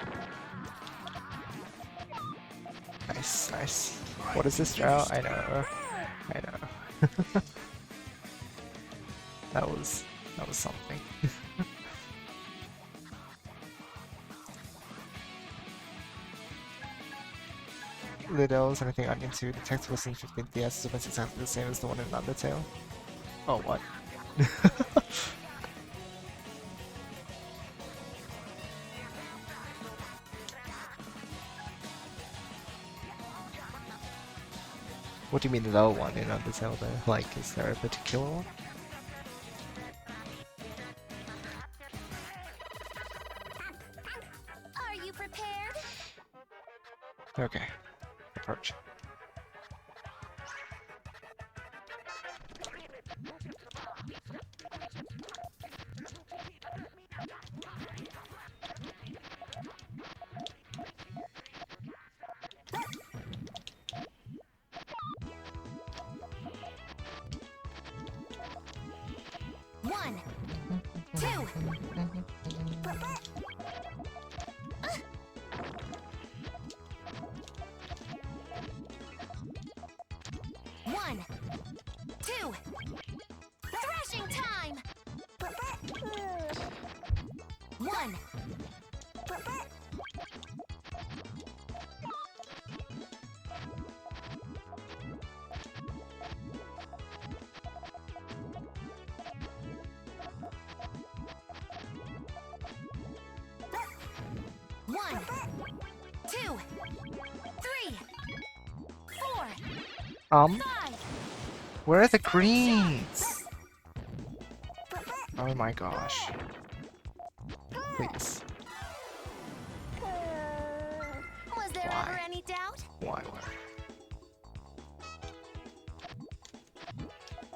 A: Nice, nice. What is this drought? I know. I know. that was something. Liddell's anything Onion 2, the text was in 15th DS is almost exactly the same as the one in Undertale. Oh, what? What do you mean the low one in Undertale though? Like, is there a particular one?
B: Are you prepared?
A: Okay. Approach.
B: One, 2. One, 2. Thrashing time. One. One, 2, 3, 4, 5.
A: Where are the greens? Oh my gosh. Please.
B: Was there
A: Why?
B: ever any doubt?
A: Why?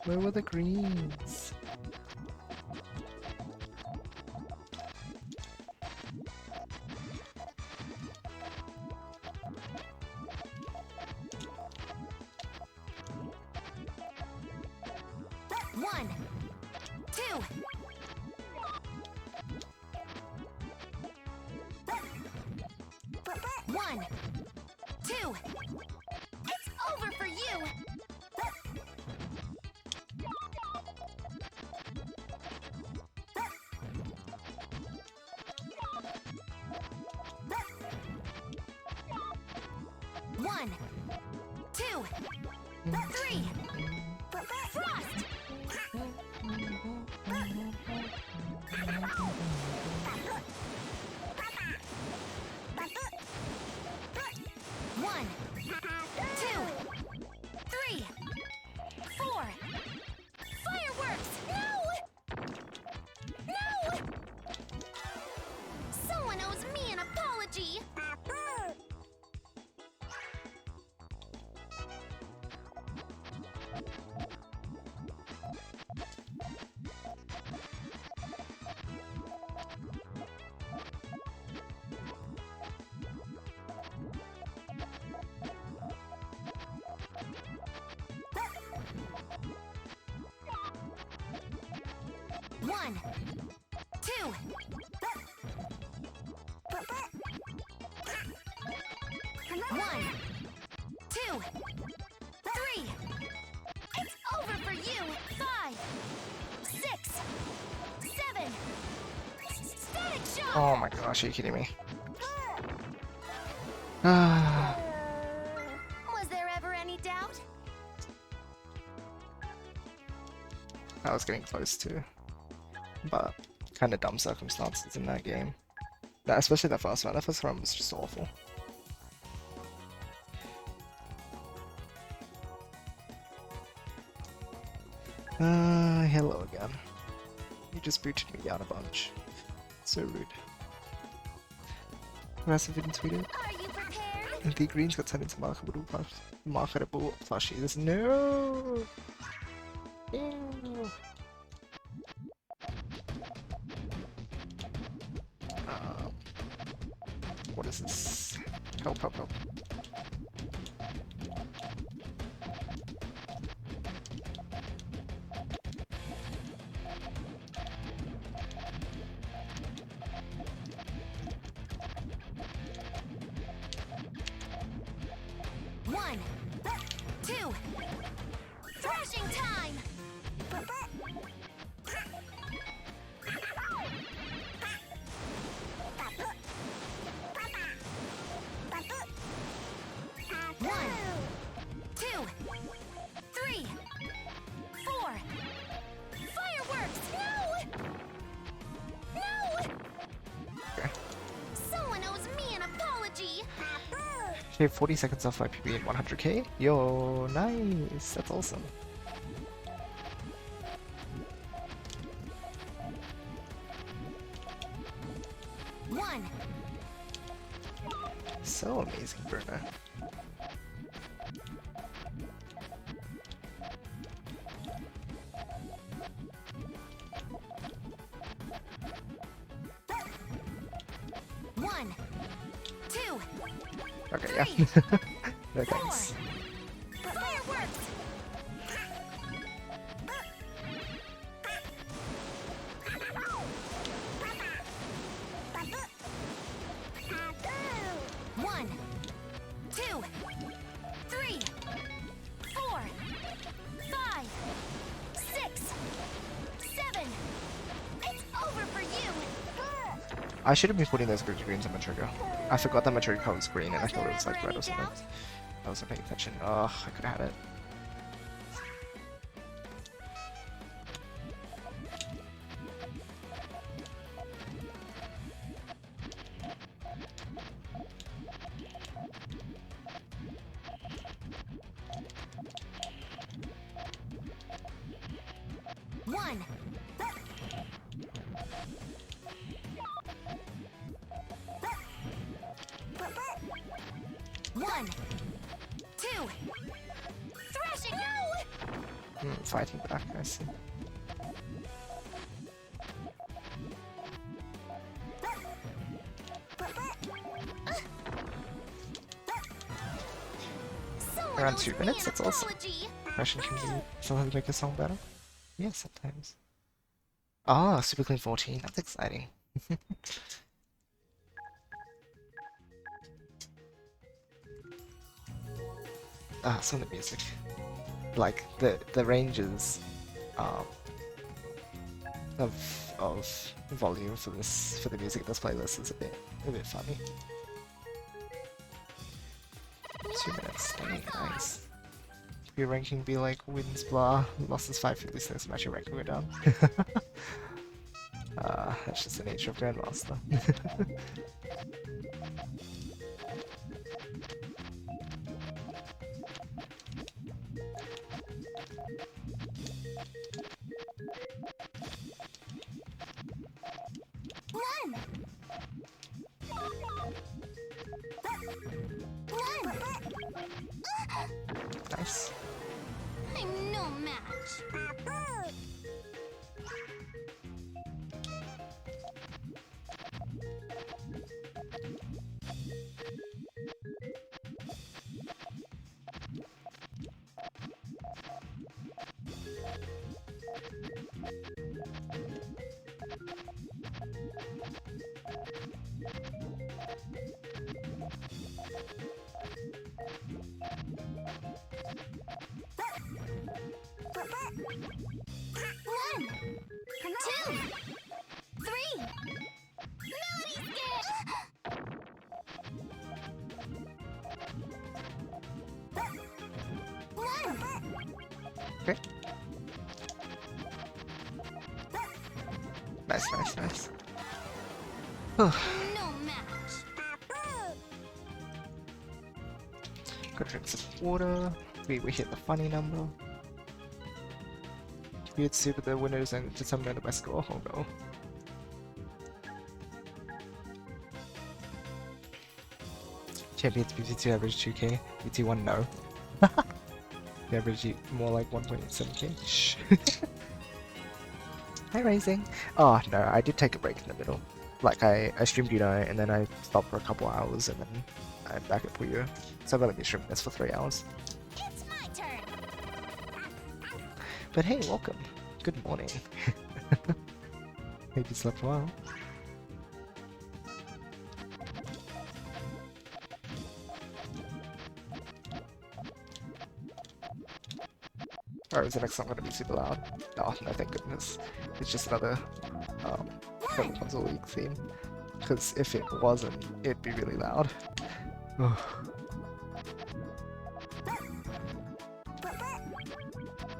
A: Where were the greens?
B: One, 2. One, 2. It's over for you. One, 2, 3. Frost. 1, 2. 1, 2, 3. It's over for you. 5, 6, 7. Static shock.
A: Oh my gosh, are you kidding me? Ah,
B: Was there ever any doubt?
A: I was getting close to, but kind of dumb circumstances in that game. Especially that first one. That first one was just awful. Hello again. You just booted me down a bunch. So rude. Massive in tweeted.
B: Are you prepared?
A: The greens got turned into marketable plushies. No! Ew. What is this? Help, help, help.
B: One, 2. Thrashing time. One, 2, 3, 4. Fireworks! No! No!
A: Okay.
B: Someone owes me an apology.
A: Okay, 40 seconds off IPB and 100k. Yo, nice. That's awesome.
B: One,
A: So amazing, Bruno.
B: one, 2,
A: Okay, yeah. No
B: 4.
A: thanks.
B: Fireworks! One, 2, 3, 4, 5, 6, 7. It's over for you.
A: I should have been putting those greens on my trigger. I forgot that my trigger color was green and I thought it was like red or something. I wasn't paying attention. Ugh, I could have had it.
B: One, one, 2. Thrashing! No!
A: Fighting back, I see.
B: Someone
A: Around
B: owes
A: 2
B: me
A: minutes,
B: an
A: that's awesome.
B: apology.
A: Fashion can sometimes make a song better. Yeah, sometimes. Ah, Super Clean 14, that's exciting. Some of the music. Like the ranges of volume for the music in this playlist is a bit funny. 2 minutes, nice. Your ranking be like wins blah, losses 550 cents, match your ranking go down. That's just the nature of Grandmaster.
B: One. One.
A: Nice.
B: I'm no match.
A: Nice, nice, nice.
B: No match.
A: Gotta drink some water. We hit the funny number. Weird super the winners and determined by score. Oh no. Champions BT2 average 2k. BT1 no. The average more like 1.7k. Shh. Hi Rising. Oh no, I did take a break in the middle. Like I streamed Unite and then I stopped for a couple hours and then I'm back at Puyo. So I've only streamed this for 3 hours.
B: It's my turn.
A: But hey, welcome. Good morning. Maybe you slept well. Or is the next song gonna be super loud? Oh no, thank goodness. It's just another Puzzle League theme. Because if it wasn't, it'd be really loud.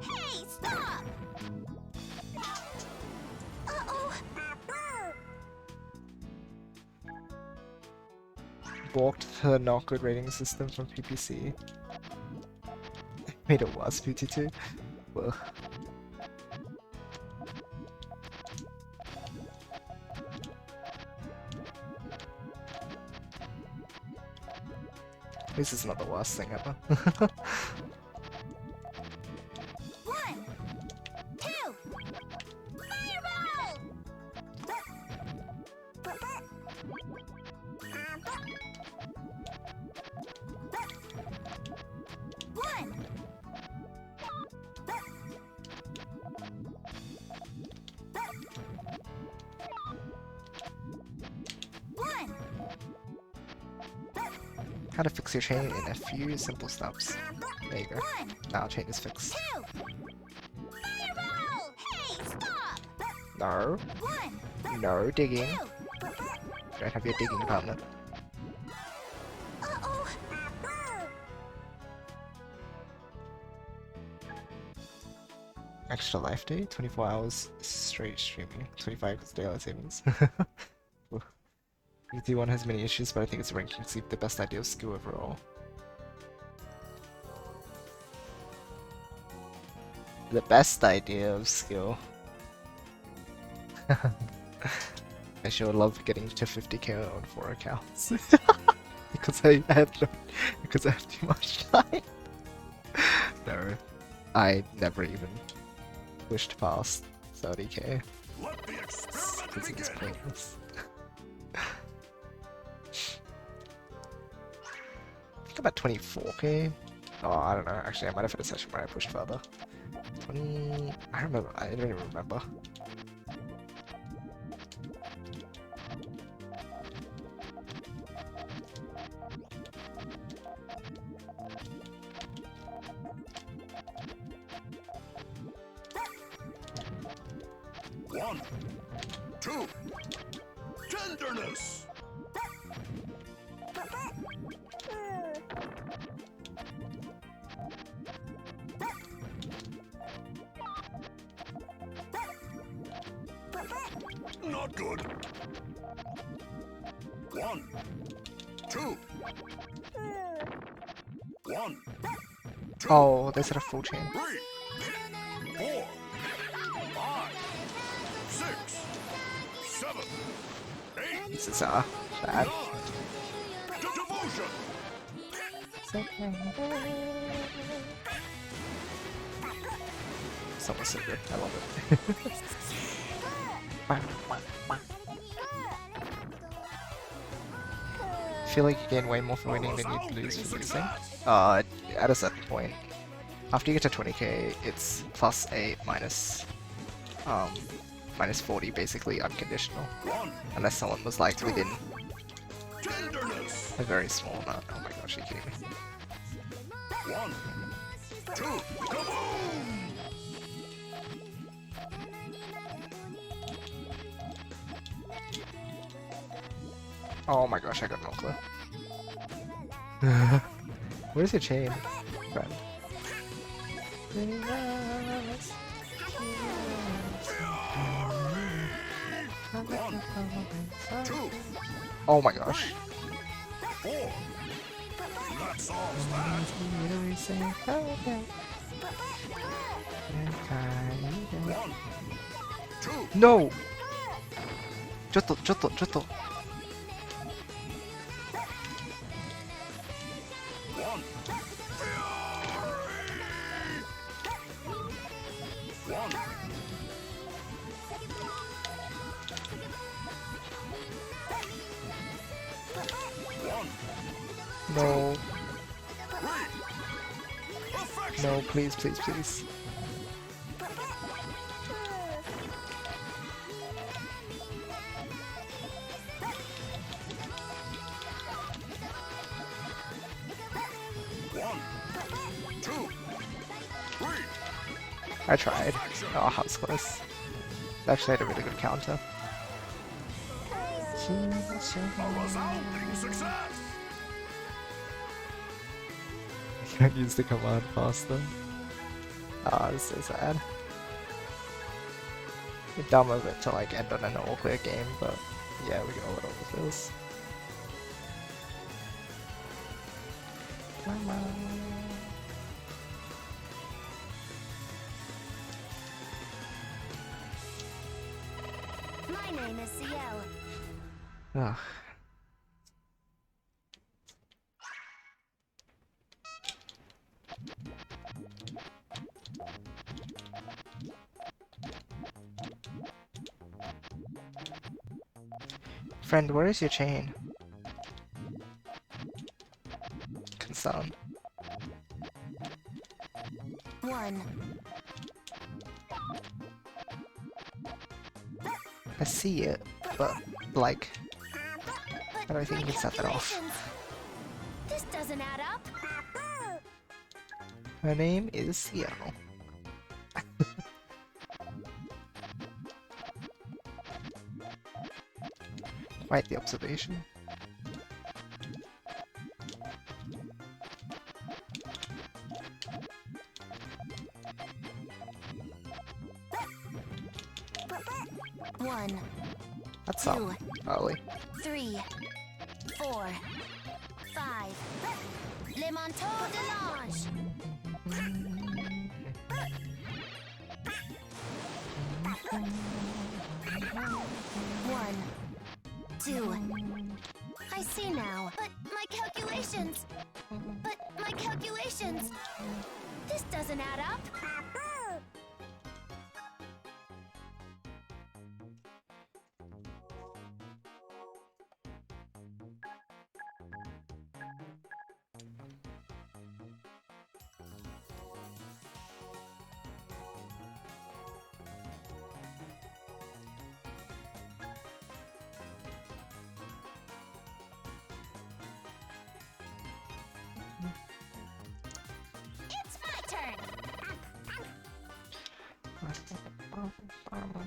B: Hey, stop! Uh-oh.
A: Balked the not good rating system from PPC. Made it worse, PT2. Ugh. This is not the worst thing ever.
B: 1, 2, fireball! One. One.
A: How to fix your chain in a few simple steps. There you go.
B: One.
A: Now chain is fixed.
B: 2. Fireball! Hey, stop!
A: No.
B: 1,
A: No digging.
B: 2.
A: Don't have your digging department.
B: Uh-oh.
A: Extra life day, 24 hours straight streaming, 25 because daylight savings. UT1 has many issues, but I think its ranking seems the best idea of skill overall. The best idea of skill. I sure love getting to 50k on 4 accounts. because I have too much time. No, I never even pushed past 30k.
C: Let the experiment
A: Because it is
C: begin.
A: pointless. I think about 24k. Oh, I don't know. Actually, I might have had a session where I pushed further. 20. I remember. I don't even remember.
C: One, two, tenderness. Not good. One, two. One, two,
A: Oh, they said a full chain.
C: 3, 4, 5, 6, 7, 8,
A: This is bad.
C: 9. Devotion.
A: Someone's so good. I love it. I feel like you gain way more for winning than you lose for losing. At a certain point. After you get to 20k, it's plus 8 minus, minus 40, basically unconditional.
C: One,
A: Unless someone was like within
C: tenderness.
A: a very small amount. Oh my gosh, are you kidding me?
C: 1, 2, kaboom!
A: Oh my gosh, I got no clue. Where's your chain, friend? Oh my gosh.
C: 4. That solves that. One, two,
A: No! ちょっと。
C: one. One, one,
A: No.
C: three. Perfection.
A: No, please, please, please.
C: One, two, three.
A: I tried. Oh, I was close. Actually, had a really good counter.
C: A resounding success.
A: Can't use the command faster. Ah, this is so sad. You're dumb of it to like end on an all-clear game, but yeah, we got a little with this.
B: My name is Ciel.
A: Ugh. Friend, where is your chain? Concern.
B: 1.
A: I see it, but like, I don't think you can set that off.
B: This doesn't add up.
A: Her name is Ciel. Quite the observation. One. That's up early.
B: 3, 4, 5. Le manteau de l'ange. 1, 2. I see now. But my calculations. This doesn't add up. It's my turn. One, two, fireball!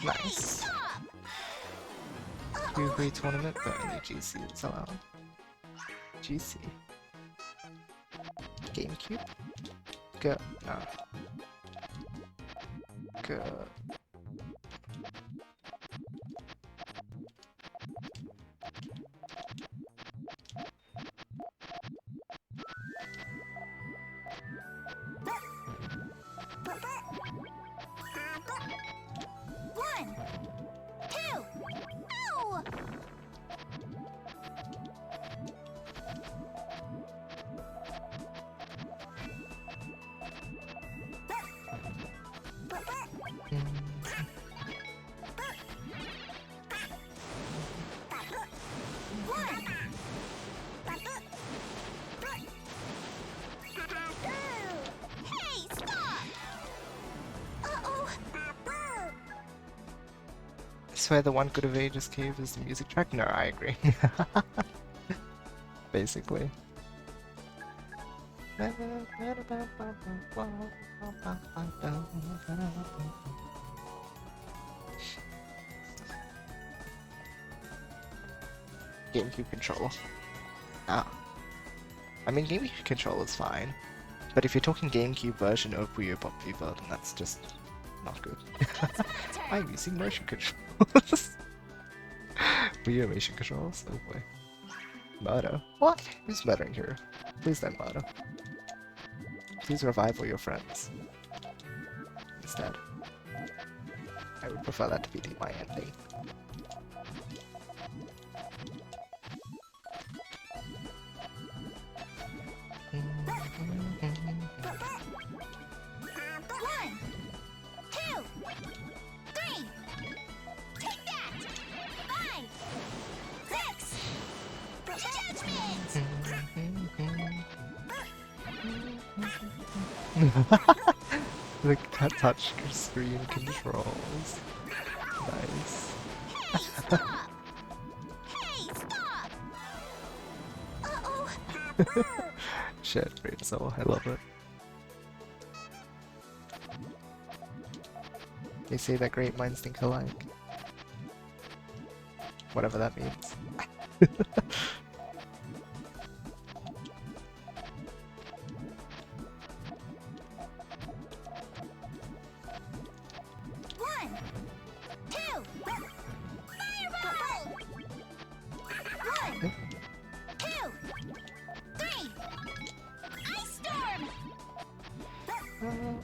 A: Nice.
B: Stop!
A: Q3 tournament, but only GC is allowed. GC. GameCube? Go. No. Go.
B: One, two, ow! One.
A: swear the one good of Ages Cave is the music track? No, I agree. Basically. GameCube controller. Ah. I mean, GameCube controller's fine. But if you're talking GameCube version of Puyo Puyo, then that's just not good. I'm using motion controls. Puyo motion controls? Oh boy. Murder? What? Who's murdering here? Please don't murder. Please revive all your friends. Instead. I would prefer that to be my ending.
B: One, two, three. Take that. 5, 6. Judgment.
A: The touch screen controls. Nice.
B: Hey, stop! Hey, stop! Uh-oh.
A: Shit, great soul. I love it. They say that great minds think alike. Whatever that means.
B: One, two. Fireball! 1, 2, 3. Ice storm! One.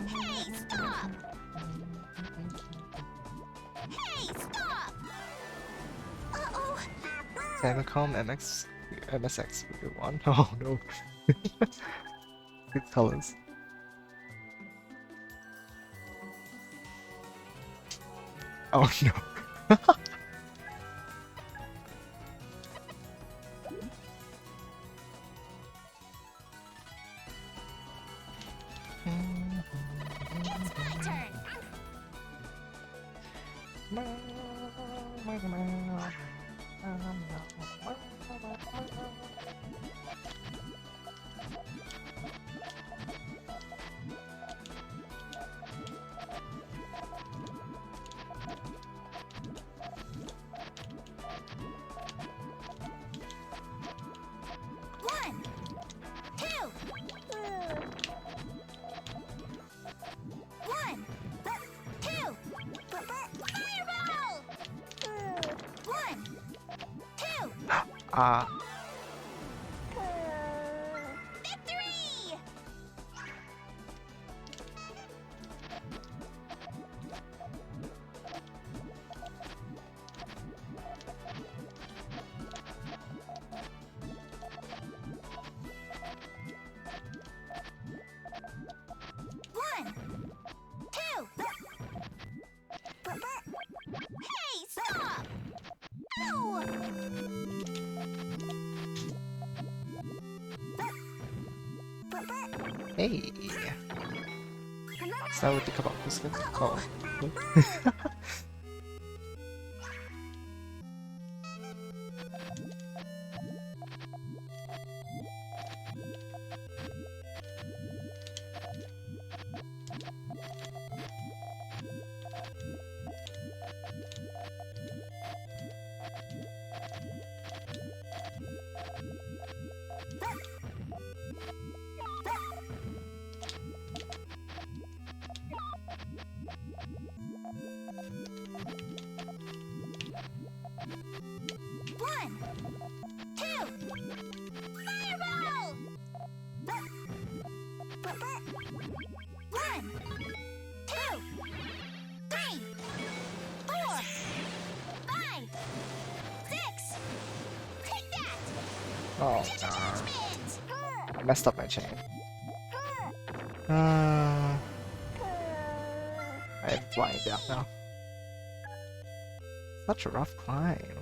B: Hey, stop! Hey, stop! Uh-oh.
A: Famicom MSX one. Oh no. Good colors. Oh no.
B: It's my turn. One, two. One, two. Fireball! 1, 2.
A: Ah.
B: Victory! One, two. Hey, stop! No!
A: Hey. Is that what the kebab was good? Oh.
B: One, two. Fireball! 1, 2, 3, 4, 5, 6. Take that!
A: Oh,
B: Judgment!
A: I messed up my chain. I'm flying down now. Such a rough climb.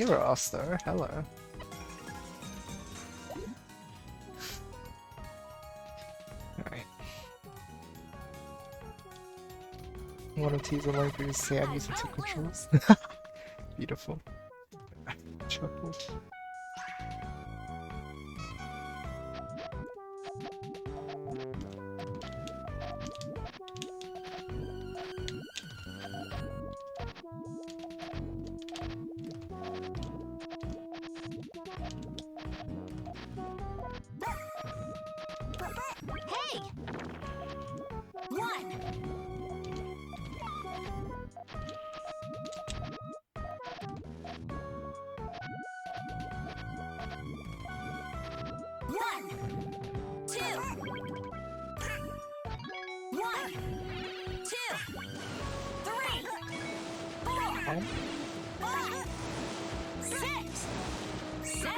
A: YoshiAus though, hello. Alright. One of tease online previous say I'm using two controls. Beautiful. Chuckle.
B: Hey! One! One! Two! One! Two! Three! Four!
A: Oh,
B: 5! 6! 7!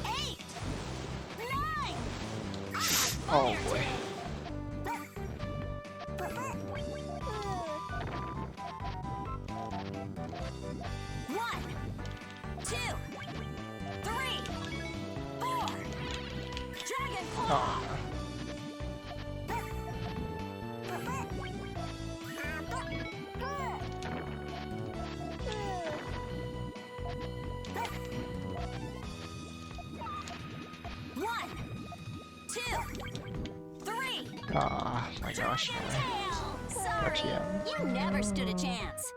B: 8! 9!
A: oh boy.
B: One, two, three, four. Dragon Claw.
A: Oh.
B: One, two, three.
A: Ah, my gosh.
B: Tail. Sorry,
A: YoshiAus.
B: you never stood a chance.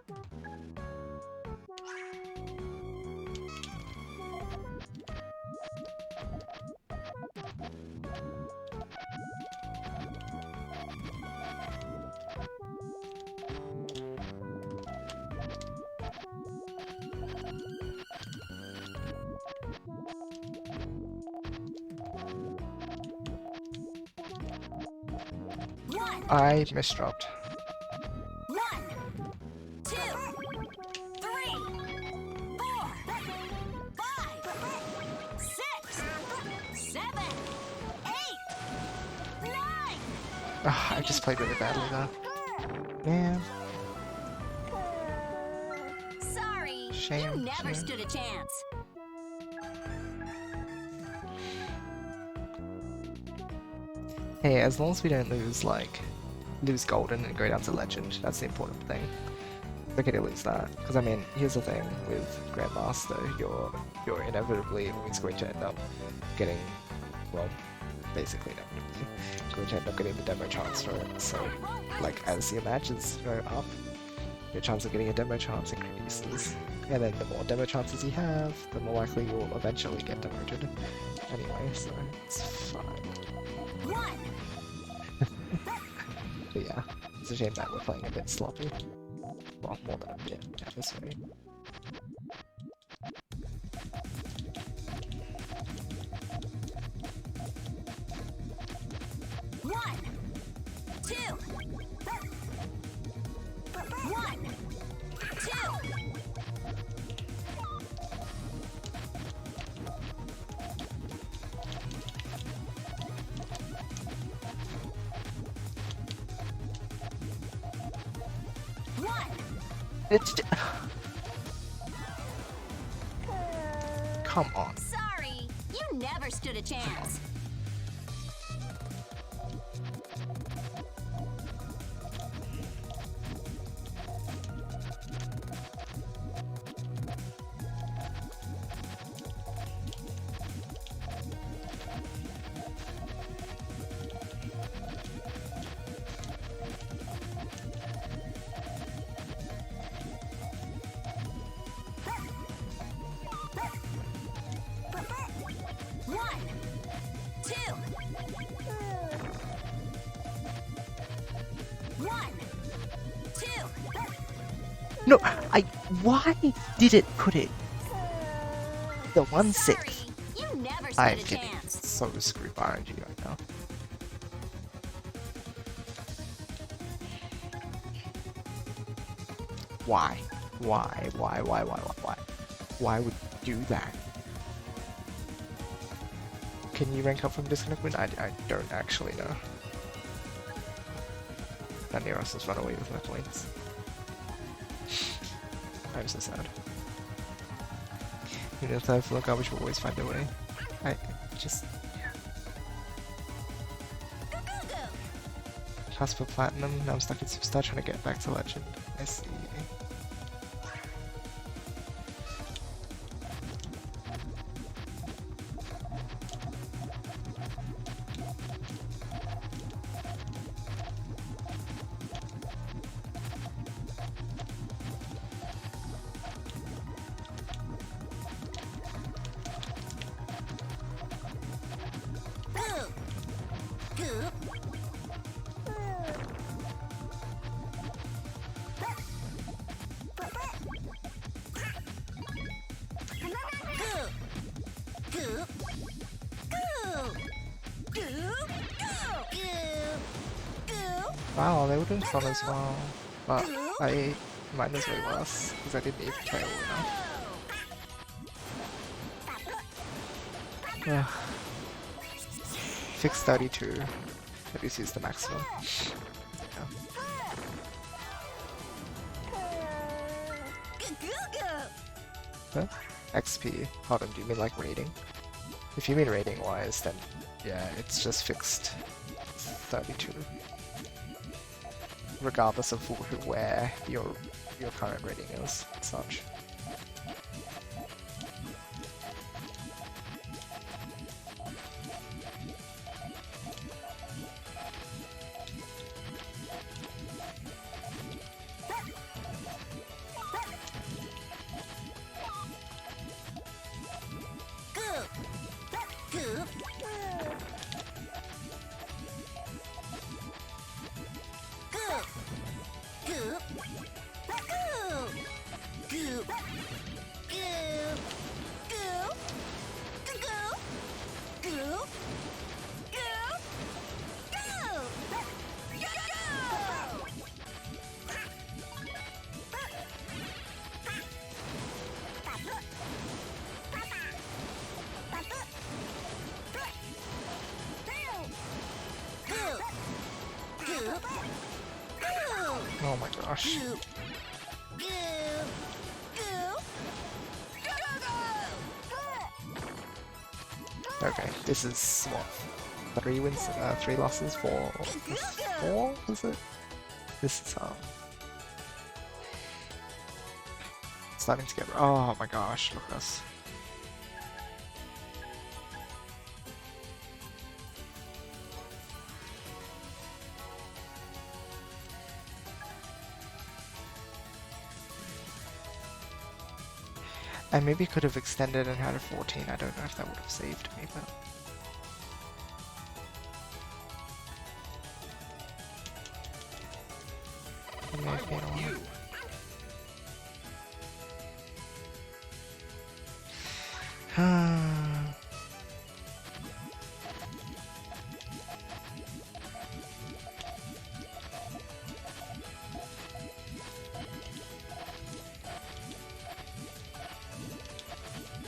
B: One,
A: I misdropped.
B: one, two, three, four, 5, 6, 7, 8, 9.
A: Ah, I just played really badly though. Man,
B: Sorry,
A: Shame,
B: you never
A: shame.
B: stood a chance.
A: hey, as long as we don't lose golden and go down to legend, that's the important thing. It's okay to lose that, because I mean, here's the thing with Grandmaster, you're inevitably always going to end up getting, well, basically inevitably, going to end up getting the demo chance for it. So, like, as your matches go up, your chance of getting a demo chance increases, and then the more demo chances you have, the more likely you'll eventually get demoted. Anyway, so it's fine.
B: One,
A: But yeah, it's a shame that we're playing a bit sloppy. Well, more than a bit, yeah, this way.
B: one, two, one, two. One,
A: It's come on.
B: sorry, you never stood a chance. One, two. One, two.
A: No, why did it put it? The 1/6.
B: Sorry, you never stood
A: I'm
B: a
A: getting
B: chance.
A: so screwed by RNG right now. Why? Why? Why would you do that? Can you rank up from disconnect win? I don't actually know. That near us has run away with my points. I'm so sad. Even if they're full of garbage, we'll always find a way. I just... Task for Platinum, now I'm stuck in Superstar trying to get back to Legend. I see. Wow, they were doing fun as well, but mine was way worse because I didn't even play all enough. Fix 32. At least use the maximum. Yeah. Huh? XP. Hold on, do you mean like rating? If you mean rating wise, then yeah, it's just fixed 32. Regardless of where your current rating is, and such. Oh my gosh. Okay, this is what? 3 wins, 3 losses, 4, is it? This is starting to get, oh my gosh, look at us. I maybe could have extended and had a 14, I don't know if that would have saved me, but... It may have been alright.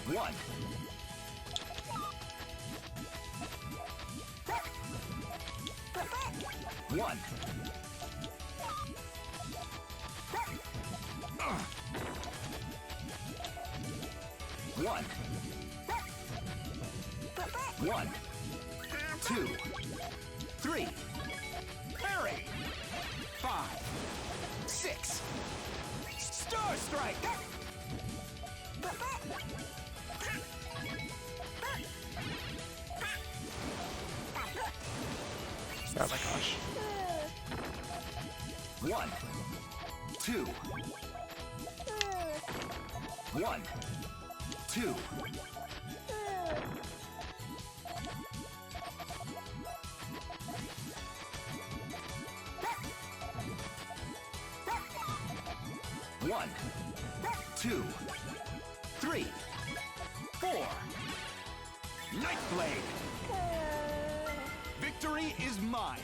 C: One. One. One. One. 2. 3. Parry. 5. 6. Star Strike.
A: Oh my gosh.
C: 1. 2. 1. 2. 1. 2. 3. 4. Night Blade. Victory is mine.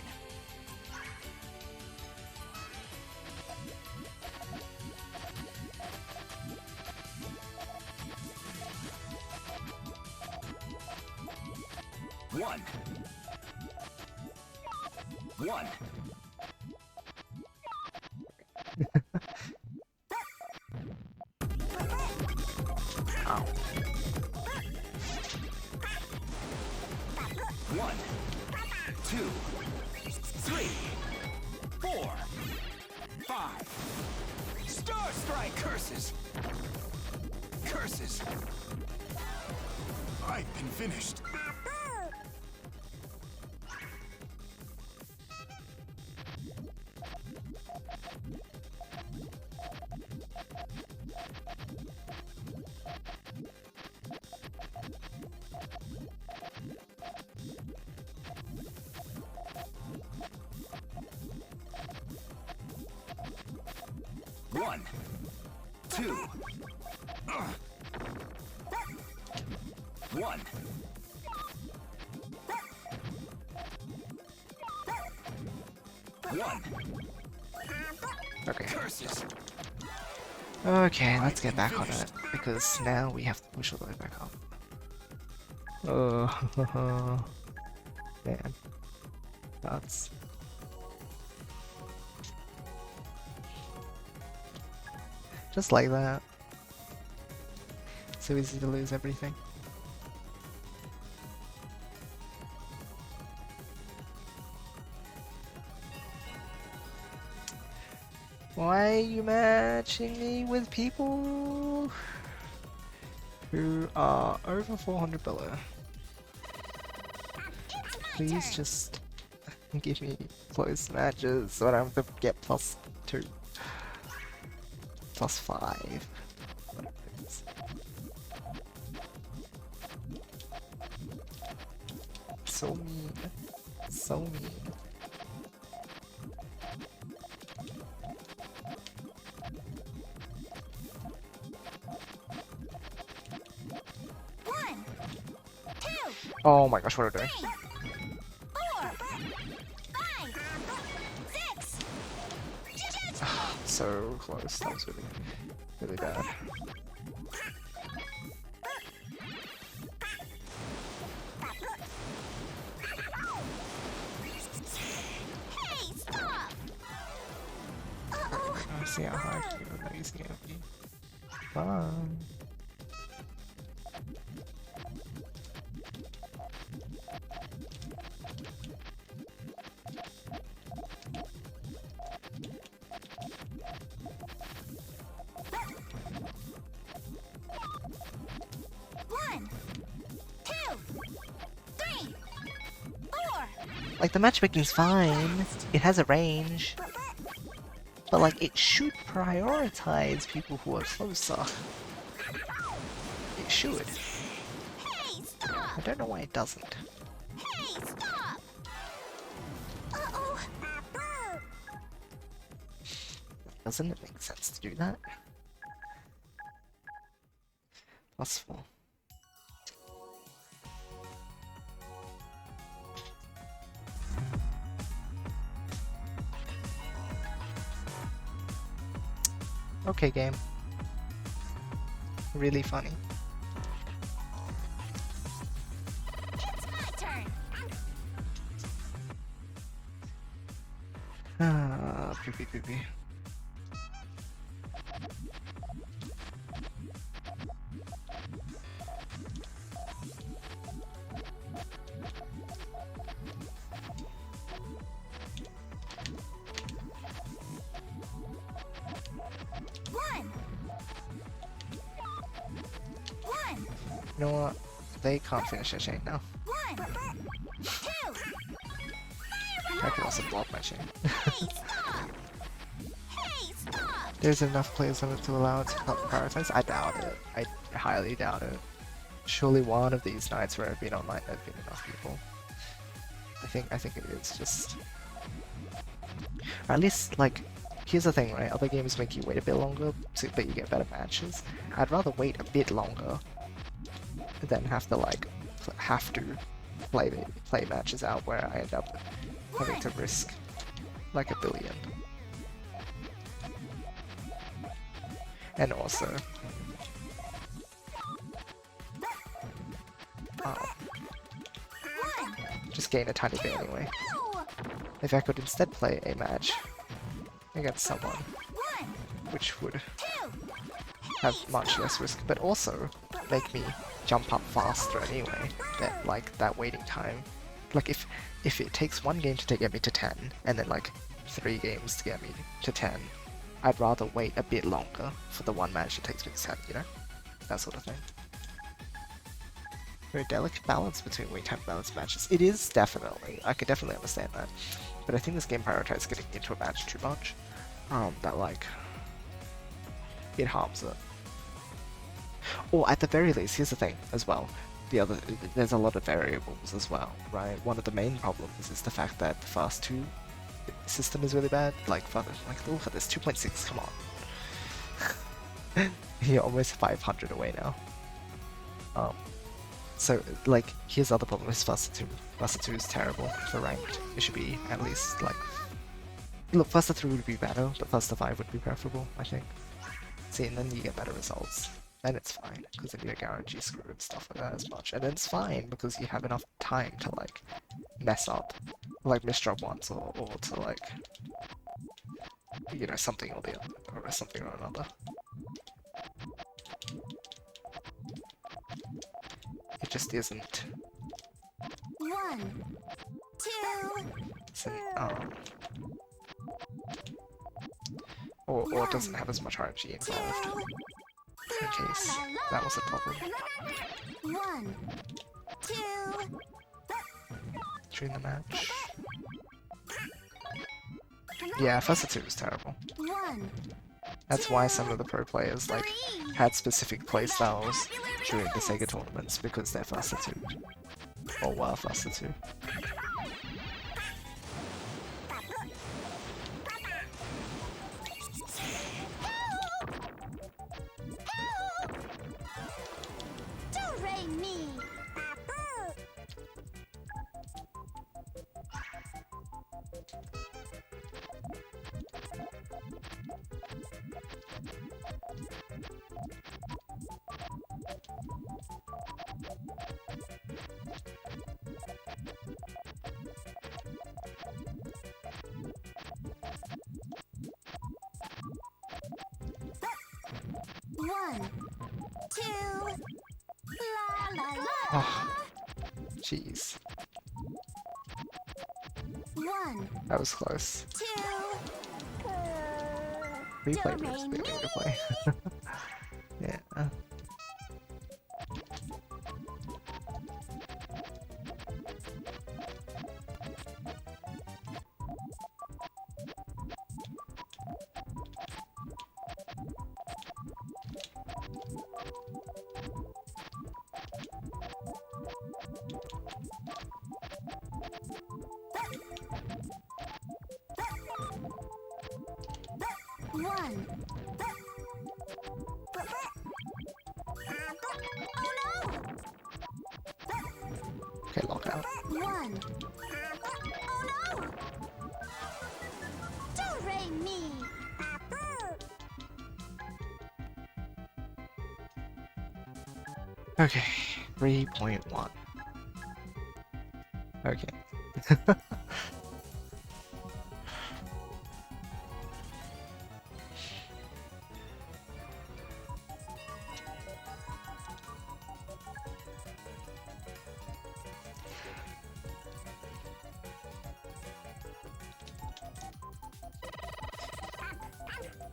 C: One. One.
A: Ow.
C: 2, 3, 4, 5. Star Strike curses! Curses! I've been finished. One, two, one. One.
A: Okay.
C: Curses.
A: Okay, let's get back on it, because now we have to push all the way back up. Oh, man. That's... just like that. So easy to lose everything. Why are you matching me with people who are over 400 below? Please just give me close matches so I don't have to get +2. +5. So mean. So mean. Oh my gosh, what are we doing?
B: 4, 5, 6.
A: So close. That was really, really bad.
B: Hey, stop! Uh-oh.
A: I see how hard you're lazy at me. Fun. Like, the matchmaking's fine, it has a range, but like, it should prioritize people who are closer. It should.
B: Hey, stop!
A: I don't know why it doesn't.
B: Hey, stop! Uh-oh.
A: Doesn't it make sense to do that? +4. Okay, game. Really funny.
B: It's my turn.
A: Ah, poopy poopy. You know what? They can't finish their chain now.
B: 1, 2.
A: I can also block my chain.
B: Hey, stop! Hey, stop!
A: There's enough players on it to allow it to prioritize? I doubt it. I highly doubt it. Surely one of these nights where I've been online there have been enough people. I think it is just... Or at least, like, here's the thing, right? Other games make you wait a bit longer so that you get better matches. I'd rather wait a bit longer than have to, like, play matches out where I end up having to risk like 1 billion. And also, just gain a tiny bit anyway. If I could instead play a match against someone, which would have much less risk, but also make me jump up faster anyway, that waiting time Like if it takes one game to get me to 10, and then like 3 games to get me to 10, I'd rather wait a bit longer for the one match that takes me to 10, you know? That sort of thing. Very delicate balance between wait time balance matches. It is definitely. I could definitely understand that. But I think this game prioritizes getting into a match too much. That like it harms it. Or at the very least, here's the thing as well. There's a lot of variables as well, right? One of the main problems is the fact that the fast 2 system is really bad. Like look at this, 2.6, come on. You're almost 500 away now. So like here's the other problem is Faster 2 is terrible for ranked. It should be at least like, look, Faster 3 would be better, but Faster 5 would be preferable, I think. See, and then you get better results. Then it's fine, because then you don't guarantee screw and stuff like that as much. And then it's fine, because you have enough time to, like, mess up. Like, misdrop once, or to, like, you know, something or the other, or something or another. It just isn't.
B: 1, 2,
A: or it doesn't have as much RNG involved. In case that was a problem.
B: 1, 2.
A: During the match. Yeah, Faster 2 is terrible.
B: 1.
A: That's why some of the pro players like had specific playstyles during the Sega tournaments, because they're Faster 2. Or were Faster 2. Oh, jeez.
B: 1,
A: That was close.
B: 2.
A: Replay was the game to play. Yeah. Okay, lockout.
B: 1. Oh no! Do-re mi.
A: Okay, 3.1. Okay.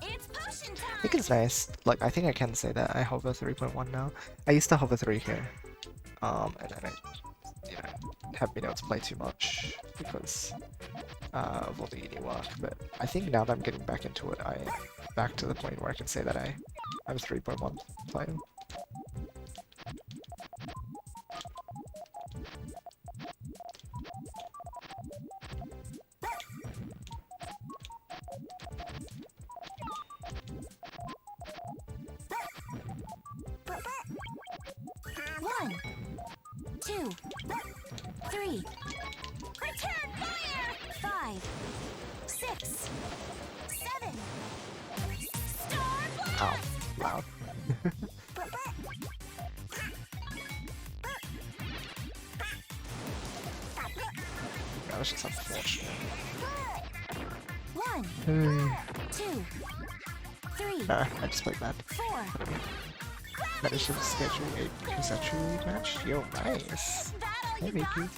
B: It's potion time.
A: I think it's nice. Like, I think I can say that I hover 3.1 now. I used to hover 3 here. And then I, you know, haven't been able to play too much because of all the uni work. But I think now that I'm getting back into it, I'm back to the point where I can say that I'm a 3.1 player.
B: One, 2, 3. Return fire! 5, 6, 7. Star blast!
A: Ow, loud. That was just unfortunate.
B: 1, 2, 3,
A: Nah, I just played bad.
B: 4.
A: Managed to schedule a consensual match? Yo, nice. Hey, Mickey.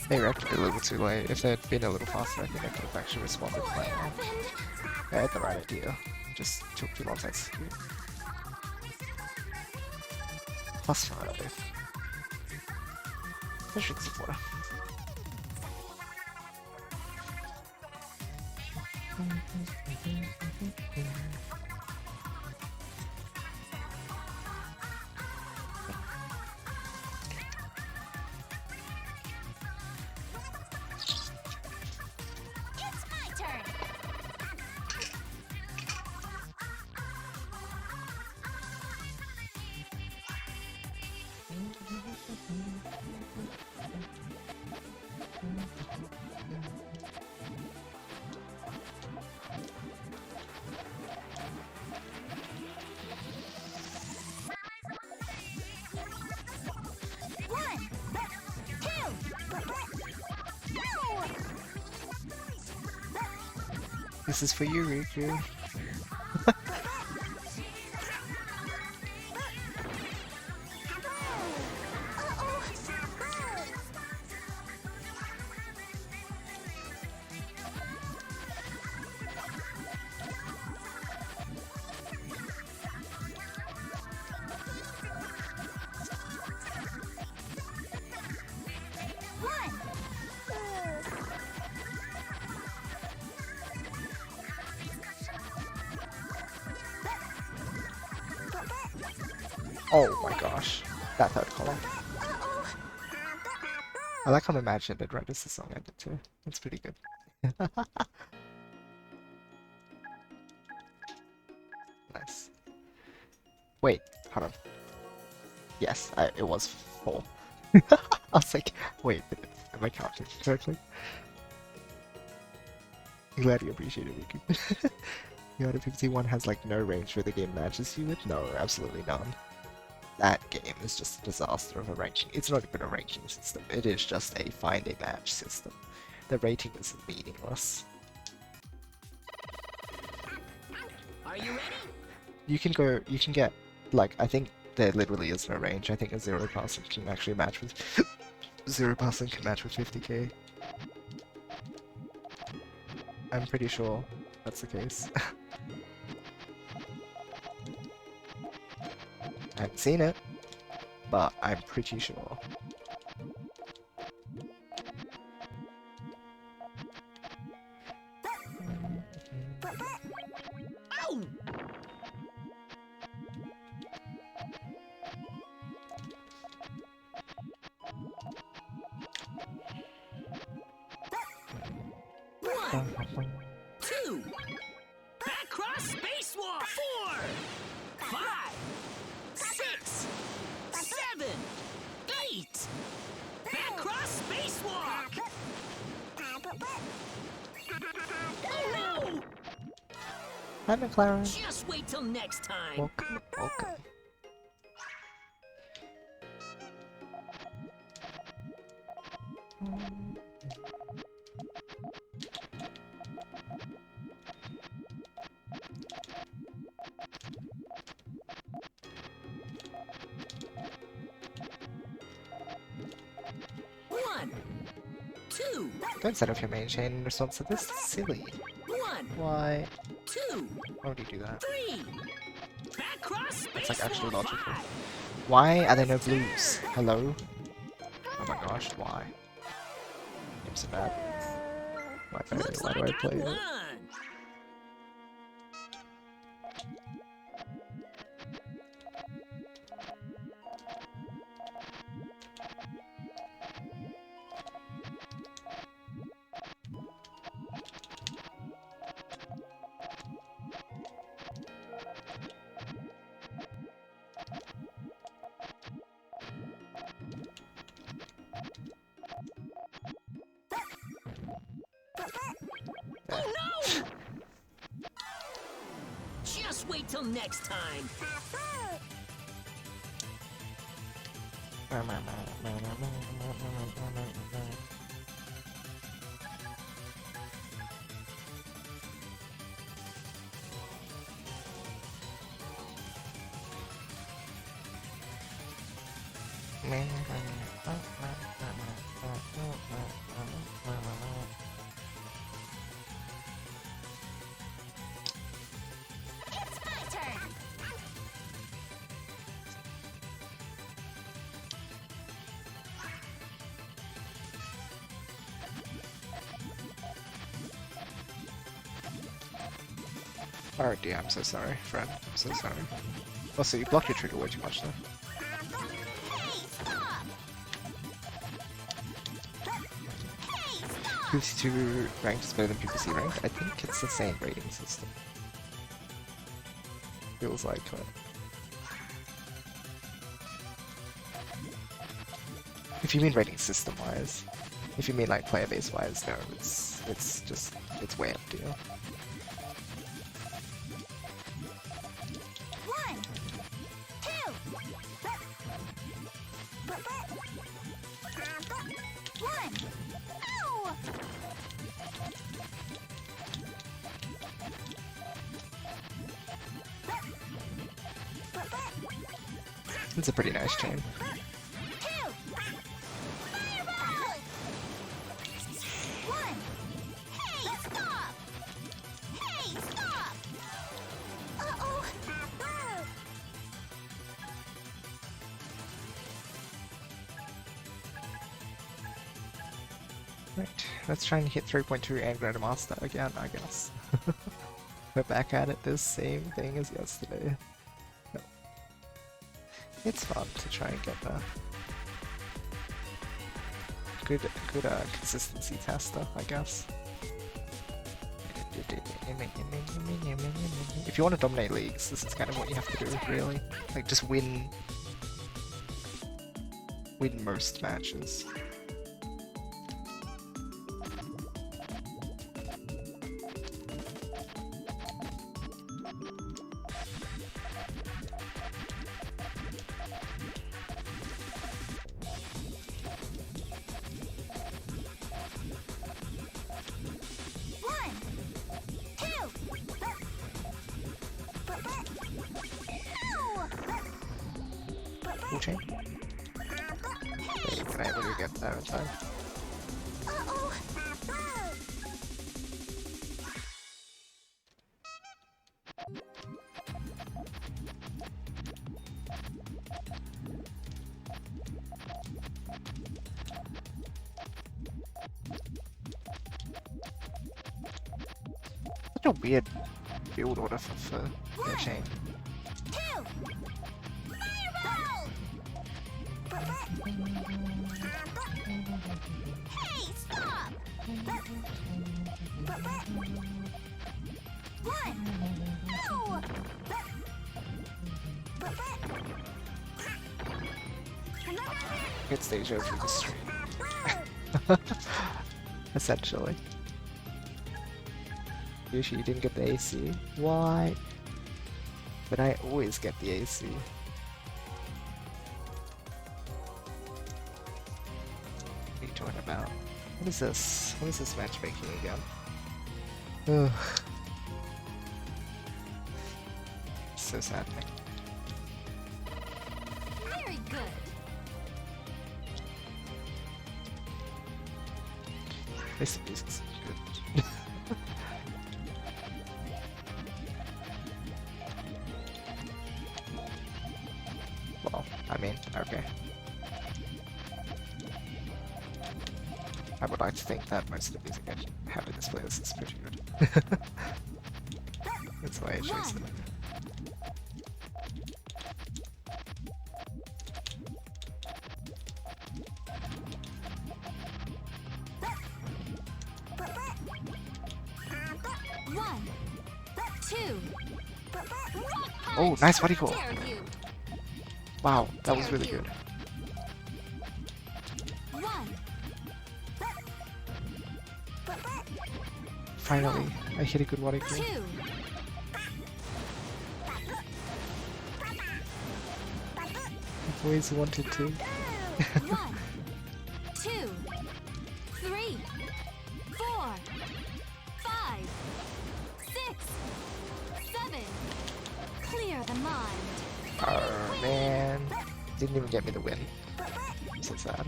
A: They reacted a little too late. If they'd been a little faster, I think I could have actually responded quite well. I had the right idea. Just took too long to execute. +5. I should support her.
B: It's my turn. One, two, no!
A: This is for you, Riku.
B: One.
A: Oh my gosh. That third column. I like how the Imagine it renders the song ended too. It's pretty good. Nice. Wait, hold on. Yes, it was 4. I was like, wait, am I counting correctly? I'm glad you appreciate it, Riku. The other 51 has like no range where the game matches you with? No, absolutely none. That game is just a disaster of a ranking. It's not even a ranking system, it is just a find a match system. The rating is meaningless.
D: Are you ready?
A: You can get, like, I think there literally is no range. I think a 0% can actually match with 0% can match with 50k. I'm pretty sure that's the case. I haven't seen it, but I'm pretty sure.
D: Ow! One, two, back cross spacewalk. 4, 5, 6, 7, 8, back cross spacewalk. Oh no!
A: Hi, McLaren.
D: Just wait till next time.
A: Welcome, welcome.
D: One, two,
A: Don't set up your main chain in response to this. Silly.
D: one,
A: Why?
D: two,
A: Why would you do that?
D: 3, back cross
A: It's like actually
D: spacewalk.
A: logical.
D: 5,
A: Why are there no blues? Hello? Oh my gosh, why? Game's so bad.
D: looks
A: Why
D: like
A: do I play
D: won.
A: it?
D: Oh no! Just wait till next time.
A: Oh dear, I'm so sorry, friend. I'm so sorry. Also, you block your trigger way too much though.
B: Hey, stop! Hey, stop!
A: PC2 ranked is better than PPC ranked. I think it's the same rating system. Feels like it. If you mean rating system wise, if you mean like player base wise, no, it's just it's way up to you.
B: 1, 2, 1. Ow!
A: It's a pretty nice chain.
B: 2. Fireball! 1. Hey, stop! Hey, stop! Uh-oh!
A: Right, let's try and hit 3.2 and Grandmaster again, I guess. We're back at it, the same thing as yesterday. No. It's fun to try and get a good consistency tester, I guess. If you want to dominate leagues, this is kind of what you have to do, really. Like, just win most matches. Cool chain. Hey, can I really get that in time?
B: Uh-oh!
A: Such a weird build order for your chain.
B: 2. Fireball! Hey, stop! 1. No!
A: Get stage over through the stream. Essentially. Yoshi, you didn't get the AC. Why? But I always get the AC. What are you talking about? What is this? What is this matchmaking again? Ugh. So saddening.
B: Very good.
A: At least the music's good. Well, I mean, okay. I would like to think that most of the music I have in this playlist is pretty good. That's why I chose it. Oh, nice body call. Wow, that was really good. Finally, I hit a good body call. I've always wanted to.
B: 1, 2, 3, 4, 5, 6, 7. Clear the mind.
A: Oh man, didn't even get me the win. I'm so sad.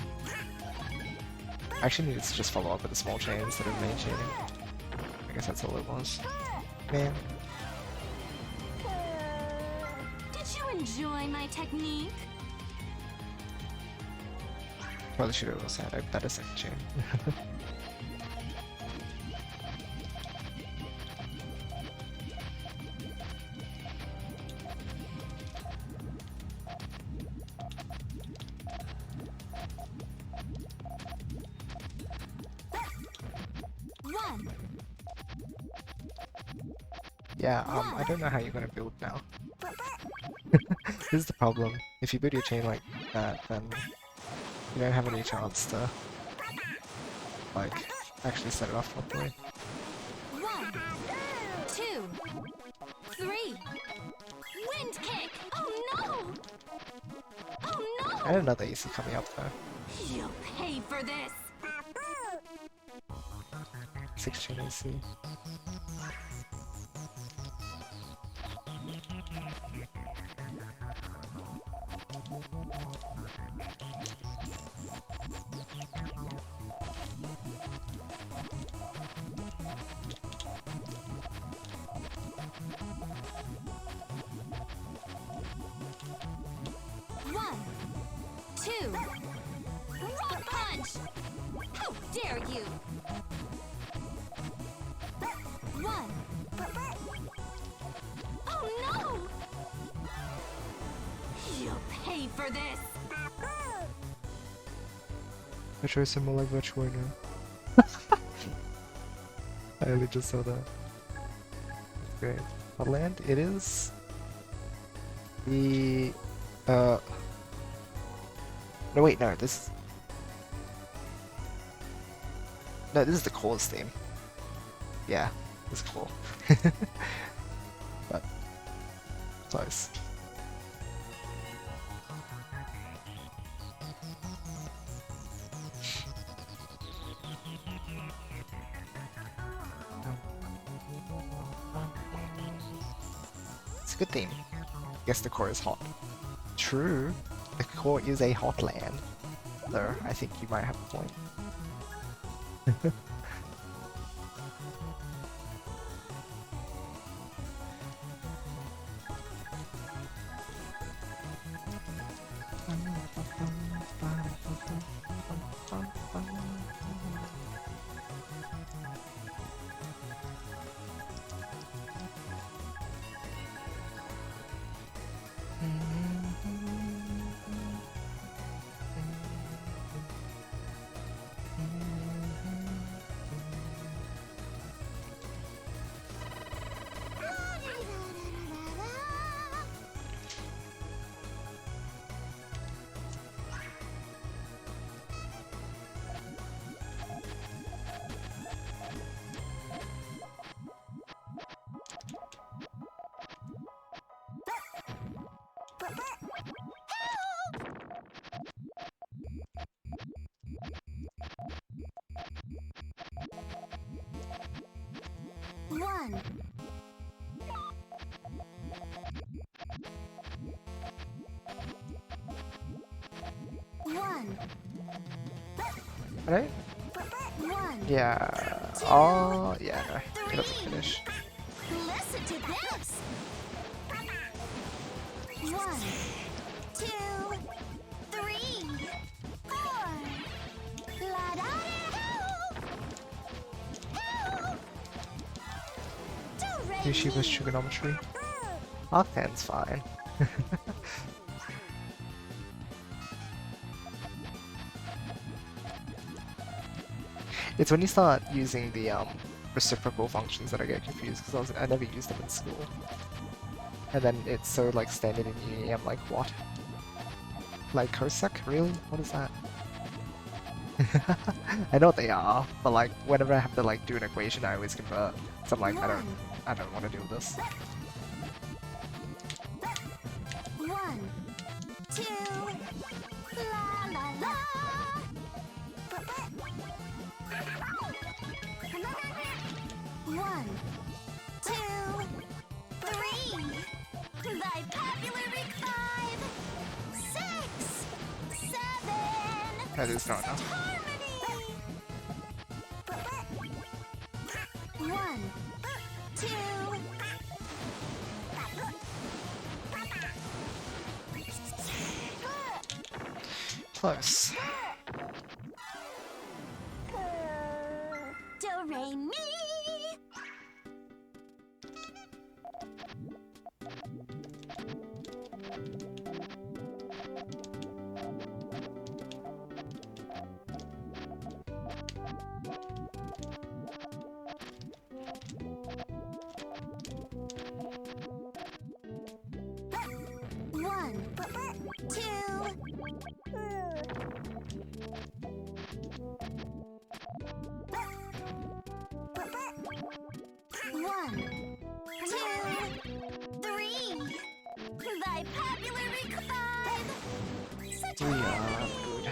A: I actually needed to just follow up with a small chain instead of main chaining. I guess that's all it was. Man.
B: Did you enjoy my technique?
A: Probably should have also had a better second chain. Yeah, I don't know how you're gonna build now. This is the problem. If you build your chain like that, then you don't have any chance to, like, actually set it off properly.
B: 1, 2, 3. Wind kick! Oh no! Oh no!
A: And another AC coming up though.
B: You'll pay for this!
A: 16 AC.
B: One, two, rock punch! How dare you! One. Oh no! You'll pay for this!
A: Virtual symbol like virtual now. I only just saw that. Great. What land? It is the no wait, no, this is the cause theme. Yeah, it's cool. But close. It's a good theme. Guess the core is hot. True, the core is a hot land. Though I think you might have a point.
B: One. One.
A: Right?
B: One.
A: Yeah. Oh, yeah, no. It doesn't finish.
B: Listen to this. 1, 2, 3, 4. La da help! Help! Do re
A: Yoshi was trigonometry. Octan's fine. It's when you start using the reciprocal functions that I get confused because I never used them in school. And then it's so like standard in uni, I'm like, what? Like cosec? Really? What is that? I know what they are, but like whenever I have to like do an equation I always convert. So I'm like, I don't want to do this.
B: 1, 2, la la la. 1, 2, 3. Thy popular 5, 6, 7.
A: That is not enough.
B: Harmony. 1, 2.
A: Close.
B: Do re mi. 1, 2, 3. By popular request. Such
A: We
B: a
A: are good.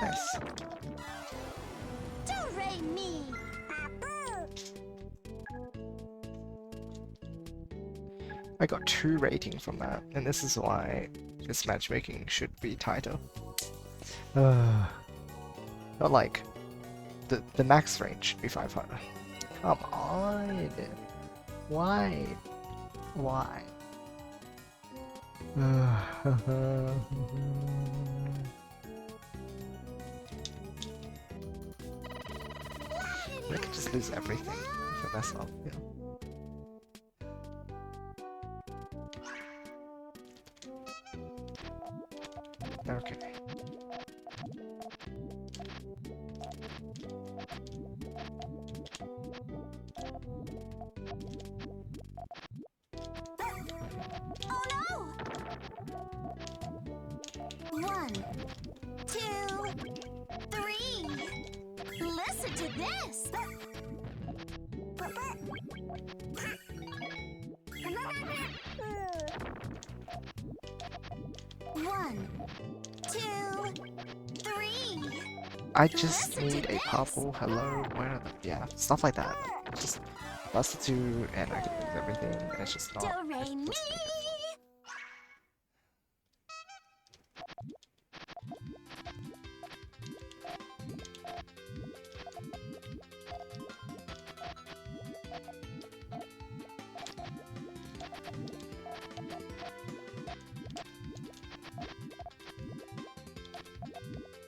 A: Nice.
B: Do-re-mi.
A: I got 2 rating from that, and this is why this matchmaking should be tighter. Not like the max range should be 500. Come on. Why? Why? I could just lose everything if I mess up, yeah. Okay.
B: Oh no! 1, 2, 3. Listen to this. 1, 2, 3.
A: I just need a purple hello, where are the, yeah, stuff like that. Just plus the 2 and I can lose everything and it's just not.
B: Do-re-mi.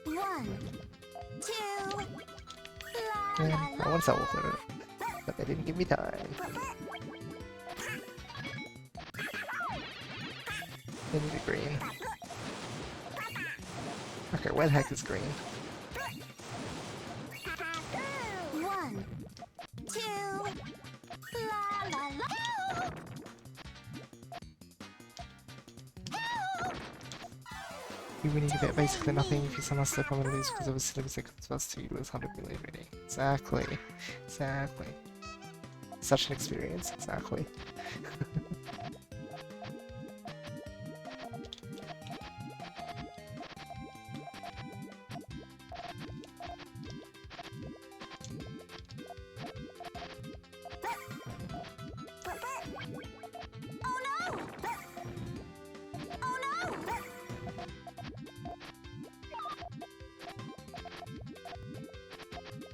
B: One, 2. La,
A: And
B: la,
A: I
B: la.
A: want to over it, but they didn't give me time. They need a green. Okay, where the heck is green?
B: 1, 2. La, la, la.
A: You winning to get basically nothing if you somehow slip on and lose because of a silly mistake plus 2, you lose 100 million winning. Exactly. Exactly. Such an experience, exactly.
B: Oh no! Oh no!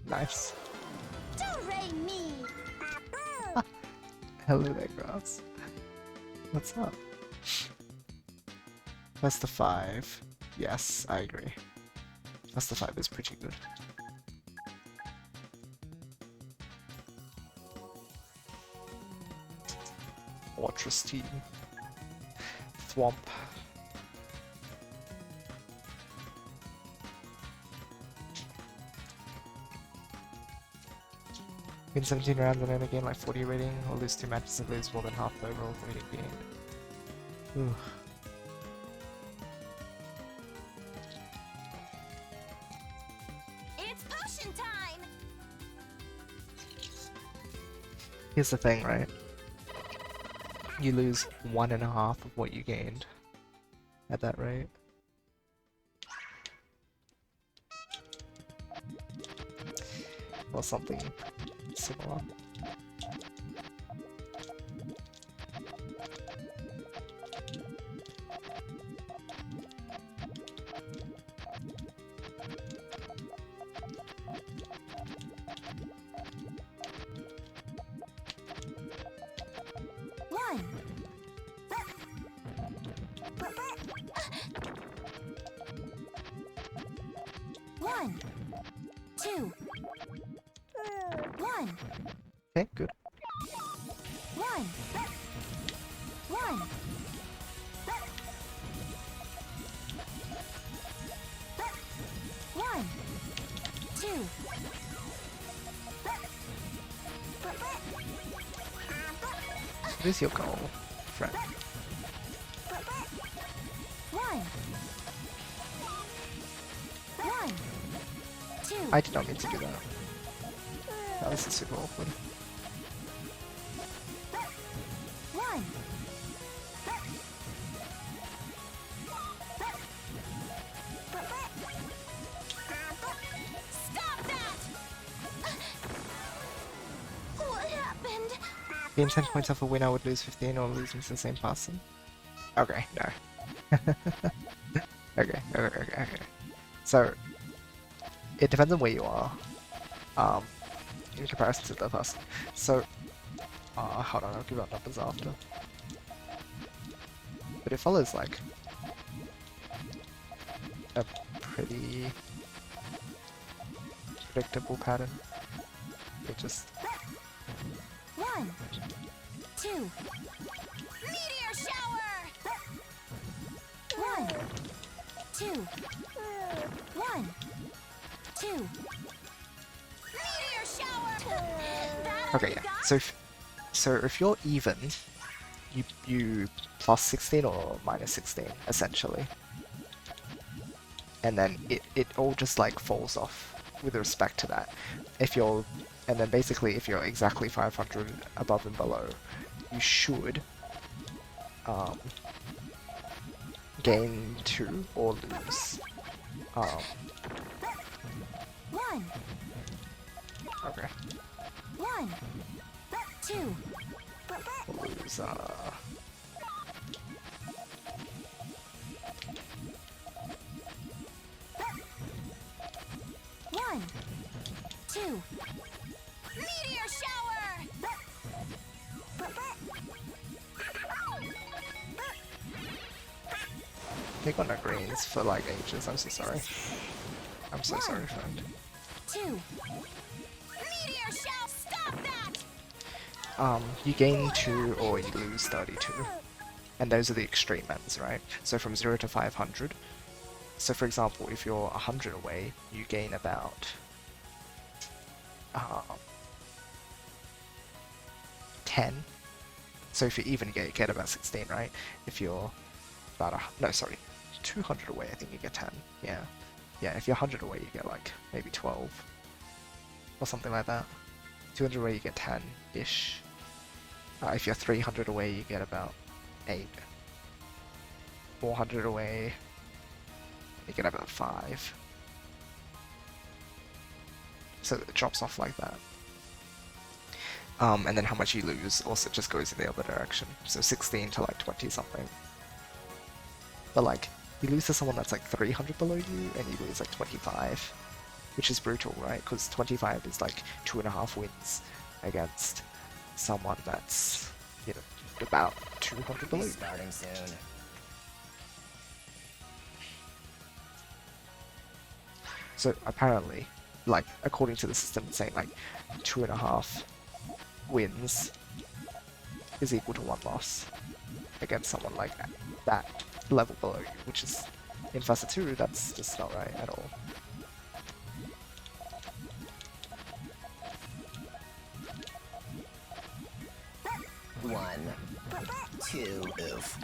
A: Nice.
B: Do-re-mi.
A: Hello there, grass. What's up? Plus the 5. Yes, I agree. Plus the 5 is pretty good. Fortress team. Thwomp. Win 17 rounds and then again like 40 rating, or lose 2 matches and lose more than half the overall rating gained. Ooh.
B: It's potion time!
A: Here's the thing, right? You lose 1.5 of what you gained at that rate. Or something similar.
B: One. One. 2. 1.
A: Okay, good.
B: 1. 1. 1. 2.
A: What is your goal, friend?
B: 1.
A: I did not mean to do that. Oh, this is super awkward.
B: 1. Stop that! What happened?
A: Gain 10 points off a win, I would lose 15 or losing to the same person. Okay, no. Okay. So, it depends on where you are, in comparison to the person. So, hold on, I'll give out numbers after. But it follows like a pretty predictable pattern. It just
B: 1, 2. Meteor shower! 1, 2. 1, 2. Meteor shower! That
A: okay. Yeah. So if you're even, you plus 16 or minus 16 essentially, and then it all just like falls off with respect to that. And then basically if you're exactly 500 above and below, you should gain 2 or lose.
B: 1.
A: Okay.
B: 1, 2.
A: Lose
B: 1, 2. Meteor shower!
A: they got no greens for like ages. I'm so sorry. I'm so sorry, friend.
B: 2. Meteor shower! Stop that!
A: You gain 2 or you lose 32. And those are the extreme ends, right? So from 0 to 500. So for example, if you're 100 away, you gain about 10. So if you even get about 16, right? If you're about 200 away, I think you get 10. Yeah. Yeah, if you're 100 away, you get like maybe 12. Or something like that. 200 away, you get 10-ish. If you're 300 away, you get about 8. 400 away, you get about 5. So it drops off like that. And then how much you lose also just goes in the other direction. So 16 to like 20 something. But like, you lose to someone that's like 300 below you, and you lose like 25. Which is brutal, right? Because 25 is like 2.5 wins against someone that's, you know, about 200 below you.
E: Starting soon.
A: So apparently, like, according to the system, it's saying like 2.5 wins is equal to 1 loss against someone like that level below you, which is, in Facet 2, that's just not right at all.
E: One, 2, oof.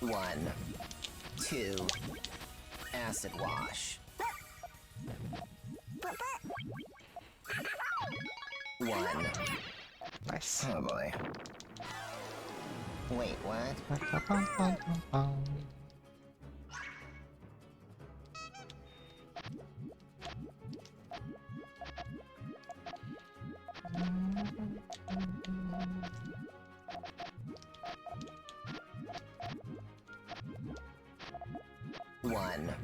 E: 1, 2, acid wash. 1.
A: Nice.
E: Oh boy. Wait, what? One.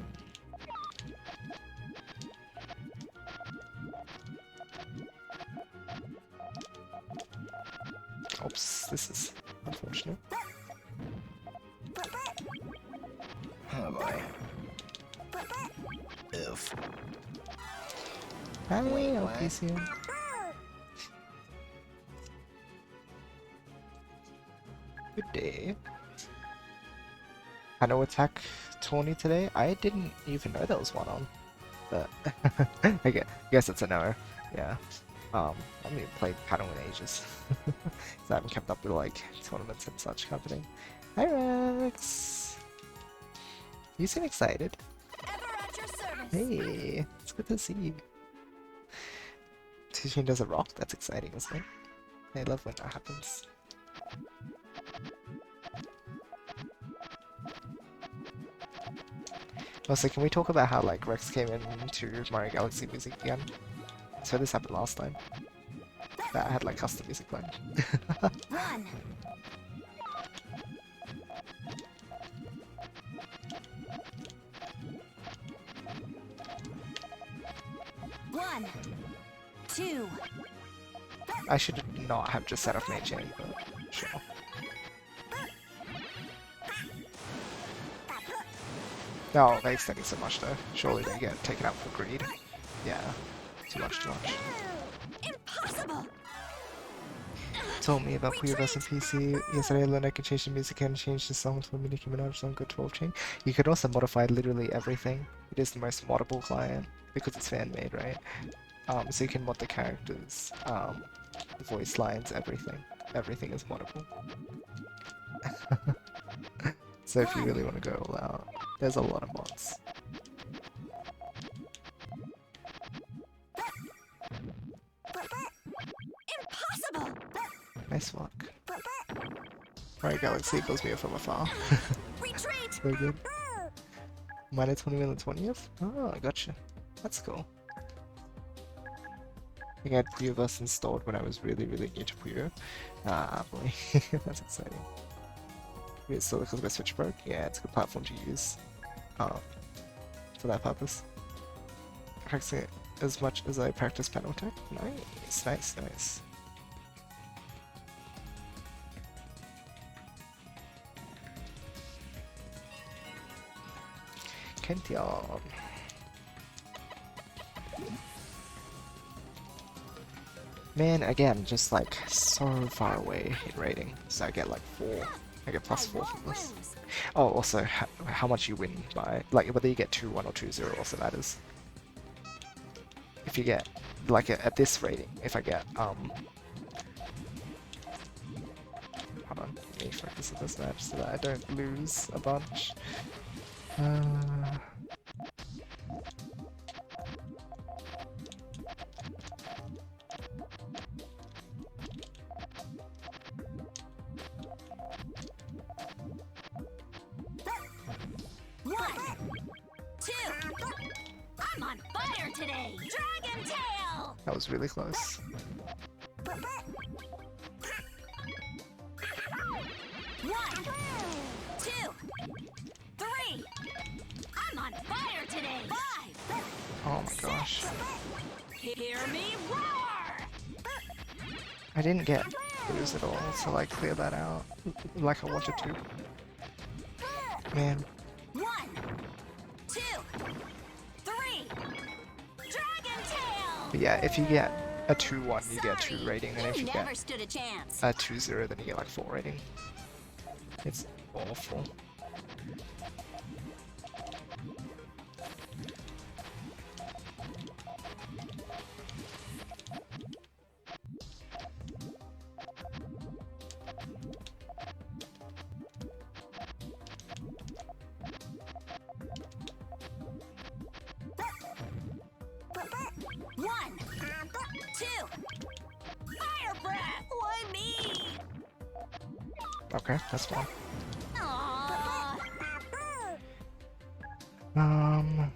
A: Oops, this is unfortunate.
E: Oh boy. Oof.
A: Hey,
E: Wait, what?
A: LP's here. Good day. I know attack tourney today. I didn't even know there was one on, but I guess it's a no. Yeah. I haven't even played paddle in ages, so I haven't kept up with like tournaments and such happening. Hi Rex! You seem excited.
B: Ever at your service.
A: Hey, it's good to see you. Teaching does a rock, that's exciting, isn't it? I love when that happens. Also, can we talk about how like Rex came into Mario Galaxy music again? So this happened last time. That had like custom music playing.
B: One. One. Two.
A: I should not have just set off Mage Chain, but sure. No, they extended so much though. Surely they get taken out for greed. Yeah, too much, too much.
B: Impossible.
A: Told me about Puyo vs PC. Yesterday I learned I could change the music and change the song to a Nicki Minaj song, good 12 chain. You could also modify literally everything. It is the most moddable client because it's fan made, right? So you can mod the characters, voice lines, everything. Everything is moddable. So if you really want to go all out, there's a lot of mods.
B: Impossible.
A: Nice work. Right, Galaxy goes me from afar.
B: Retreat.
A: Very good. Minus 20 on the 20th? Oh, I gotcha. That's cool. I think I had Puyoverse installed when I was really new to Puyo. Ah, boy. That's exciting. It's still because my Switch broke? Yeah, it's a good platform to use. For that purpose. Practicing it as much as I practice panel attack. Nice, nice, nice. Kention. Man, again, just like so far away in rating. So I get like 4. I get plus 4 from this. Oh, also, how much you win by, like, whether you get 2-1 or 2-0 also matters. If you get, like, at this rating, if I get, hold on, let me focus on this match so that I don't lose a bunch.
B: I'm on fire today! Dragon Tail!
A: That was really close.
B: One, two, three. I'm on fire today! 5.
A: Oh my gosh.
B: Hear me roar!
A: I didn't get booze at all to like clear that out like I wanted to. Man.
B: 1, 2, 3. Dragon Tail!
A: But yeah, if you get a 2-1, you get 2 rating, and if you
B: never
A: get
B: stood a chance.
A: a 2-0, then you get like 4 rating. It's awful.
B: One, two. Fire breath! Why me?
A: Okay, that's fine.
B: Aww.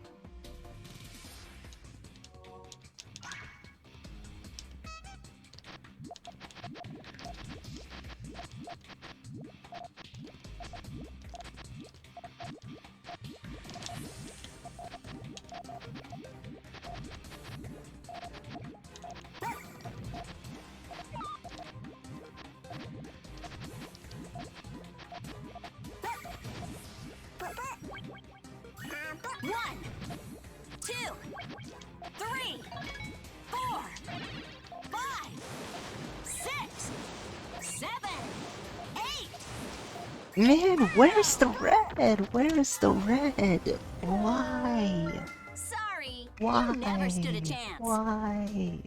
B: One, two, three, 4, 5, 6, 7, 8.
A: Man, where's the red? Where is the red? Why?
B: Sorry,
A: Why?
B: you never stood a chance.
A: Why?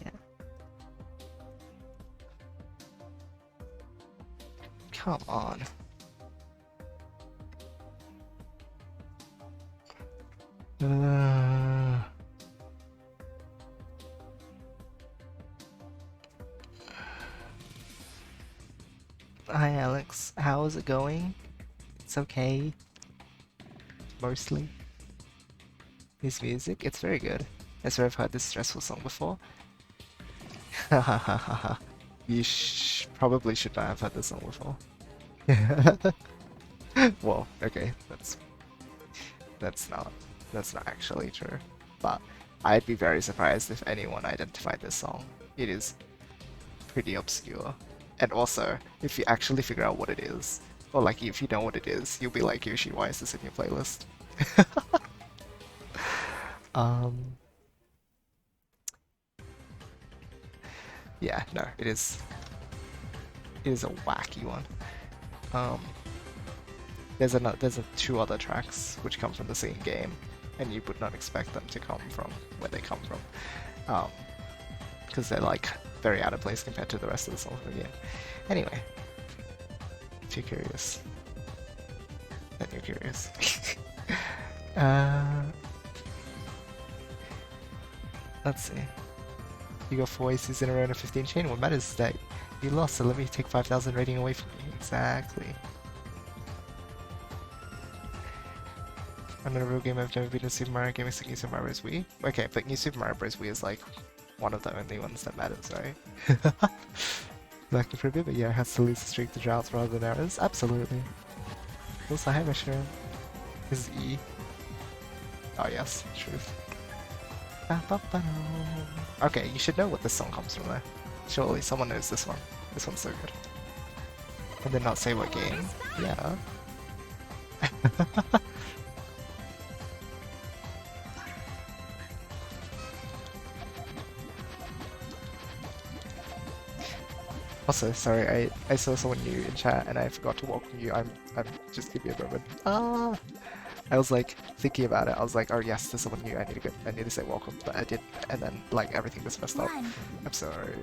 A: Come on. Hi Alex, how's it going? It's okay. Mostly. His music, it's very good. I swear I've heard this stressful song before. You probably should not have heard this song before. Well, okay, that's not actually true. But I'd be very surprised if anyone identified this song. It is pretty obscure. And also, if you actually figure out what it is, or like if you know what it is, you'll be like, Yoshi, why is this in your playlist? Yeah, no, it is a wacky one. There's two other tracks which come from the same game, and you would not expect them to come from where they come from, because they're like very out of place compared to the rest of the songs in the game. Anyway, if you're curious, then you're curious. Let's see. You got 4 aces in a row and a 15 chain. What matters is that you lost, so let me take 5,000 rating away from you. Exactly. I'm in a real game. I've never been in Super Mario game except New Super Mario Bros. Wii. Okay, but New Super Mario Bros. Wii is like one of the only ones that matters, right? Lacking for a bit, but yeah, has to lose the streak to droughts rather than errors. Absolutely. Also, hi, Mashroom. This is E. Oh yes, truth. Okay, you should know what this song comes from though. Surely someone knows this one. This one's so good. And then not say what game. Yeah. Also, sorry, I saw someone new in chat and I forgot to welcome you. I'm just give me a moment. I was like thinking about it. I was like, oh yes, there's someone new. I need to say welcome, but I did, and then like everything was messed up. I'm sorry.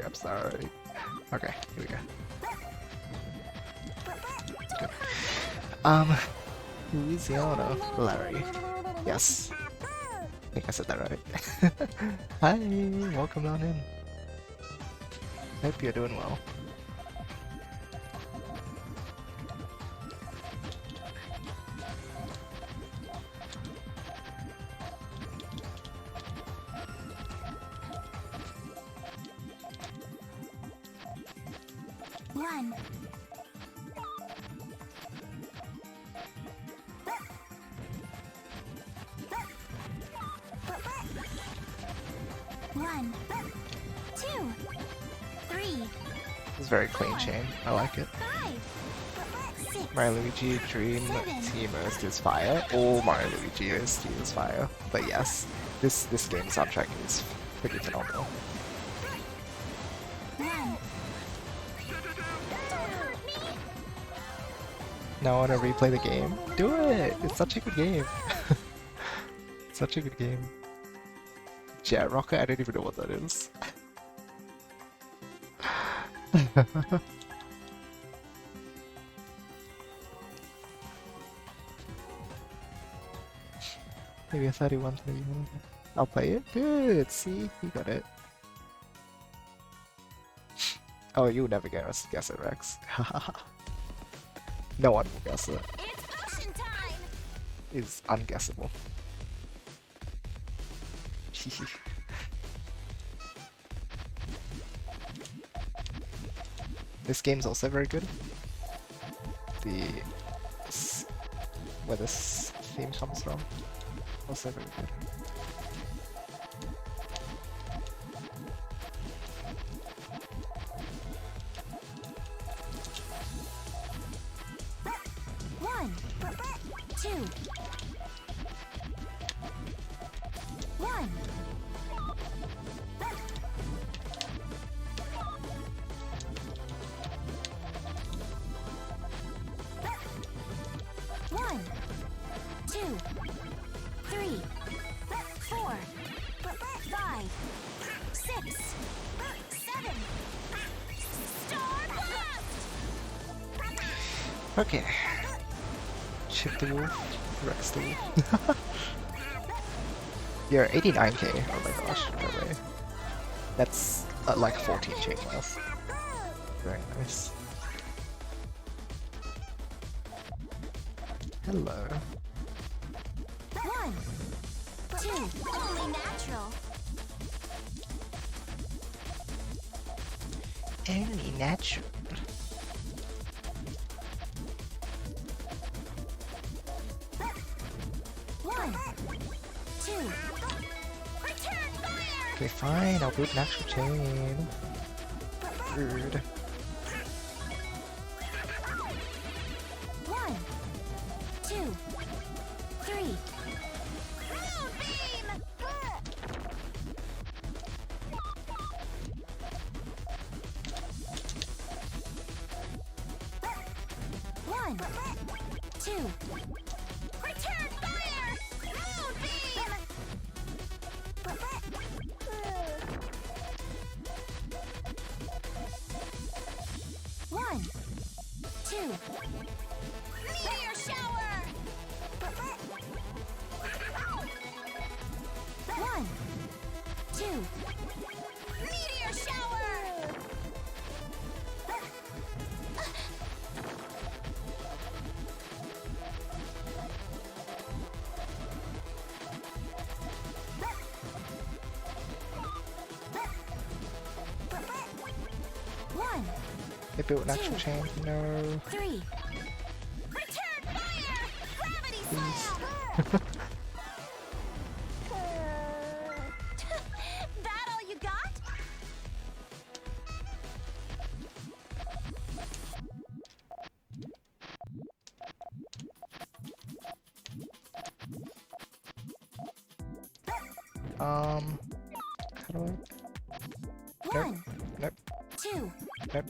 A: Okay, here we go. Good. Louisiana, Larry. Yes. I think I said that right. Hi, welcome on in. Hope you're doing well.
B: One. One, 2, 3.
A: It's very clean chain. I like it.
B: 5, 6.
A: Mario Luigi Dream Team OST is fire. All Mario Luigi OST is fire. But yes, this game soundtrack is pretty phenomenal.
B: 1.
A: Now I want to replay the game. Do it! It's such a good game. Such a good game. Jet Rocket? I don't even know what that is. Maybe a 31, 31. I'll play it. Good! See? You got it. Oh, you'll never guess it, Rex. No one will guess it.
B: It's potion time.
A: It's unguessable. This game's also very good. Where this theme comes from, also very good.
B: One, 2. 1. 1, 2, 3, 4, 5, 6, 7. Star Blast!
A: Okay. Chip the wolf, Rex the wolf. You're 89k. Oh my gosh, no way. That's like 14k plus. Very nice. Hello.
B: 1, 2, only natural.
A: Only natural.
B: One, two. Return fire!
A: Okay, fine, I'll boot natural chain. Rude.
B: 1, 2, 3. Moon beam! 1, 2. Return fire! Moon beam! 1, 2. Meteor shower! 1, 2. Meteor shower! One,
A: They built an actual chain. No.
B: 3. Return fire! Gravity slam! That all you got?
A: How do I?
B: One,
A: Nope.
B: 2.
A: Nope.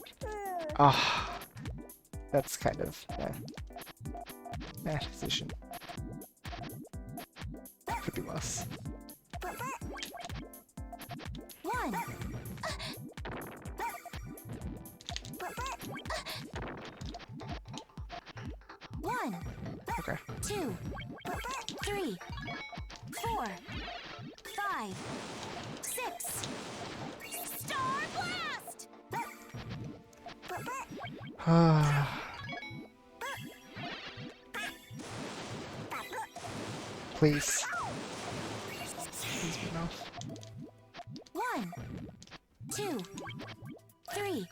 A: Ah, that's kind of bad position. Could be worse.
B: 1. One,
A: Okay.
B: 2, 3, 4, 5, 6. Star blast!
A: Please. Please be enough.
B: 1, 2, 3.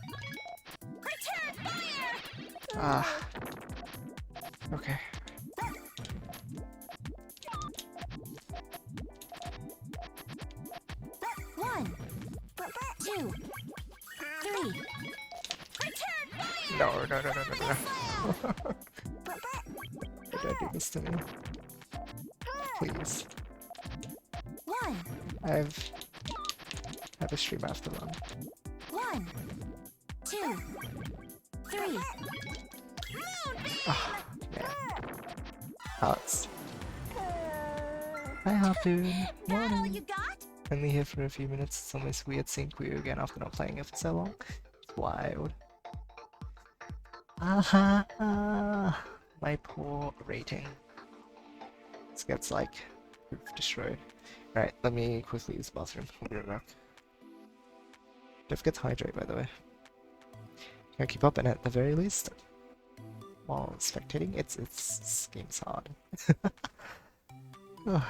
B: Return fire!
A: Ah. Okay.
B: One, 2, 3. Return fire!
A: No, no, no, no, no, no.
B: Slam!
A: Why did I do this to me? Please.
B: 1,
A: I have a stream I have to run.
B: 1, 2, 3.
A: Ah, man. Alex. Hi, Harpoon.
B: That all
A: Morning.
B: you got?
A: Only here for a few minutes. It's almost weird seeing Puyo again after not playing it for so long. It's wild. My poor rating. This gets like roof destroyed. Right, let me quickly use the bathroom. I'll be right back. Don't forget to hydrate, by the way. Can keep up, and at the very least, while spectating, this game's hard. Ugh.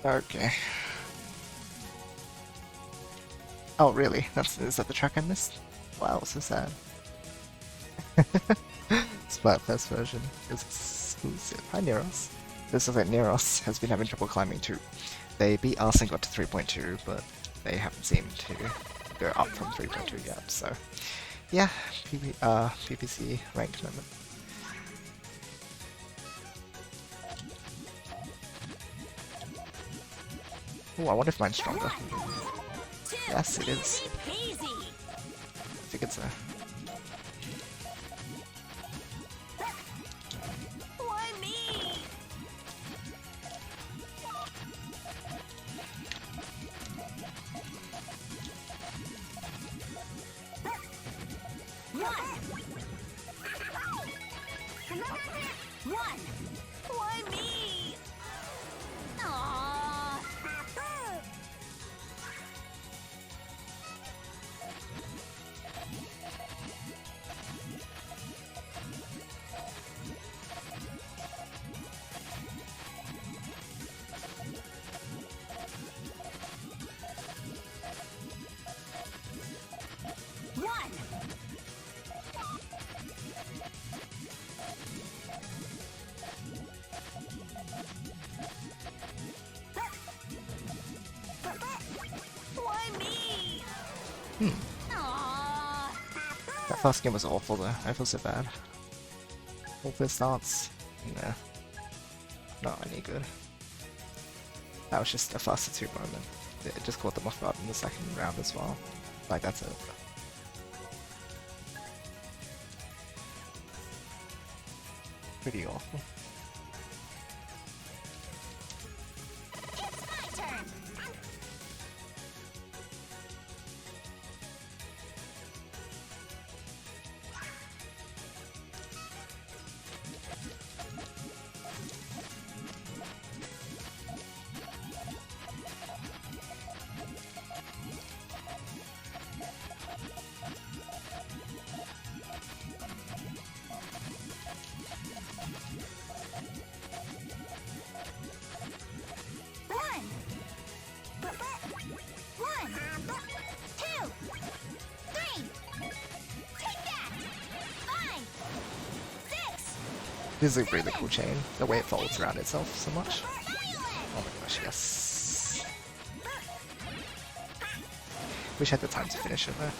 A: Okay. Oh, really? Is that the track I missed? Wow, so sad. Splatfest version is exclusive. Hi, Neros. This is like Neros has been having trouble climbing too. They beat us and got to 3.2, but they haven't seemed to go up from 3.2 yet, so yeah, PPC ranked moment. Oh, I wonder if mine's stronger. Yes, it is. I figured so.
B: Why me? One. Why me? Aww. One. Why me? Aww.
A: That first game was awful though. I feel so bad. All first starts, nah, not any good. That was just a faster 2 moment. It just caught them off guard in the second round as well. Like, that's it. Pretty awful.
B: It's my turn. One. One. Two. Three. Take that. 5. 6.
A: This is a really cool chain, the way it folds around itself so much. Oh my gosh, yes. Wish I had the time to finish it though.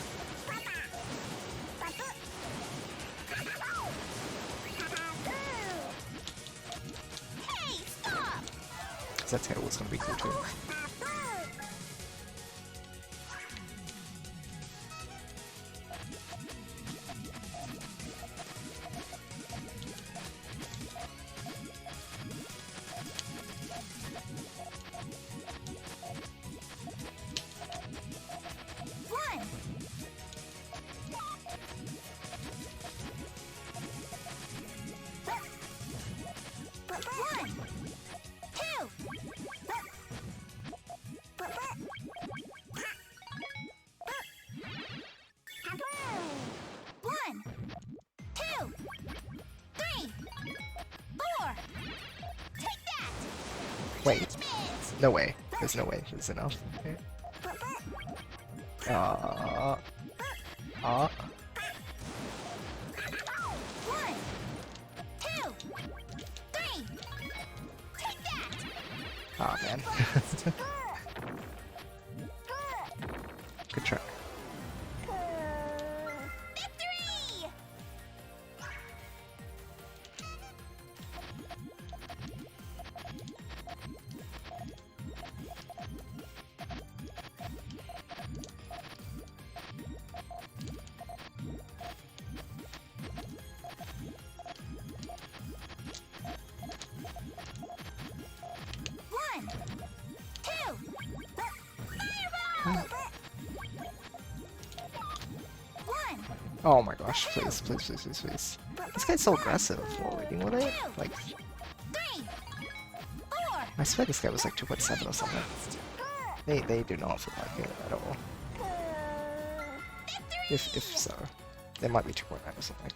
B: Hey, stop.
A: Because that tail was going to be cool too.
B: One. One. Two. One. Two. 3. 4. Take that.
A: Wait,
B: Judgment.
A: no way. There's no way there's enough. Okay. Uh,
B: 1. 2. 3. Take that.
A: oh man. Good try.
B: Victory! One. 2. Fireball! 1.
A: Oh my gosh, please, please, please, please, please. This guy's so aggressive while waiting with it. Like,
B: 3. 4.
A: I swear this guy was like 2.7 or something. They do not feel like it at all. If so. They might be 2.9 or something.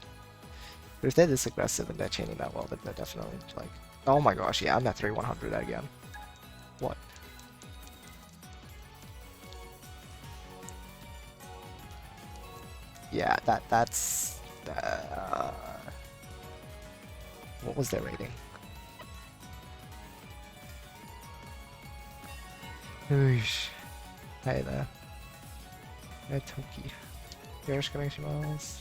A: But if they're this aggressive and they're chaining that well, then they're definitely like... Oh my gosh, yeah, I'm at 3,100 again. What? Yeah, that's what was their rating? Oosh. Hey there. Hey Toki. YoshiAus.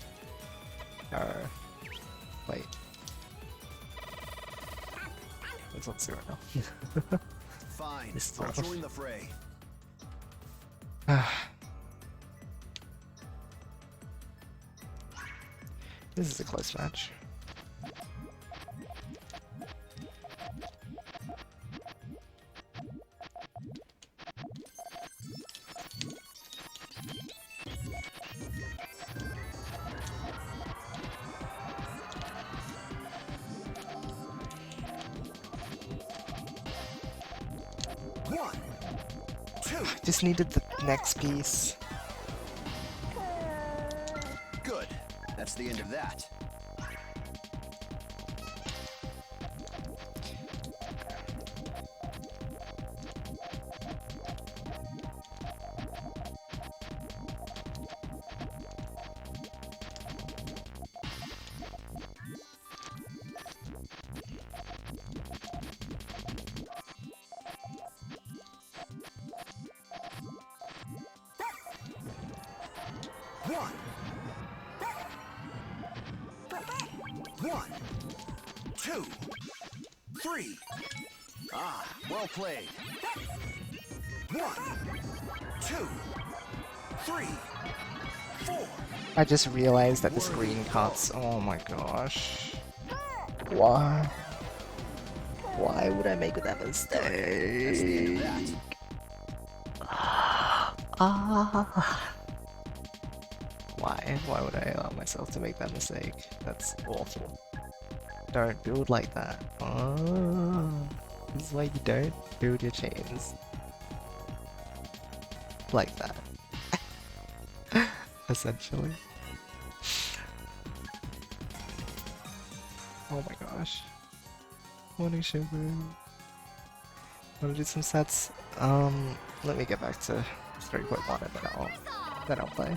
A: Wait. Let's not see right now.
C: Fine,
A: This is
C: I'll
A: rough.
C: join the fray.
A: This is a close match.
C: One, two,
A: Just needed the next piece.
C: good. That's the end of that. One. One, two, three. Ah, well played. One, two, three, four.
A: I just realized that the screen cuts. Oh my gosh. Why? Why would I make that
C: That's the end of that.
A: mistake? Ah. Why? Why would I allow myself to make that mistake? That's awful. Don't build like that. Oh, this is why you don't build your chains like that. Essentially. Oh my gosh. Morning shoboru. Wanna do some sets? Let me get back to 3.1 and then I'll play.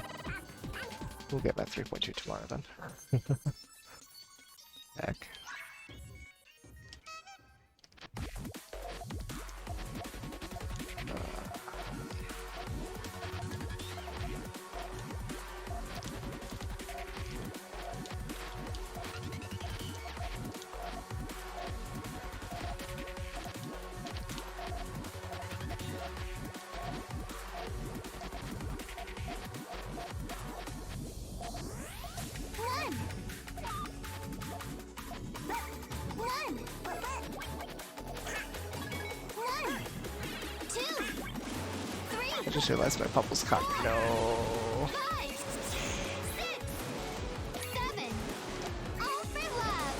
A: We'll get back 3.2 tomorrow then. Heck. I just realized my bubbles cut. No.
B: 5, 6, 7. All for love.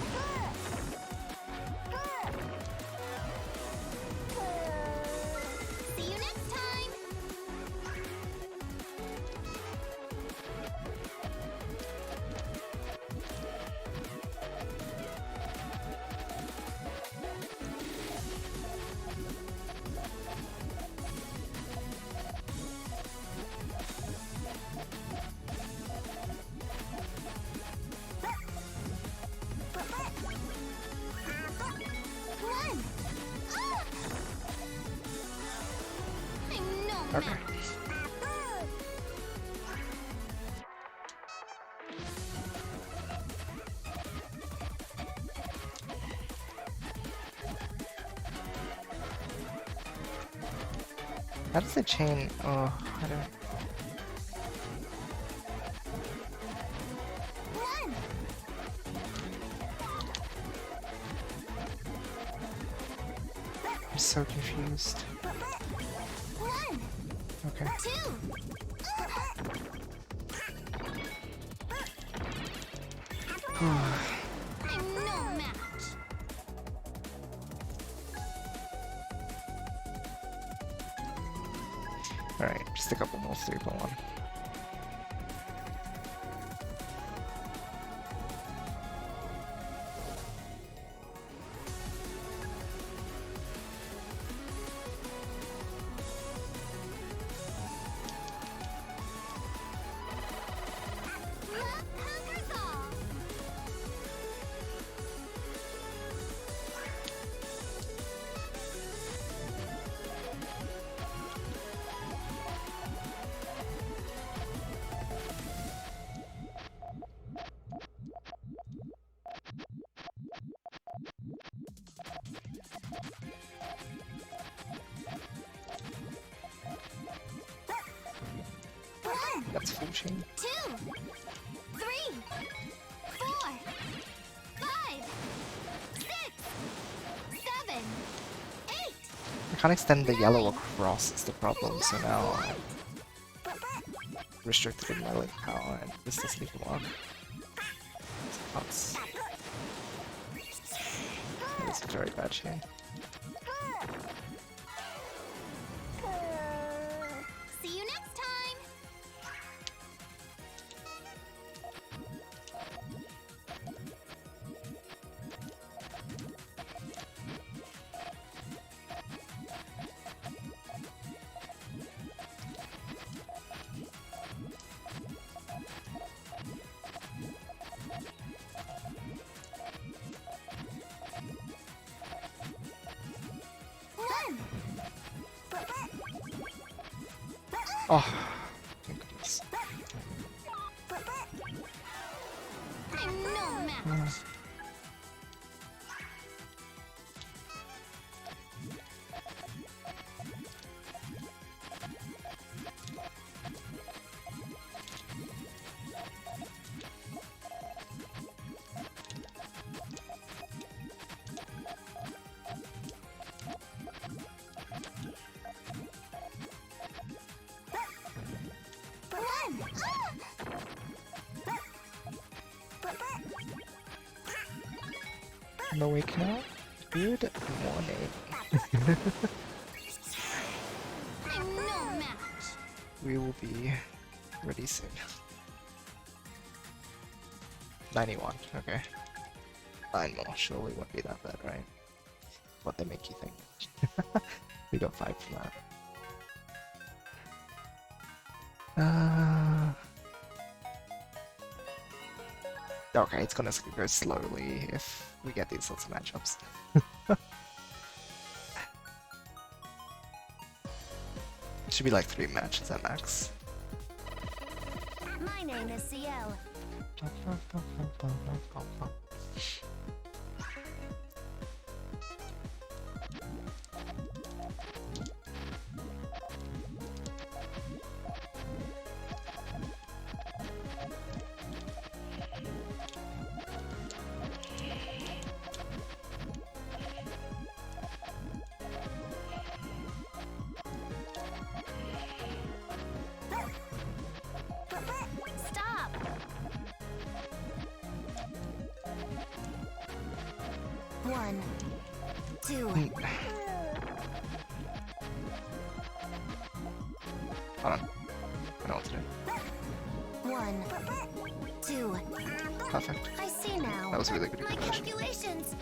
B: See you next time. Run. Ah! I'm no
A: Okay.
B: match.
A: How does the chain? Oh, I don't.
B: Run.
A: I'm so confused.
B: One,
A: Okay.
B: 2. I'm no match.
A: Alright, just a couple more 3.1. That's full chain.
B: 2, 3, 4, 5, 6, 7, 8.
A: I can't extend the yellow across, is the problem, so now I'm restricted in my link power and this doesn't even work. That's a very bad chain.
B: See you next time.
A: Oh, thank goodness.
B: I'm no match.
A: I'm awake now. Good morning.
B: I'm no match.
A: We will be ready soon. 91, okay. 9 more, surely won't be that bad, right? What they make you think. We got 5 from that. Okay, it's gonna go slowly if we get these sorts of matchups. Should be like 3 matches at max.
B: My name is CL. Stop. 1, 2.
A: Hold on. I know what to do.
B: 1, 2.
A: Perfect.
B: I see now.
A: That was a really good
B: My
A: conversion.
B: calculations.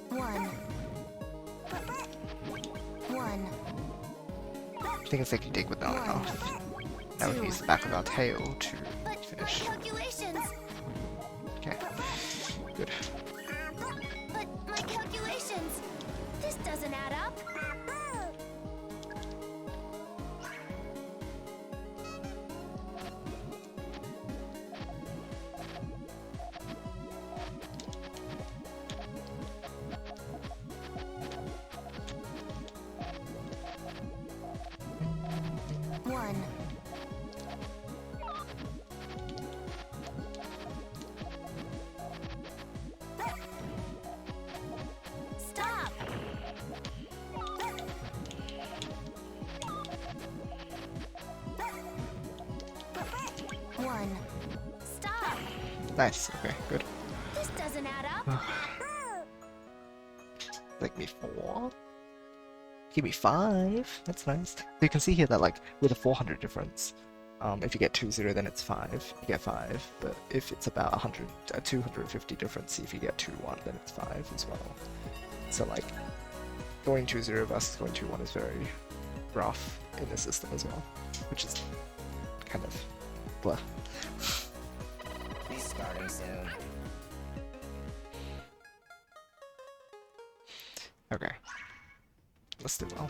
B: 1. 1.
A: I think it's like you dig with not enough. Now we can use the back of our tail to
B: But
A: finish.
B: my calculations.
A: Okay. Good.
B: But my calculations. This doesn't add up. One. Stop. One. Stop.
A: Nice. Okay, good.
B: This doesn't add up.
A: Like me 4. Give me 5. That's nice. So you can see here that like with a 400 difference, if you get 2-0 then it's 5. You get 5. But if it's about 250 difference, if you get 2-1 then it's 5 as well. So like going 2-0 versus going 2-1 is very rough in the system as well, which is kind of blah.
E: Be starting soon.
A: Okay. Let's do well.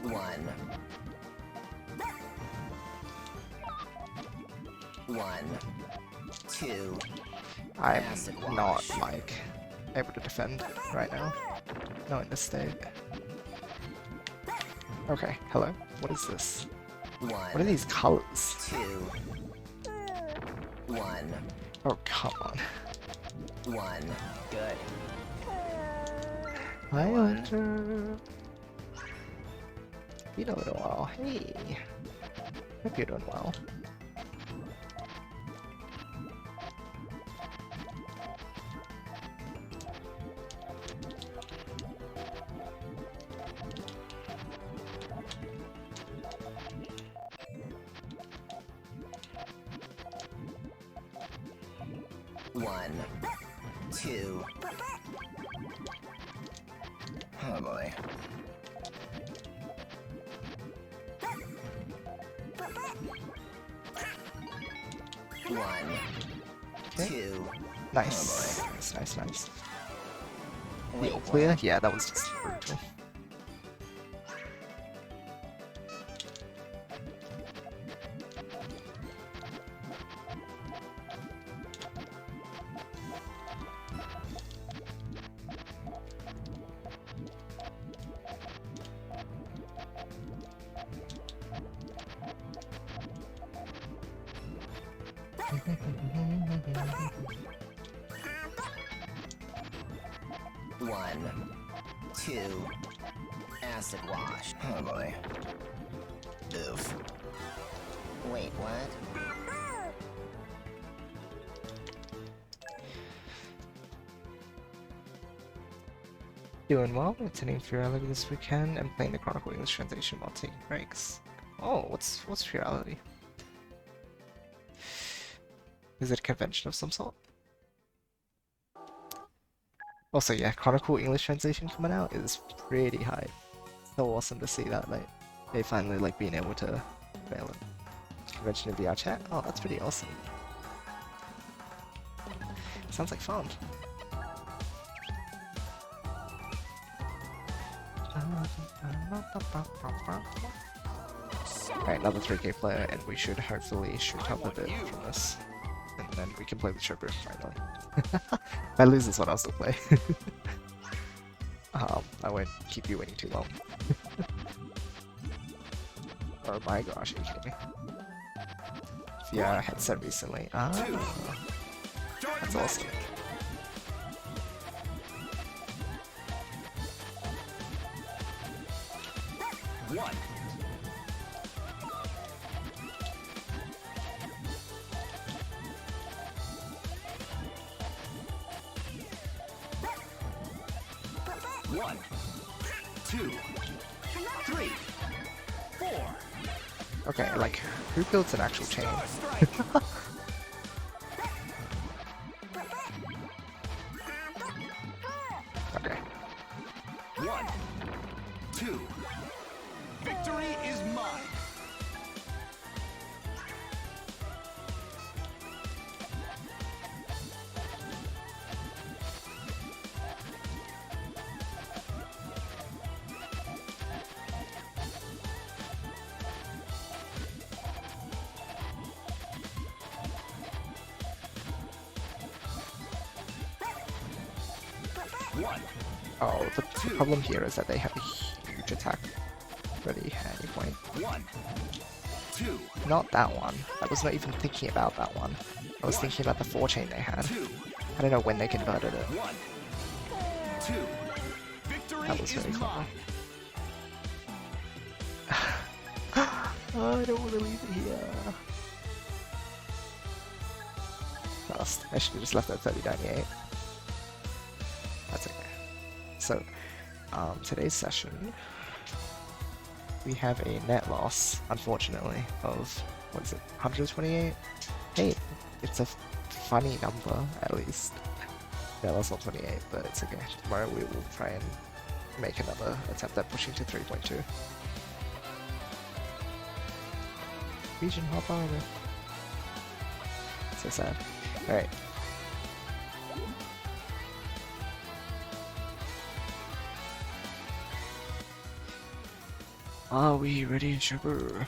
E: One. 1, 2,
A: I'm
E: Acid
A: not
E: wash.
A: like able to defend right now. Not in this state. Okay, hello. What is this?
E: 1,
A: What are these colors?
E: 2, 1,
A: Oh, come on.
E: 1. Good.
A: Hi, Hunter. You know it well. Hey. Hope you're doing well.
E: One, 2. Oh boy. 1,
A: Okay.
E: 2.
A: Nice.
E: Oh
A: Nice, nice, nice.
E: Wait,
A: Real clear?
E: what?
A: Yeah, that was just brutal.
E: One, 2. Acid wash. Oh boy. Oof. Wait, what?
A: Doing well, attending Reality this weekend and playing the Chronicle English translation while taking breaks. Oh, what's Reality? Is it a convention of some sort? Also, yeah, Chronicle English translation coming out is pretty hype. So awesome to see that, like, they finally like being able to avail it. Convention of VR chat. Oh, that's pretty awesome. Sounds like fun. Alright, another 3K player, and we should hopefully shoot up a bit from this. And then we can play with shoboru finally. If I lose this one, I'll still play. I won't keep you waiting too long. Oh my gosh, are you kidding me? VR headset recently. Ah, that's awesome.
C: One. One, 2, 3, 4.
A: Okay, like, who builds an actual chain?
C: Strike.
A: Okay.
C: 1, 2. Victory is mine. One,
A: Oh, the problem here is that they have a huge attack ready at any point.
C: 1, 2,
A: Not that one. I was not even thinking about that one. I was thinking about the 4-chain they had.
C: 2,
A: I don't know when they converted it.
C: 1, 2. Victory
A: That was
C: is
A: very clever.
C: mine.
A: Oh, I don't want to leave it here. Fast. I should have just left that 3098. That's okay. So, today's session, we have a net loss, unfortunately, of, what is it, 128? Hey, it's a funny number, at least. Net loss on 28, but it's okay. Tomorrow we will try and make another attempt at pushing to 3.2. Region hop over. So sad. Alright. Are we ready, shoboru?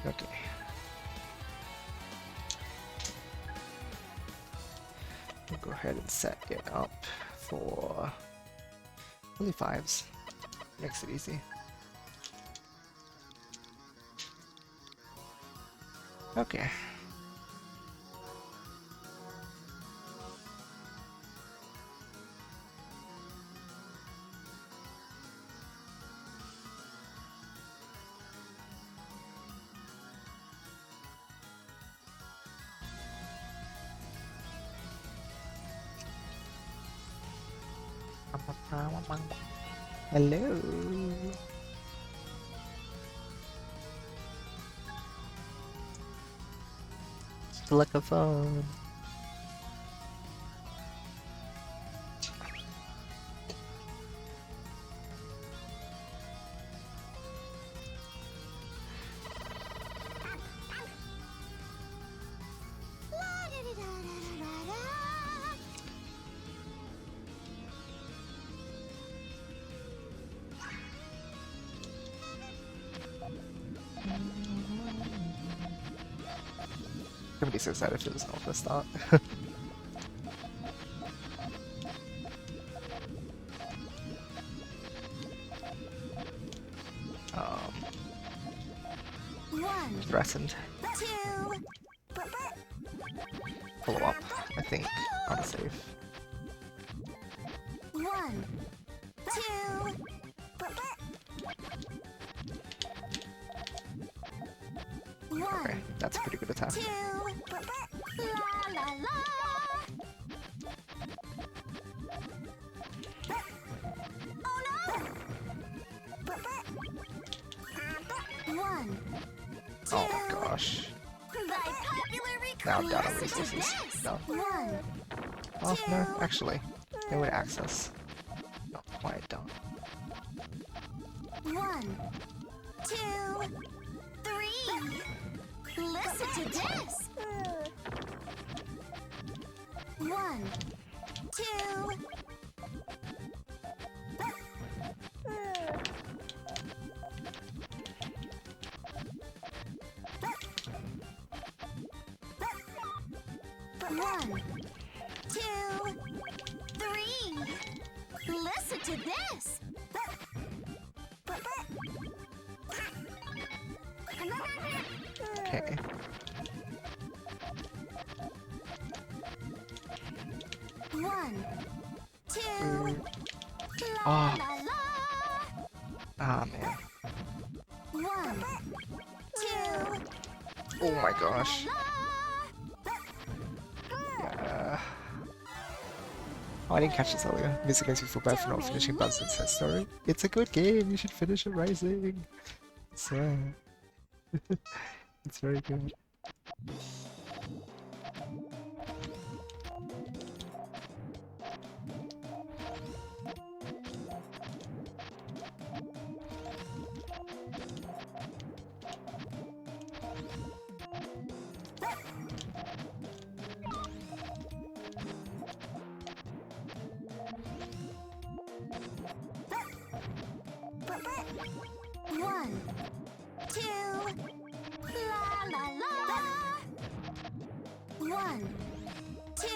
A: Okay. We'll go ahead and set it up for only 5s. Makes it easy. Okay. Hello. Like a phone. I'm gonna be so sad if it was not the start. Threatened. Follow up, I think, autosave.
B: 1, 2.
A: Okay, that's a pretty good attack.
B: 2. La la la. Oh no. 1.
A: Oh my gosh.
B: By popular
A: Now
B: request.
A: down resources. No.
B: 1.
A: Oh no, actually. They would access. Not quite done.
B: 1, 2, 3. Listen to this. 1, 2. 1, 2, 3. Listen to this.
A: Okay.
B: 1, 2.
A: Oh.
B: La la la.
A: Ah man.
B: 1, 2.
A: Oh my gosh.
B: La.
A: Yeah. Oh, I didn't catch this earlier. Music makes me feel bad for not finishing Buzz and says story. It's a good game, you should finish it rising. So it's very good.
B: One, two, la la la. 1, 2,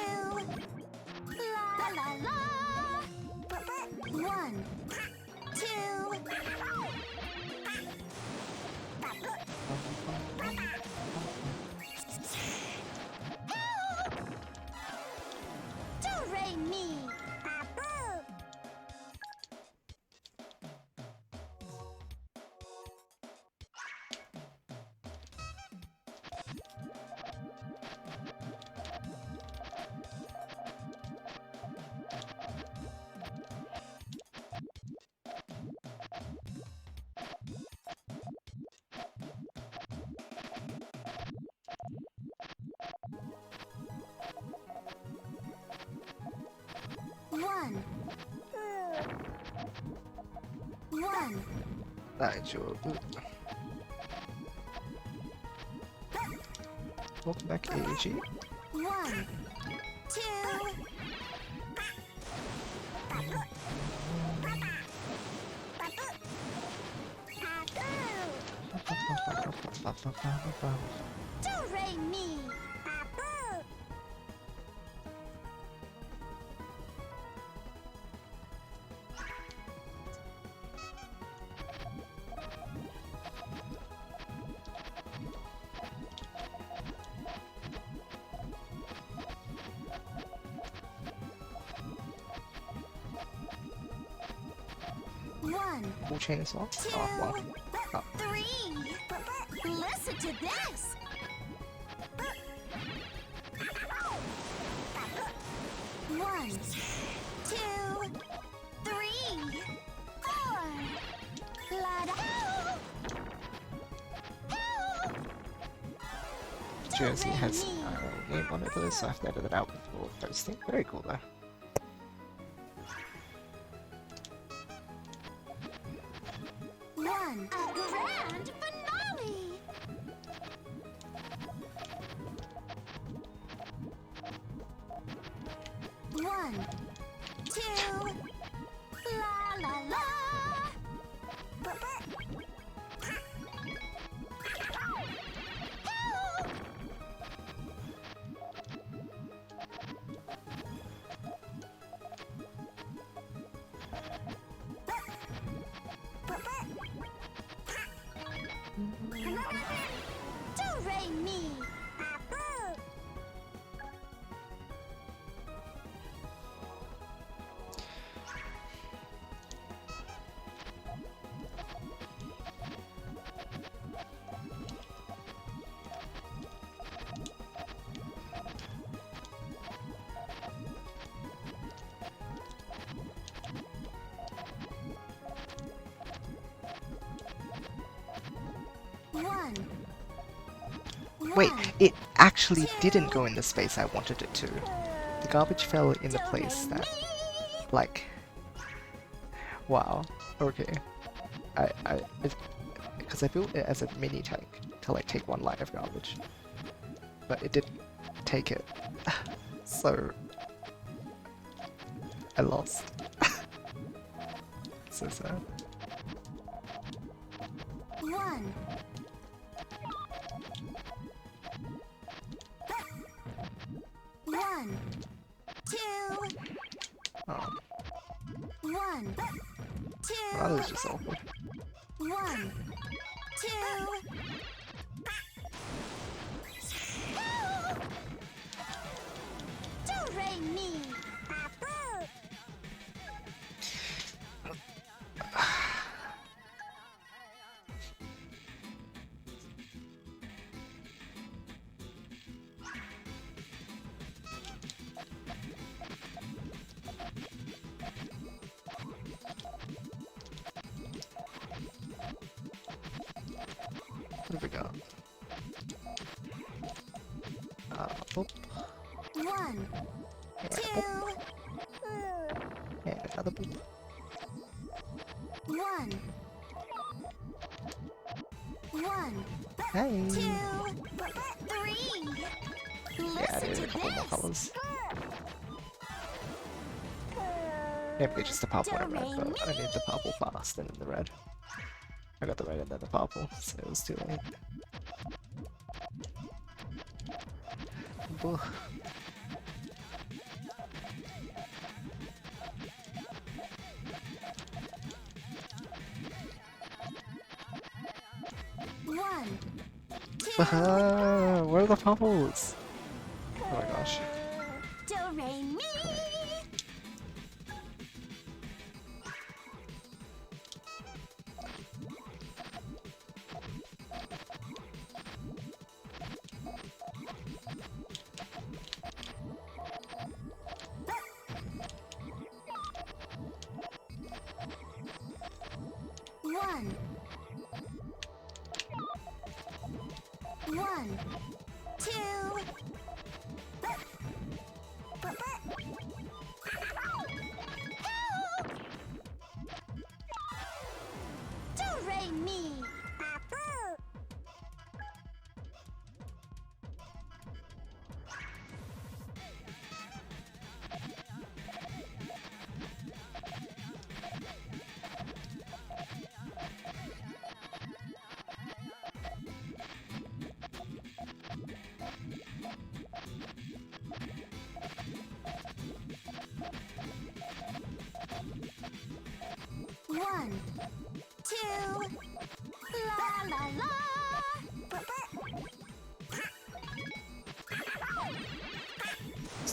B: la la la. 1, 2. Do re mi. Babu. One. 1.
A: 大丈夫。Welcome back, AG.
B: 1, 2. Do re mi. One,
A: Cool chain as well.
B: two,
A: Oh, wow. Oh.
B: three. Listen to this. One, two, three, four. La da.
A: Jersey has only one of those, so I have to edit it out before posting. Very cool though.
B: One, a grand finale. One, two, la la la. Do re mi. One.
A: Wait, it actually didn't go in the space I wanted it to. The garbage fell in the place that, like, wow, okay. Because I built it as a mini tank to like take one line of garbage, but it didn't take it, so I lost. So sad.
B: One. One, two,
A: Oh,
B: one, two,
A: well, that was just awkward.
B: one, two. Do re mi.
A: What have we got? Boop.
B: One,
A: And a
B: two,
A: boop. And another boop.
B: one, one,
A: Hey!
B: two, three.
A: Yeah, I
B: Listen
A: needed a
B: to
A: couple more
B: this.
A: colors. Maybe just the purple and red, but I need the purple fast and then the red. I got the red and then the purple, so it was too late. Ugh.
B: One, two,
A: Where are the purples? Oh my gosh.
B: do re mi. One, one, two,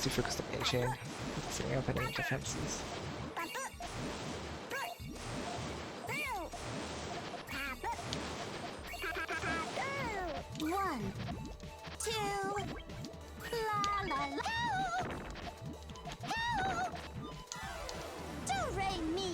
A: too focused on Asian, setting up any defenses.
B: One, two, la la la. Help! Do re mi.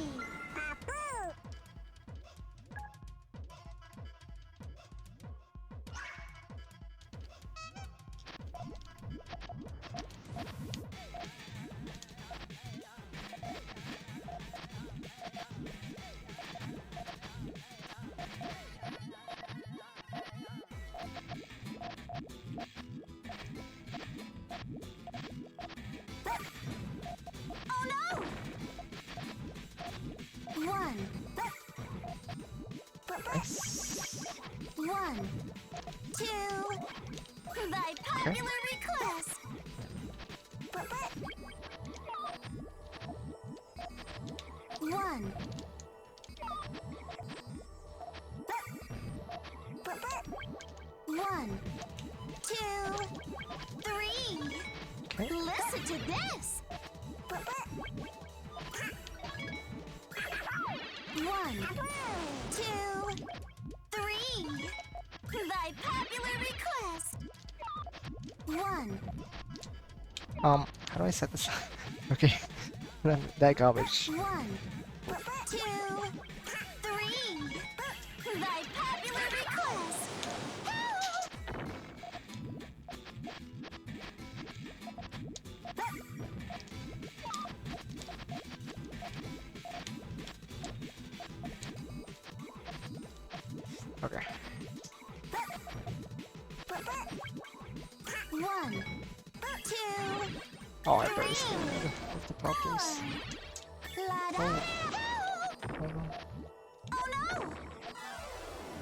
B: Oh no! One.
A: Nice.
B: One, two, by popular request. One. One, two, three.
A: Okay.
B: Listen to this. One, two, three. By popular request. One.
A: How do I set this up? Okay. That garbage.
B: One, two, three. By popular request. Help!
A: Okay.
B: One, two,
A: Oh, I better scared of the poppers.
B: la da.
A: Oh. Oh no.
B: Oh no!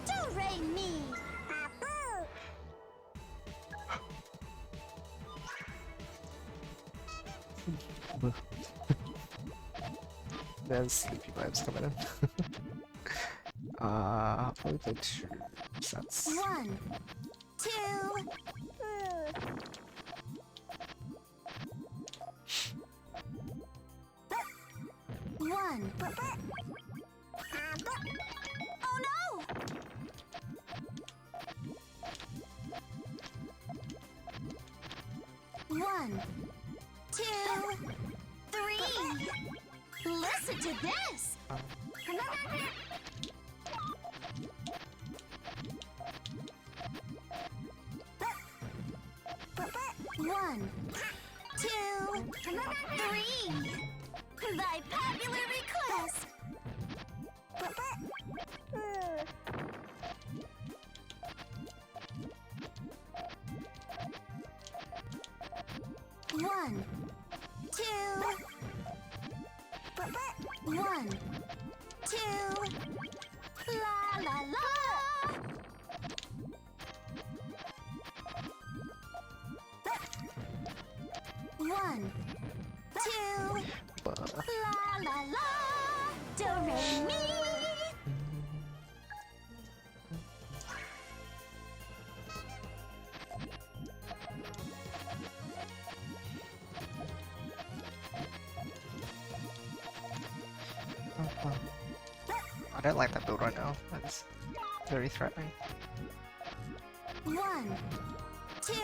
B: Do re mi.
A: There's sleepy vibes coming in. Probably play 2 sets.
B: One, two. One. Oh no! One, two, three. Listen to this. One, two, three. By popular request. One, two. One, two. La la la. One, two. La la la. Do re mi.
A: I don't like that build right now. That's very threatening.
B: One, two.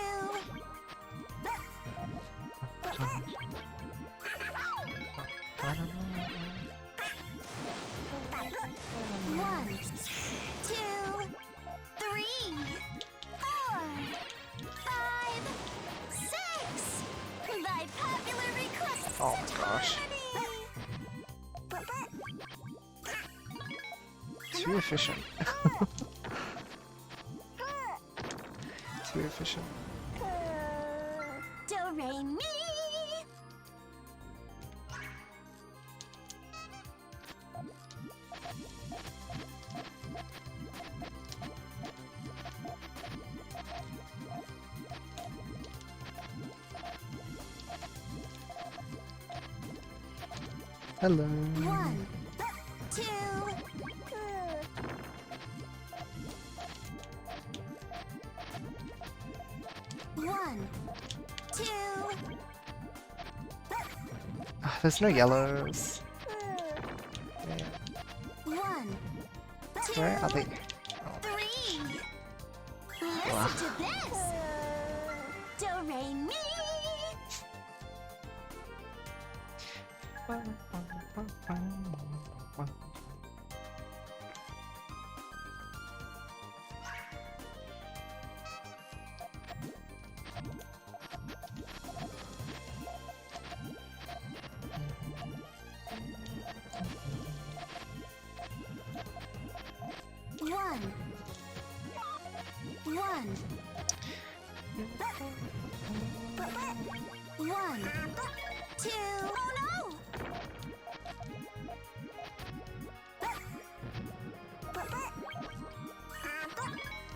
B: One, two, three, four, five, six. By popular request.
A: Oh my gosh. Too efficient. Too efficient.
B: Do re mi.
A: Hello.
B: One, two. One, two.
A: there's no yellows. Yeah.
B: 1, 2,
A: Where are they? Oh.
B: 3.
A: Wow.
B: Listen to this. Do re mi. One. 1, 2. Oh no!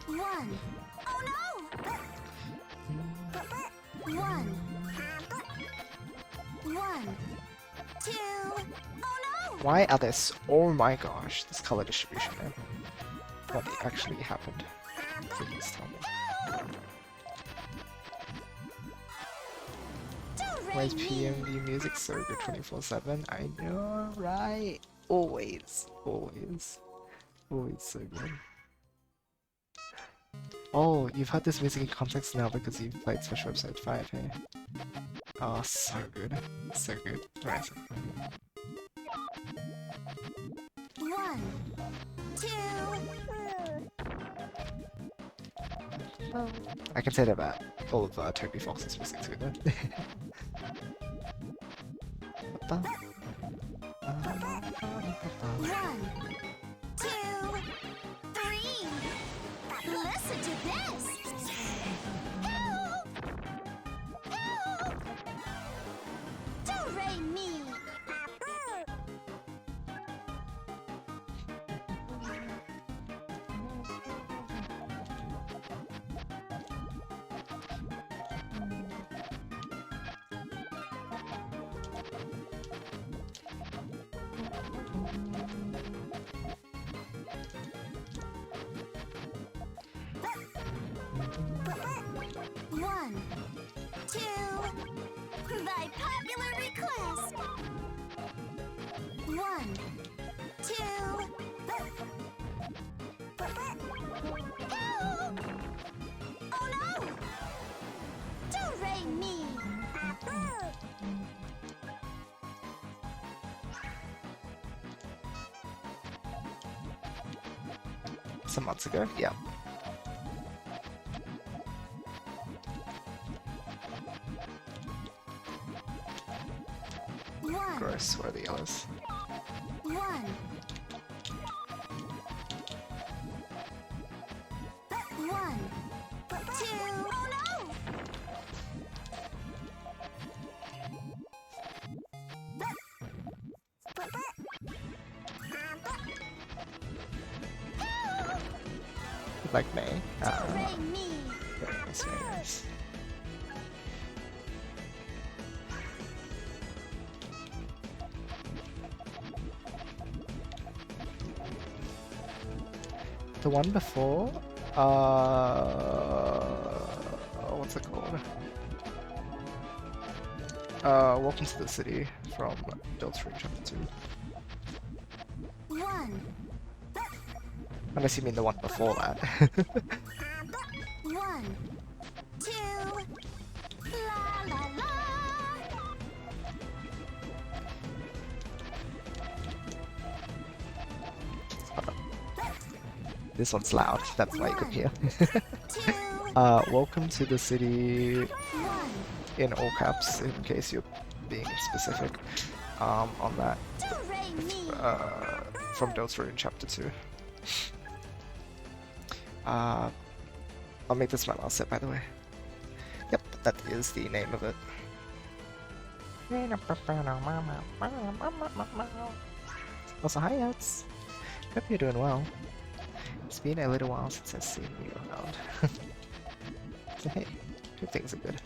B: 1. Oh no! 1. 1, 2. Oh no!
A: Why are this? Oh my gosh, this color distribution, man. What actually happened? Please tell me. Why is PMV music so good 24/7? I know, right? Always, always, always so good. Oh, you've heard this music in context now because you've played Special Episode 5, hey? Oh, so good. So good. Right.
B: 1, 2.
A: I can say that about all of Toby Fox's music too, then. What the?
B: 1, 2, 3. Listen to this. Help! Help! Do re mi. One, 2. By popular request. 1, 2. Help! Oh no! Do re mi.
A: Some months ago? Yeah. Gross, where are the yellows?
B: 1, 1, 2. Oh no!
A: Like May.
B: Do re mi.
A: Very nice, very nice. The one before, what's it called? Welcome to the City from Delta Chapter 2.
B: 1,
A: Unless you mean the one before that.
B: 1, 2. La la la.
A: This one's loud, that's why you could hear.
B: 2,
A: Welcome to the City
B: 1.
A: in all caps, in case you're being specific, on that,
B: Do re mi.
A: from Delta in Chapter 2. I'll make this my last set, by the way. Yep, that is the name of it. Also, hi, Yates. Hope you're doing well. It's been a little while since I've seen you around. So hey, hope things are good.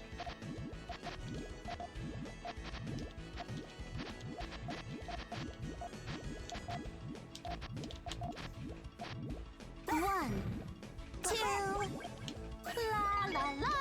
B: One, 2. La la la.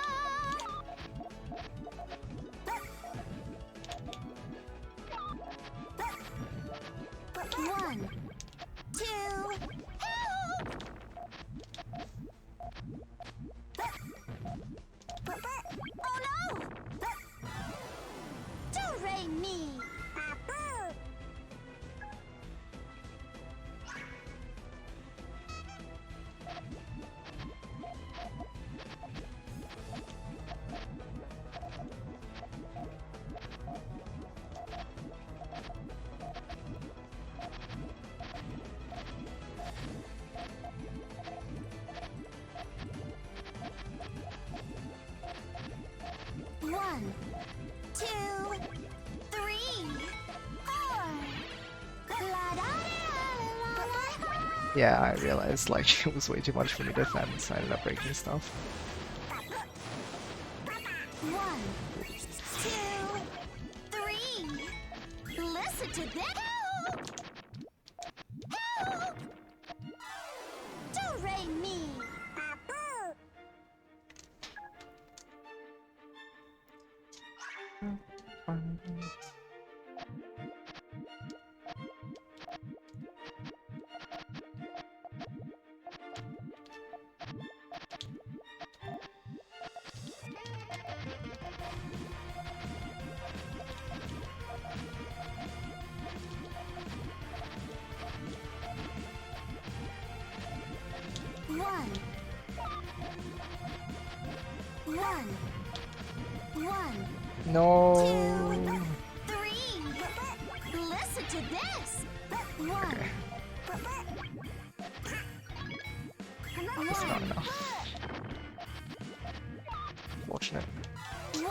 B: 1, 2, 3, 4. La da da la la la.
A: Yeah, I realized like it was way too much for me to defend, so I ended up breaking stuff.
B: 1, 2, 3. Listen to this. Help! Do re mi. 1, 1,
A: No.
B: 2, 3. Listen to this. 1.
A: That's not enough. Fortunate.
B: 1,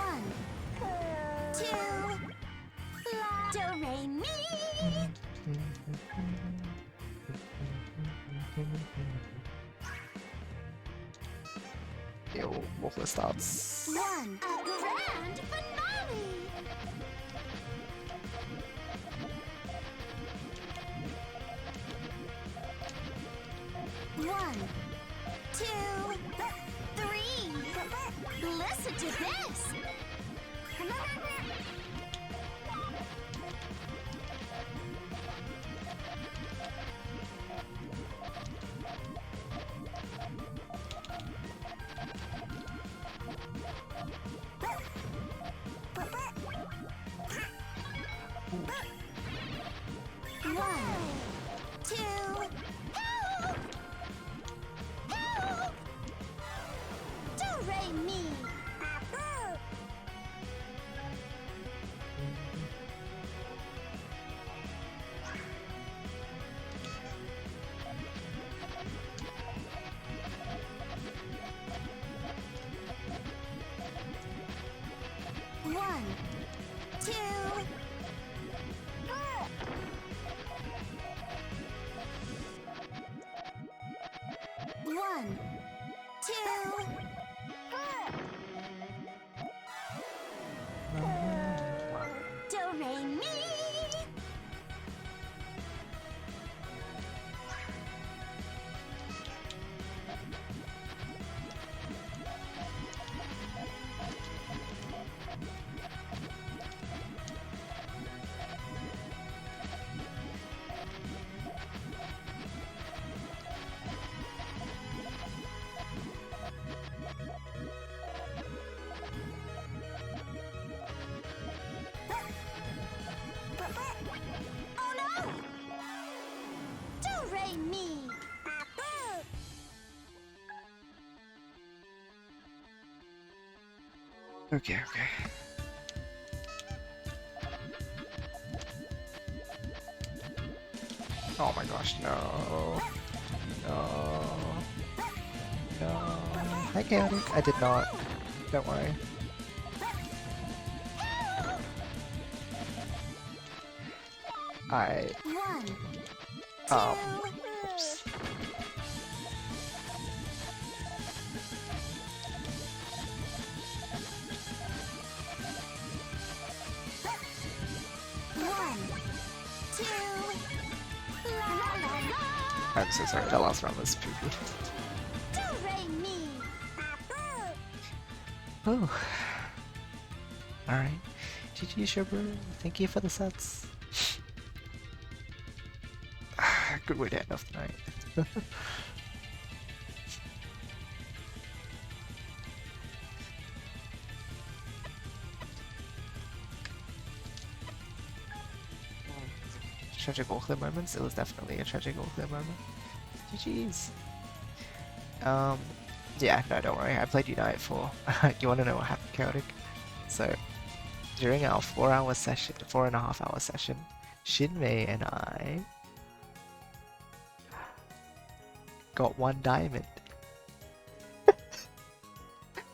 B: 2, la do re mi.
A: Yo, Waffler starts.
B: 1, a grand finale. 1, 2, 3. Listen to this. 1, 2. Help! Help! Do re mi. 1, 2. 1, 2. Do re mi. 哦 no! Do re mi.
A: Okay, okay. Oh my gosh, no. No. No. Hi, Chaotic. I did not. Don't worry. I
B: 1, 2.
A: oops.
B: 1, 2. La la la la.
A: I'm so sorry, that last round was poopy.
B: Do re mi.
A: Oh. Alright. GG shoboru, thank you for the sets. Good way to end off the night. Tragic all-clear moments? It was definitely a tragic all-clear moment. GG's. Yeah, no, don't worry. I played Unite for. You want to know what happened, Chaotic? So, during our 4-hour session, 4.5-hour session, Shinmei and I got 1 diamond.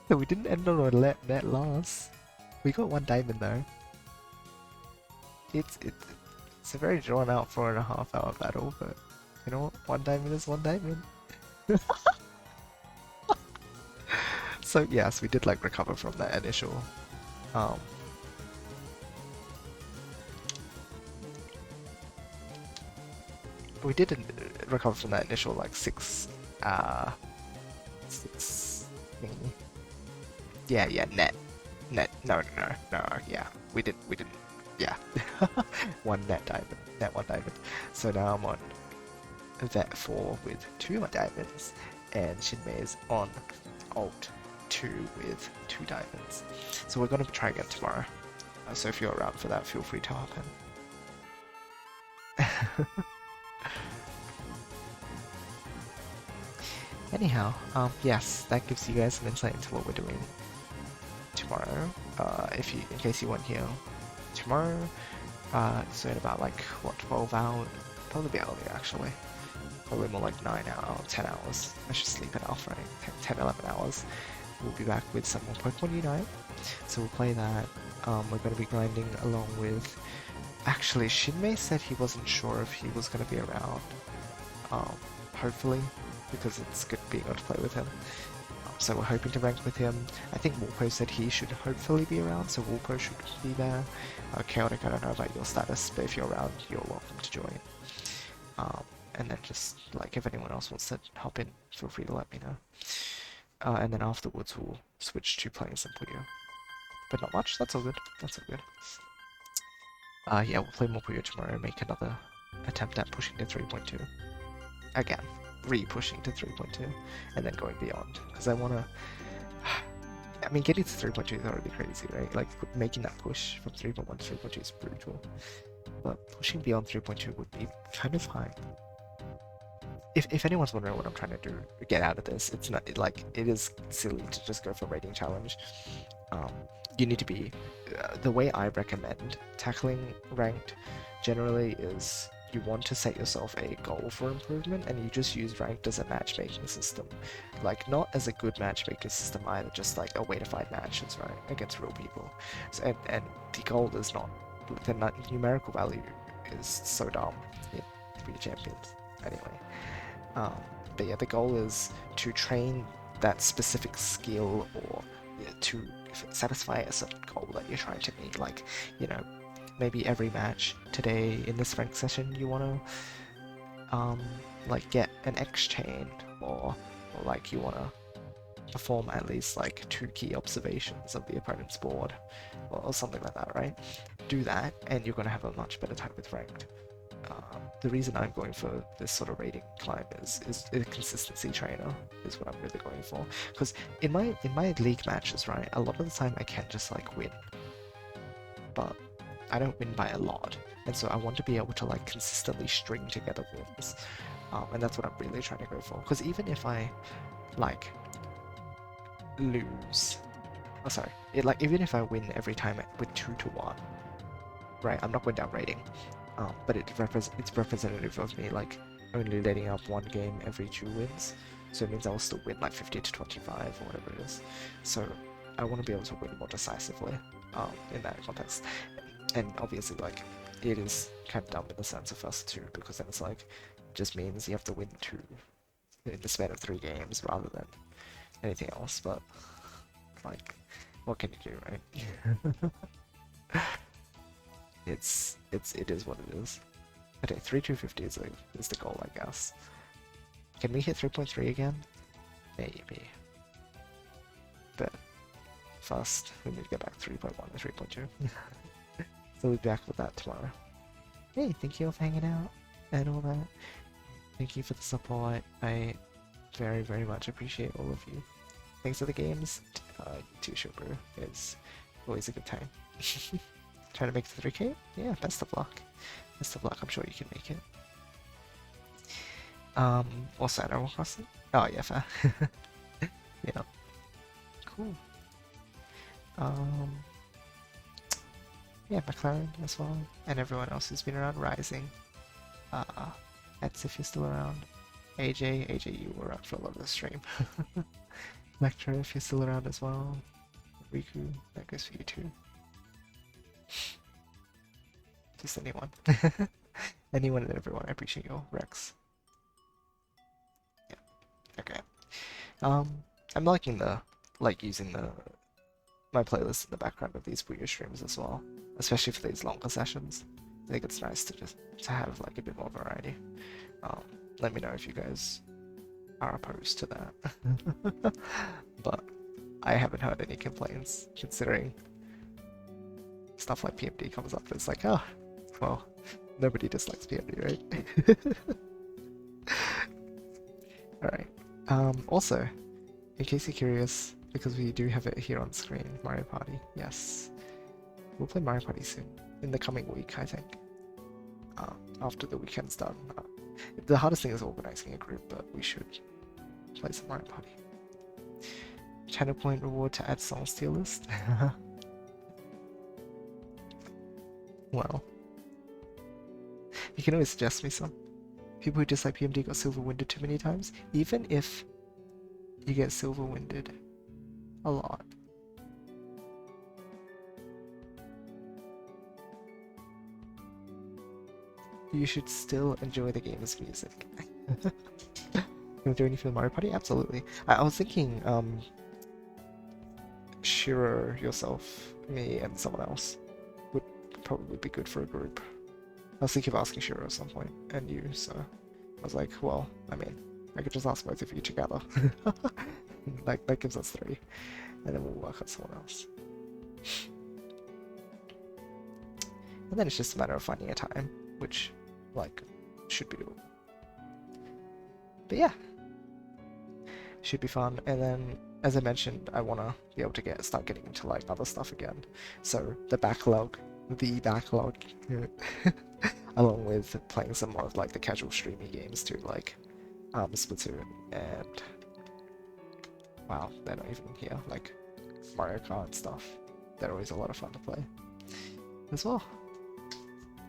A: So we didn't end on a net loss. We got 1 diamond though. It's a very drawn out 4.5-hour battle, but you know what? 1 diamond is 1 diamond. So yes, we did like recover from that initial we did recover from that initial like 6 thingy. Yeah, net. No, yeah. We didn't. Yeah. 1 net diamond. Net 1 diamond. So now I'm on Vet 4 with 2 diamonds, and Shinmei is on Alt 2 with 2 diamonds. So we're gonna try again tomorrow. So if you're around for that, feel free to hop in. Anyhow, yes, that gives you guys some insight into what we're doing tomorrow. In case you weren't here, tomorrow, so in about like what 12 hours, probably a bit earlier actually, probably more like 9 hours, 10 hours. I should sleep enough, right? 10, 11 hours. We'll be back with some more Pokemon Unite. So we'll play that. We're going to be grinding along with. Actually, Shinmei said he wasn't sure if he was going to be around. Hopefully, because it's good being able to play with him. So we're hoping to rank with him. I think Wolpo said he should hopefully be around, so Wolpo should be there. Chaotic, I don't know about your status, but if you're around, you're welcome to join. And then just, like, if anyone else wants to hop in, feel free to let me know. And then afterwards we'll switch to playing some Puyo. But not much, that's all good. That's all good. Yeah, we'll play more Puyo tomorrow, make another attempt at pushing to 3.2. Again, re-pushing to 3.2, and then going beyond. Because I want to... I mean, getting to 3.2 is already crazy, right? Like, making that push from 3.1 to 3.2 is brutal. But pushing beyond 3.2 would be kind of high. If anyone's wondering what I'm trying to do, get out of this, it's not like it is silly to just go for rating challenge. You need to be the way I recommend tackling ranked generally is you want to set yourself a goal for improvement, and you just use ranked as a matchmaking system, like not as a good matchmaking system either, just like a way to fight matches, right, against real people. So, and the goal is not the numerical value is so dumb in Puyo Champions anyway. But yeah, the goal is to train that specific skill or to satisfy a certain goal that you're trying to meet. Like, you know, maybe every match today in this ranked session you want to like get an X chain, or like you want to perform at least like 2 key observations of the opponent's board or something like that, right? Do that and you're going to have a much better time with ranked. The reason I'm going for this sort of rating climb is a consistency trainer is what I'm really going for. Because in my league matches, right, a lot of the time I can just like win, but I don't win by a lot, and so I want to be able to like consistently string together wins, and that's what I'm really trying to go for. Because even if I like lose, even if I win every time with 2-1, right, I'm not going down rating. But it's representative of me like only letting up 1 game every 2 wins, so it means I will still win like 50-25 or whatever it is. So I want to be able to win more decisively in that context. And obviously, like, it is kind of dumb in the sense of first 2, because then it's like it just means you have to win 2 in the span of 3 games rather than anything else. But like, what can you do, right? It is what it is. Okay, 3250 is the goal, I guess. Can we hit 3.3 again? Maybe. But first, we need to get back 3.1 to 3.2. So we'll be back with that tomorrow. Hey, thank you all for hanging out and all that. Thank you for the support. I very, very much appreciate all of you. Thanks for the games. To shoboru. It's always a good time. Trying to make the 3K? Yeah, best of luck. Best of luck, I'm sure you can make it. Also Animal Crossing? Oh yeah, fair. Yeah. Cool. Yeah, McLaren as well. And everyone else who's been around. Rising. Eds if you're still around. AJ, you were around for a lot of the stream. Lecter if you're still around as well. Riku, that goes for you too. Just anyone. Anyone and everyone. I appreciate your Rex. Yeah. Okay. I'm liking using my playlist in the background of these Puyo streams as well, especially for these longer sessions. I think it's nice to have like a bit more variety. Let me know if you guys are opposed to that. But I haven't heard any complaints, considering stuff like PMD comes up. It's like, oh, well, nobody dislikes PMD, right? Alright. Also, in case you're curious, because we do have it here on screen, Mario Party, yes. We'll play Mario Party soon, in the coming week, I think. After the weekend's done. The hardest thing is organizing a group, but we should play some Mario Party. Channel point reward to add songs to your list? Well, you can always suggest me some. People who dislike PMD got silver winded too many times. Even if you get silver winded a lot, you should still enjoy the game's music. You want to do anything with Mario Party? Absolutely. I was thinking, Shiro, yourself, me, and someone else would probably be good for a group. I was thinking of asking Shiro at some point, and you, so I was like, well, I mean, I could just ask both of you together. That gives us 3, and then we'll work on someone else. And then it's just a matter of finding a time, which, like, should be doable. But yeah, should be fun. And then, as I mentioned, I want to be able to start getting into like other stuff again. So the backlog, along with playing some more of like the casual streaming games too, like Splatoon and wow, they're not even here, like Mario Kart and stuff. They're always a lot of fun to play as well.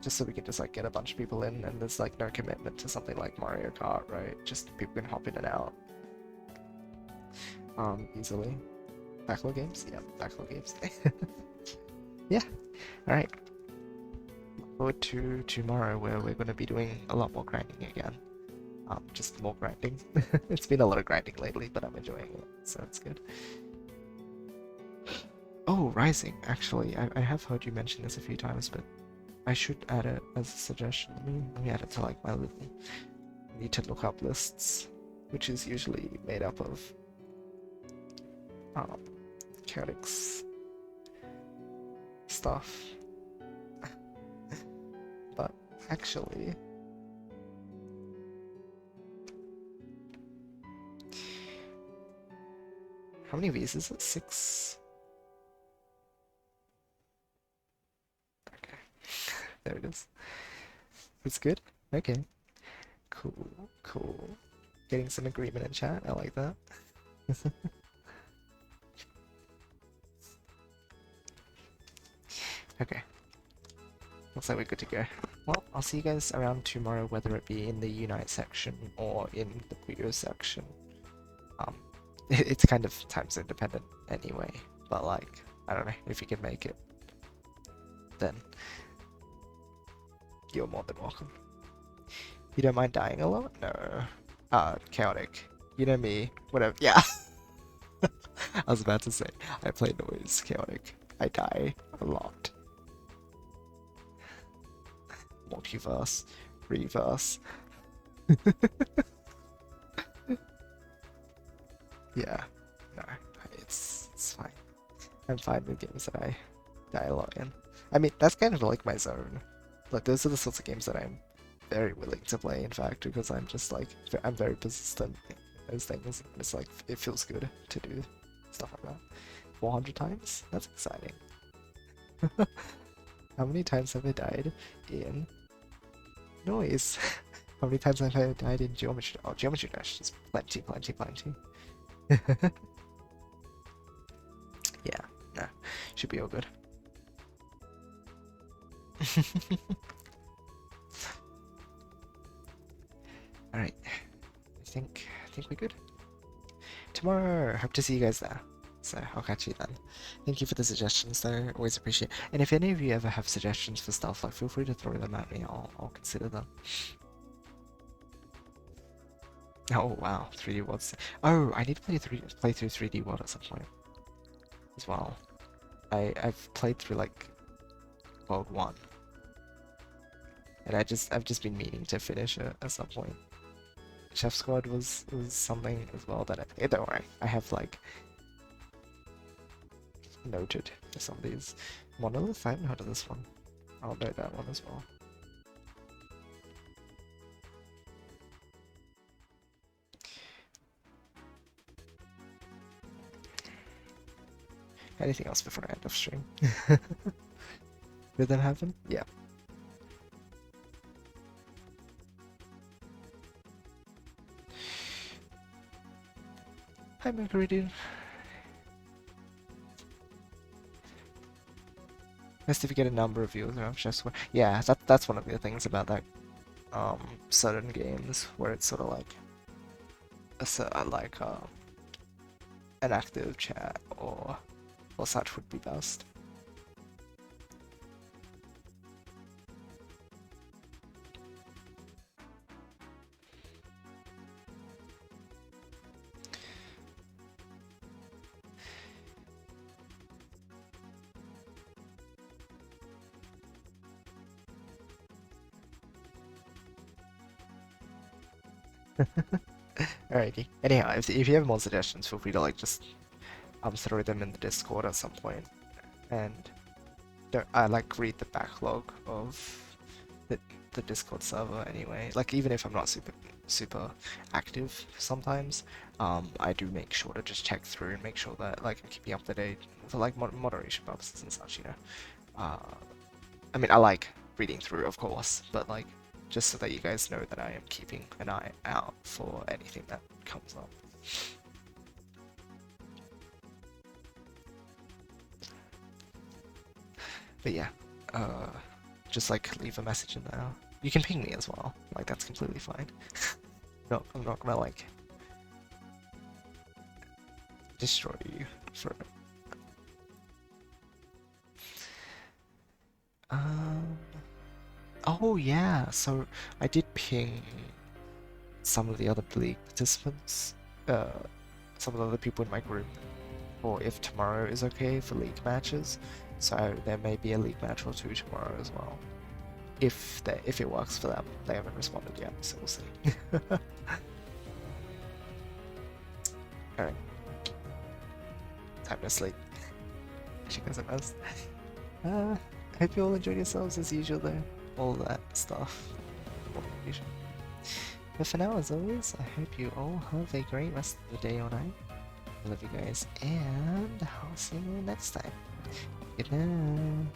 A: Just so we can just like get a bunch of people in, and there's like no commitment to something like Mario Kart, right? Just people can hop in and out easily. Backlog games? Yeah, backlog games. Yeah, alright. Look forward to tomorrow, where we're going to be doing a lot more grinding again. Just more grinding. It's been a lot of grinding lately, but I'm enjoying it, so it's good. Oh, Rising, actually, I have heard you mention this a few times, but I should add it as a suggestion. Let me add it to like my little need to look up lists, which is usually made up of chaotic stuff. But actually, how many V's is it? 6? Okay. There it is. It's good? Okay. Cool. Getting some agreement in chat, I like that. Okay. Looks like we're good to go. Well, I'll see you guys around tomorrow, whether it be in the Unite section or in the Puyo section. It's kind of time zone dependent anyway, but like, I don't know, if you can make it, then you're more than welcome. You don't mind dying a lot? No. Chaotic. You know me, whatever. Yeah. I was about to say, I play noise, chaotic. I die a lot. Multiverse, reverse. Yeah, no, it's fine. I'm fine with games that I die a lot in. I mean, that's kind of like my zone. Like, those are the sorts of games that I'm very willing to play, in fact, because I'm just like, I'm very persistent in those things. And it's like, it feels good to do stuff like that. 400 times? That's exciting. How many times have I died in noise? How many times have I died in geometry? Oh, geometry dash is plenty. Yeah, no, should be all good. Alright, I think we're good. Tomorrow, hope to see you guys there. So I'll catch you then. Thank you for the suggestions though, always appreciate. And if any of you ever have suggestions for stuff, like feel free to throw them at me. I'll consider them. Oh wow, 3D Worlds. Oh, I need to play through 3D World at some point as well. I've played through like World 1. And I've just been meaning to finish it at some point. Chef Squad was something as well that don't worry, I have like noted some of these. Monolith, I haven't heard of this one. I'll note that one as well. Anything else before I end off stream? Did that happen? Yeah. Hi, Margarita. Best if you get a number of viewers around Chef Squad. Yeah, that's one of the things about that certain games where it's sort of like an active chat or such would be best. Alrighty. Anyhow, if you have more suggestions, feel free to like just throw them in the Discord at some point. And I like read the backlog of the Discord server anyway. Like even if I'm not super active sometimes, I do make sure to just check through and make sure that like I'm keeping up to date for like moderation purposes and such, you know. I mean, I like reading through, of course, but like just so that you guys know that I am keeping an eye out for anything that comes up. But yeah, just like leave a message in there. You can ping me as well, like that's completely fine. No, I'm not gonna like destroy you for it. Oh yeah, so I did ping some of the other league participants, some of the other people in my group, or if tomorrow is okay for league matches. So there may be a league match or two tomorrow as well, if it works for them. They haven't responded yet, so we'll see. Alright, time to sleep. She goes at most. Hope you all enjoyed yourselves as usual though. All that stuff. But for now, as always, I hope you all have a great rest of the day or night. I love you guys, and I'll see you next time. Good night.